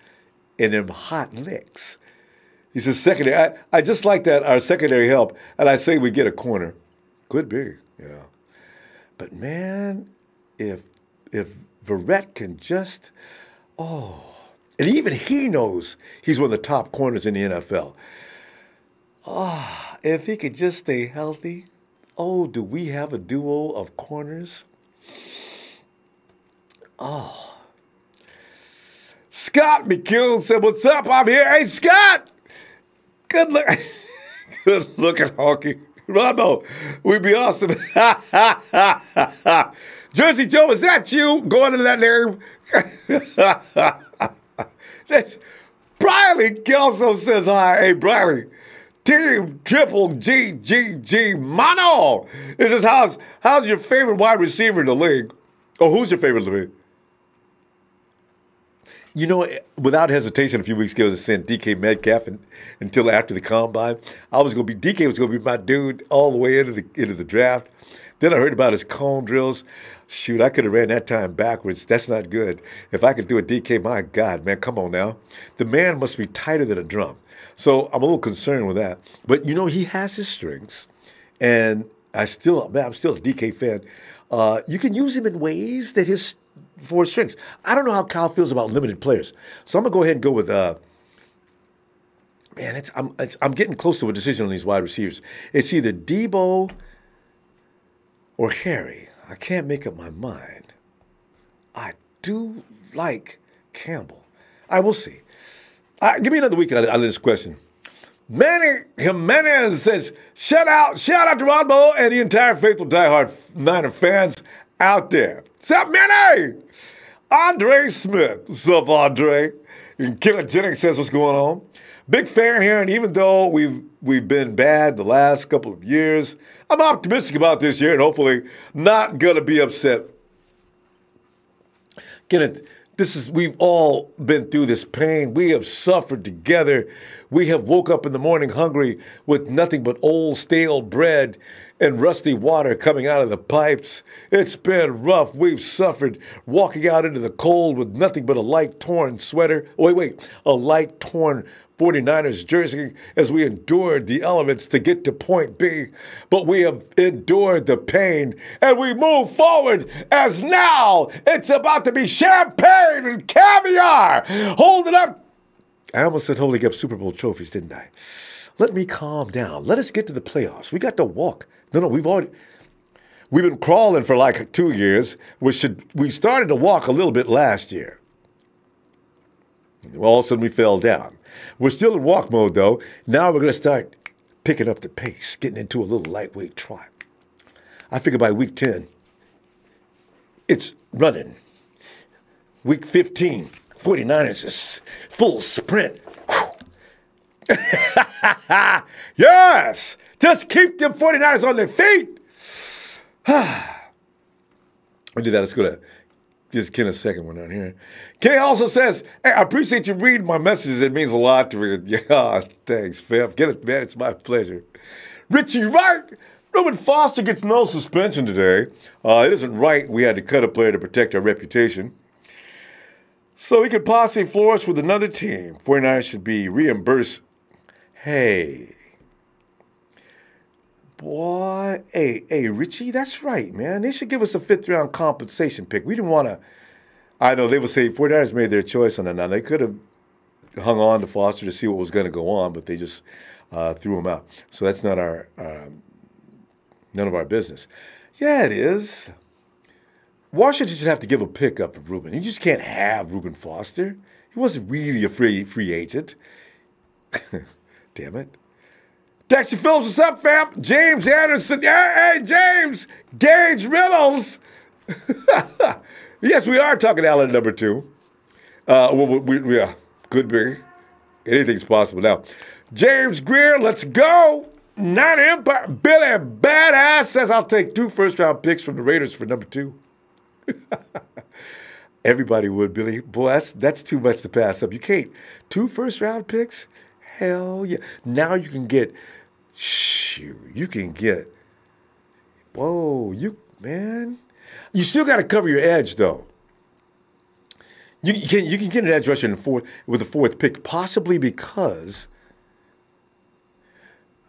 in them hot licks. He says, secondary. I just like that, our secondary help, and I say we get a corner. Could be, But, man, if Verrett can just, and even he knows he's one of the top corners in the NFL. If he could just stay healthy, do we have a duo of corners? Scott McKill said, what's up? I'm here. Hey, Scott. Good looking honky. Ronbo, we'd be awesome. Jersey Joe, is that you going to that name? Briley Kelso says hi. Hey, Briley. Team Triple GGG Mono. This is how's your favorite wide receiver in the league? Who's your favorite in the league? Without hesitation, a few weeks ago, I sent DK Metcalf until after the combine. DK was going to be my dude all the way into the draft. Then I heard about his cone drills. Shoot, I could have ran that time backwards. That's not good. If I could do a DK, my God, man, come on now. The man must be tighter than a drum. So I'm a little concerned with that. But, he has his strengths. And I'm still a DK fan. You can use him in ways that for his strengths. I don't know how Kyle feels about limited players. So I'm going to go ahead and go with, I'm getting close to a decision on these wide receivers. It's either Debo or Harry. I can't make up my mind. I do like Campbell. I will see. Give me another week on this question. Manny Jimenez says, shout out to Ronbo and the entire faithful diehard Niner fans out there. What's up, Manny? Andre Smith. What's up, Andre? And Killer Jennings says, what's going on? Big fan here, and even though we've been bad the last couple of years, I'm optimistic about this year and hopefully not going to be upset. We've all been through this pain. We have suffered together. We have woke up in the morning hungry with nothing but old stale bread and rusty water coming out of the pipes. It's been rough. We've suffered walking out into the cold with nothing but a light torn sweater. A light torn 49ers jersey as we endured the elements to get to point B. But we have endured the pain and we move forward as now it's about to be champagne and caviar. Hold it up. I almost said holding up Super Bowl trophies, didn't I? Let me calm down. Let us get to the playoffs. We got to walk. No, we've been crawling for like 2 years. We started to walk a little bit last year. All of a sudden we fell down. We're still in walk mode, though. Now we're going to start picking up the pace, getting into a little lightweight trot. I figure by week 10, it's running. Week 15, 49ers is full sprint. Yes! Just keep them 49ers on their feet. We'll do that. Let's go to just Ken a second one down here. Kenny also says, hey, I appreciate you reading my messages. It means a lot to me. Yeah, thanks, Fam. Get it, man. It's my pleasure. Richie Wright. Reuben Foster gets no suspension today. It isn't right we had to cut a player to protect our reputation. So he could possibly floor us with another team. 49ers should be reimbursed. Hey. Boy, hey, Richie, that's right, man. They should give us a 5th-round compensation pick. We didn't want to. I know they would say 49ers made their choice on that. Now, they could have hung on to Foster to see what was going to go on, but they just threw him out. So that's not none of our business. Yeah, it is. Washington should have to give a pick up for Reuben. You just can't have Reuben Foster. He wasn't really a free agent. Damn it. Dexter Phillips, what's up, fam? James Anderson. Hey, James. Gage Reynolds. Yes, we are talking Allen at number 2. Yeah, could be. Anything's possible now. James Greer, let's go. Not Empire. Billy Badass says I'll take 2 first-round picks from the Raiders for number 2. Everybody would, Billy. Boy, that's too much to pass up. You can't. 2 first-round picks? Hell yeah. Now you can get, man. You still got to cover your edge, though. You can get an edge rusher with the 4th pick, possibly because,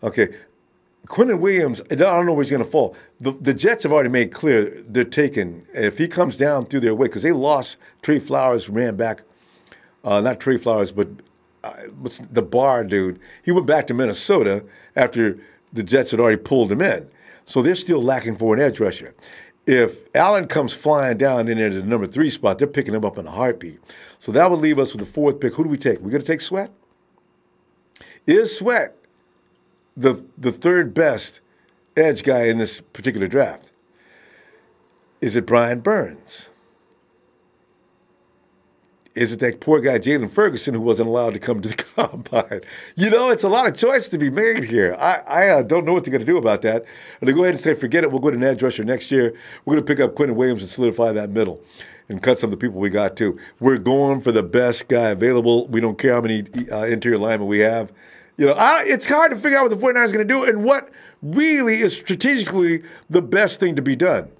Quinnen Williams, I don't know where he's going to fall. The Jets have already made clear they're taking, if he comes down through their way, because they lost Trey Flowers, ran back, not Trey Flowers, but what's the bar dude? He went back to Minnesota after the Jets had already pulled him in. So they're still lacking for an edge rusher. If Allen comes flying down in there to the number 3 spot, they're picking him up in a heartbeat. So that would leave us with the 4th pick. Who do we take? We're going to take Sweat? Is Sweat the 3rd best edge guy in this particular draft? Is it Brian Burns? Is it that poor guy Jalen Ferguson who wasn't allowed to come to the combine? It's a lot of choice to be made here. I don't know what they're going to do about that. And they go ahead and say, forget it, we'll go to an edge rusher next year. We're going to pick up Quinnen Williams and solidify that middle and cut some of the people we got too. We're going for the best guy available. We don't care how many interior linemen we have. It's hard to figure out what the 49ers are going to do and what really is strategically the best thing to be done.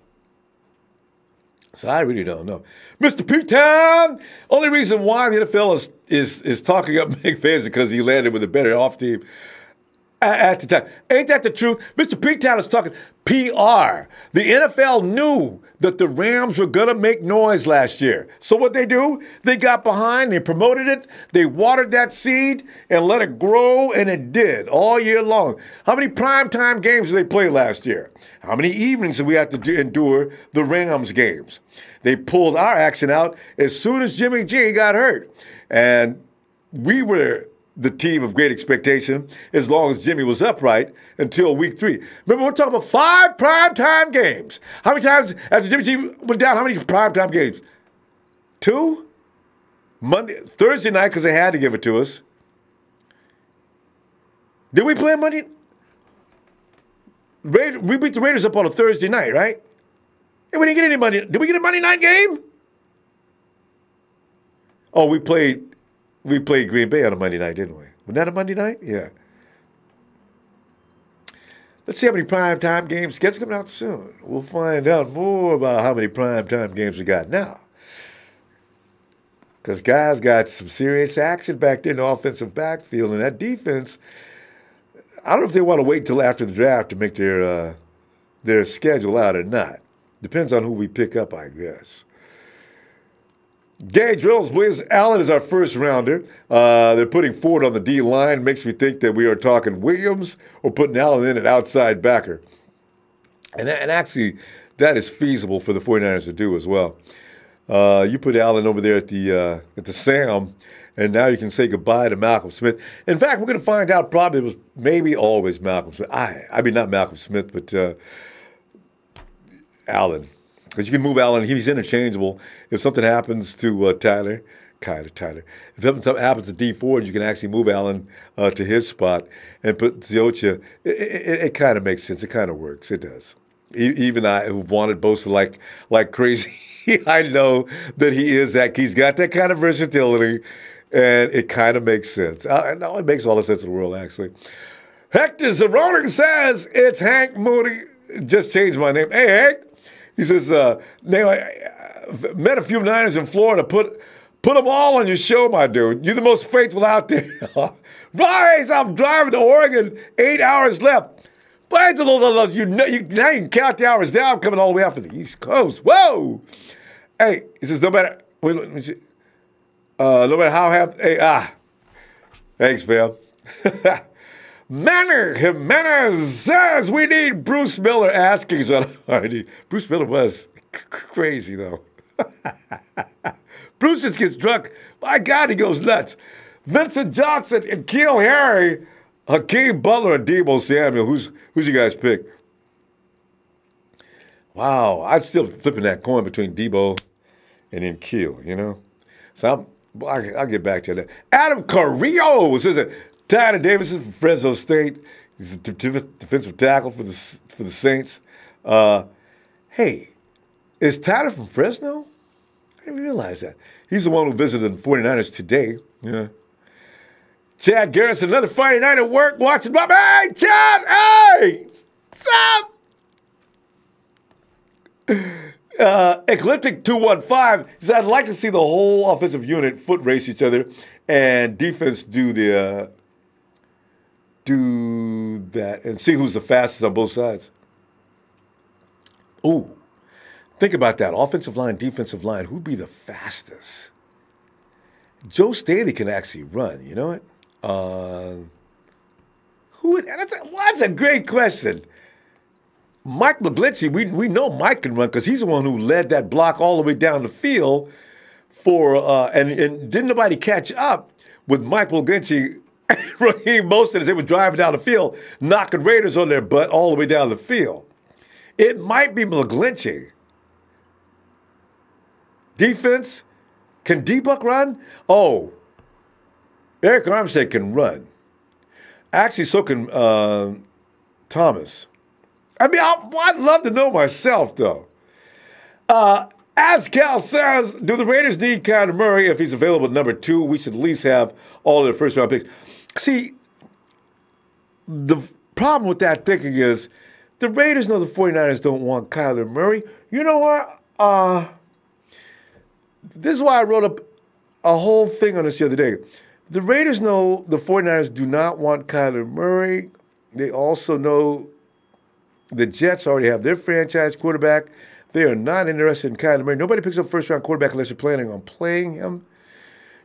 So I really don't know. Mr. P-Town, only reason why the NFL is talking up McVay is because he landed with a better off team at the time. Ain't that the truth? Mr. P-Town is talking PR. The NFL knew that the Rams were going to make noise last year. So what they do? They got behind, they promoted it, they watered that seed and let it grow, and it did all year long. How many primetime games did they play last year? How many evenings did we have to endure the Rams games? They pulled our accent out as soon as Jimmy G got hurt. And we were the team of great expectation as long as Jimmy was upright until week 3. Remember, we're talking about 5 primetime games. How many times after Jimmy G went down, how many primetime games? 2? Thursday night, because they had to give it to us. Did we play Monday? We beat the Raiders up on a Thursday night, right? And we didn't get any Monday. Did we get a Monday night game? Oh, we played Green Bay on a Monday night, didn't we? Was that a Monday night? Yeah. Let's see how many primetime games. Schedule coming out soon. We'll find out more about how many primetime games we got now. Because guys got some serious action back there in the offensive backfield, and that defense, I don't know if they want to wait till after the draft to make their schedule out or not. Depends on who we pick up, I guess. Gage Reynolds believes Allen is our first rounder. They're putting Ford on the D line. Makes me think that we are talking Williams or putting Allen in at outside backer. And actually, that is feasible for the 49ers to do as well. You put Allen over there at the Sam, and now you can say goodbye to Malcolm Smith. In fact, we're going to find out probably it was maybe always Malcolm Smith. I mean, not Malcolm Smith, but Allen. Because you can move Allen. He's interchangeable. If something happens to Tyler. If something happens to D Ford, you can actually move Allen to his spot and put Ziocha. It kind of makes sense. It kind of works. It does. Even I, who've wanted Bosa like crazy, I know that he is that. He's got that kind of versatility, and it kind of makes sense. No, it makes all the sense in the world, actually. Hector Zeronic says, it's Hank Moody. Just changed my name. Hey, Hank. He says, met a few Niners in Florida. Put them all on your show, my dude. You're the most faithful out there. Rise, I'm driving to Oregon. 8 hours left. But now you can count the hours down coming all the way out for the East Coast. Whoa. Hey, he says, no matter how thanks, fam. Jimenez says we need Bruce Miller askings on RD. Bruce Miller was crazy, though. Bruce just gets drunk. My God, he goes nuts. Vincent Johnson and Keel Harry, Hakeem Butler and Deebo Samuel. Who's you guys pick? Wow, I'm still flipping that coin between Deebo and then Keel, you know? So I'll get back to that. Adam Carrillo says Tyler Davidson from Fresno State. He's a defensive tackle for the Saints. Hey, is Tyler from Fresno? I didn't realize that. He's the one who visited the 49ers today. Yeah. Chad Garrison, another Friday night at work, watching. Hey, Chad! Hey! What's up? Ecliptic 215 says, I'd like to see the whole offensive unit foot race each other and defense do that and see who's the fastest on both sides. Ooh, think about that. Offensive line, defensive line. Who'd be the fastest? Joe Staley can actually run. You know it? That's a great question. Mike McGlinchey, we know Mike can run because he's the one who led that block all the way down the field and didn't nobody catch up with Mike McGlinchey, Raheem Mostert as they were driving down the field, knocking Raiders on their butt all the way down the field. It might be McGlinchey. Defense, can D-Buck run? Oh, Eric Armstead can run. Actually, so can Thomas. I mean, I'd love to know myself, though. As Cal says, do the Raiders need Kyler Murray? If he's available at number 2, we should at least have all their first-round picks. See, the problem with that thinking is the Raiders know the 49ers don't want Kyler Murray. You know what? This is why I wrote up a whole thing on this the other day. The Raiders know the 49ers do not want Kyler Murray. They also know the Jets already have their franchise quarterback. They are not interested in Kyler Murray. Nobody picks up first-round quarterback unless you're planning on playing him.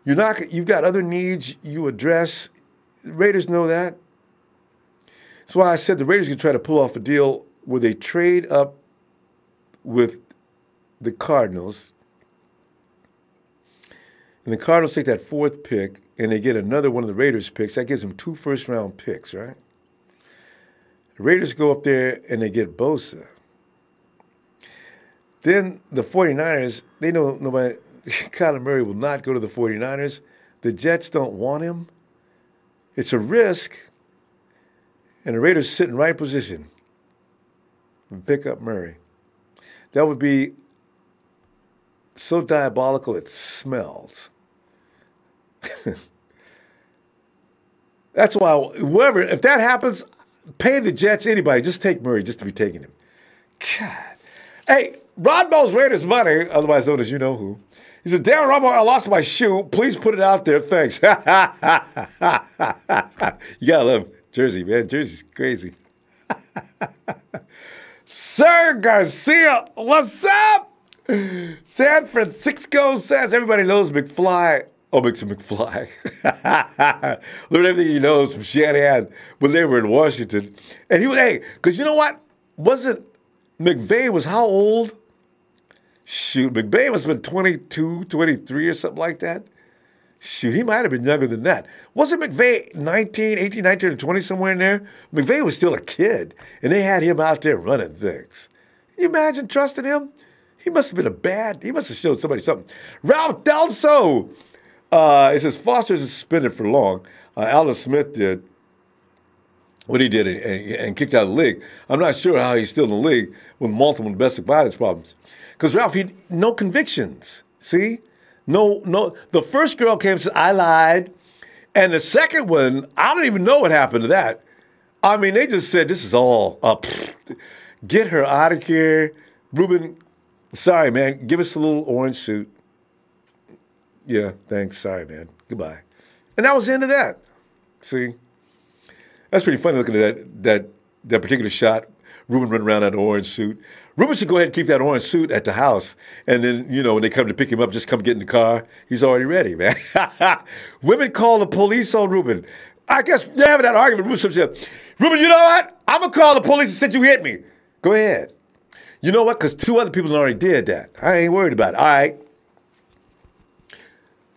You've got other needs you address. The Raiders know that. That's why I said the Raiders can try to pull off a deal where they trade up with the Cardinals. And the Cardinals take that 4th pick, and they get another one of the Raiders' picks. That gives them 2 first-round picks, right? The Raiders go up there, and they get Bosa. Then the 49ers, they know nobody, Kyler Murray will not go to the 49ers. The Jets don't want him. It's a risk, and the Raiders sit in right position and pick up Murray. That would be so diabolical it smells. That's why whoever, if that happens, pay the Jets, anybody, just take Murray just to be taking him. God. Hey, Ronbo's Raiders money, otherwise known as you know who. He said, damn, Ronbo, I lost my shoe. Please put it out there. Thanks. You gotta love Jersey, man. Jersey's crazy. Sir Garcia, what's up? San Francisco says everybody knows McFly. Oh, McFly. Learn everything he knows from Shanahan when they were in Washington. And he was, hey, because you know what? Wasn't McVay was how old? Shoot, McVay must have been 22, 23 or something like that. Shoot, he might have been younger than that. Wasn't McVay 18, 19, or 20, somewhere in there? McVay was still a kid, and they had him out there running things. Can you imagine trusting him? He must have been he must have showed somebody something. Ralph Delso, it says Foster is suspended for long. Alan Smith did what he did and kicked out of the league. I'm not sure how he's still in the league with multiple domestic violence problems. Because, Ralph, no convictions. See? No. The first girl came and said, I lied. And the second one, I don't even know what happened to that. I mean, they just said, this is all up. Get her out of here. Reuben, sorry, man. Give us a little orange suit. Yeah, thanks. Sorry, man. Goodbye. And that was the end of that. See? That's pretty funny looking at that particular shot. Reuben running around in an orange suit. Reuben should go ahead and keep that orange suit at the house. And then, when they come to pick him up, just come get in the car. He's already ready, man. Women call the police on Reuben. I guess they're having that argument. Reuben said, Reuben, you know what? I'm going to call the police and said you hit me. Go ahead. You know what? Because 2 other people already did that. I ain't worried about it. All right.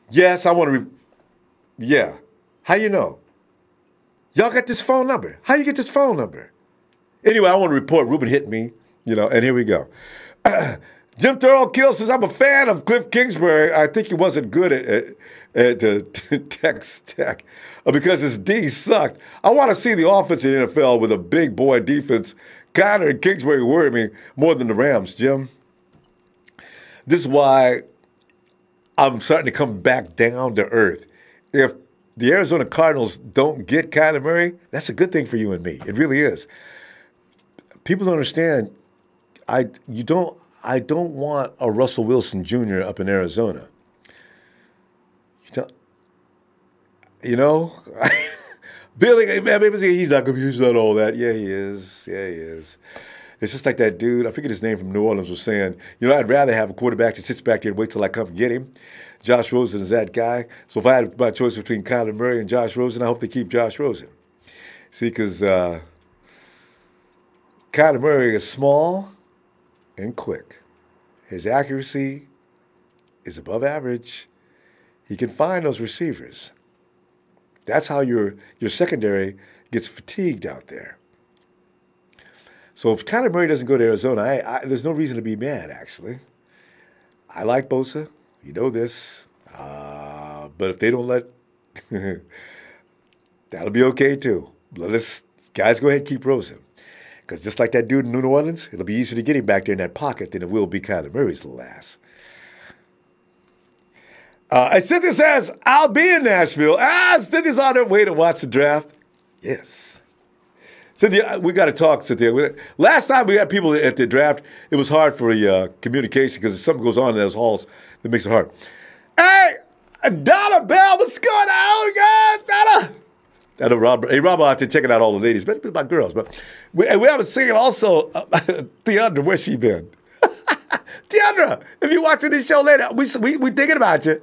Yes, I want to. Yeah. How you know? Y'all got this phone number. How you get this phone number? Anyway, I want to report Reuben hit me, and here we go. Jim Thurl Kill says, I'm a fan of Cliff Kingsbury. I think he wasn't good at Tech because his D sucked. I want to see the offense in the NFL with a big boy defense. Connor and Kingsbury worry me more than the Rams, Jim. This is why I'm starting to come back down to earth. If the Arizona Cardinals don't get Kyler Murray, that's a good thing for you and me. It really is. People don't understand. I don't want a Russell Wilson Jr. up in Arizona. Billy, man, maybe he's not all that. Yeah, he is. Yeah, he is. It's just like that dude, I forget his name, from New Orleans, was saying, I'd rather have a quarterback that sits back there and wait till I come get him. Josh Rosen is that guy. So if I had my choice between Kyler Murray and Josh Rosen, I hope they keep Josh Rosen. See, because Kyler Murray is small and quick. His accuracy is above average. He can find those receivers. That's how your secondary gets fatigued out there. So if Kyler Murray doesn't go to Arizona, there's no reason to be mad, actually. I like Bosa. You know this. But if they don't that'll be okay, too. Let us guys go ahead and keep Rosen. Because just like that dude in New Orleans, it'll be easier to get him back there in that pocket than it will be Kyler Murray's little ass. And Cynthia says, I'll be in Nashville. Cynthia's on her way to watch the draft. Yes. Cynthia, we got to talk, Cynthia. Last time we had people at the draft, it was hard for communication because something goes on in those halls that makes it hard. Hey, Donna Bell, what's going on? God, Donna. I know Rob out there checking out all the ladies, but about girls. But we haven't seen also Deandra, where's she been? Deandra, if you're watching this show later, we thinking about you.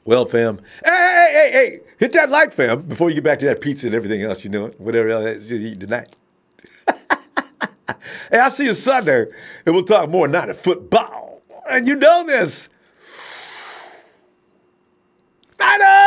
Well, fam. Hey, hit that like, fam, before you get back to that pizza and everything else whatever else you eat tonight. Hey, I'll see you Sunday, and we'll talk more not at football. And you know this. Niners!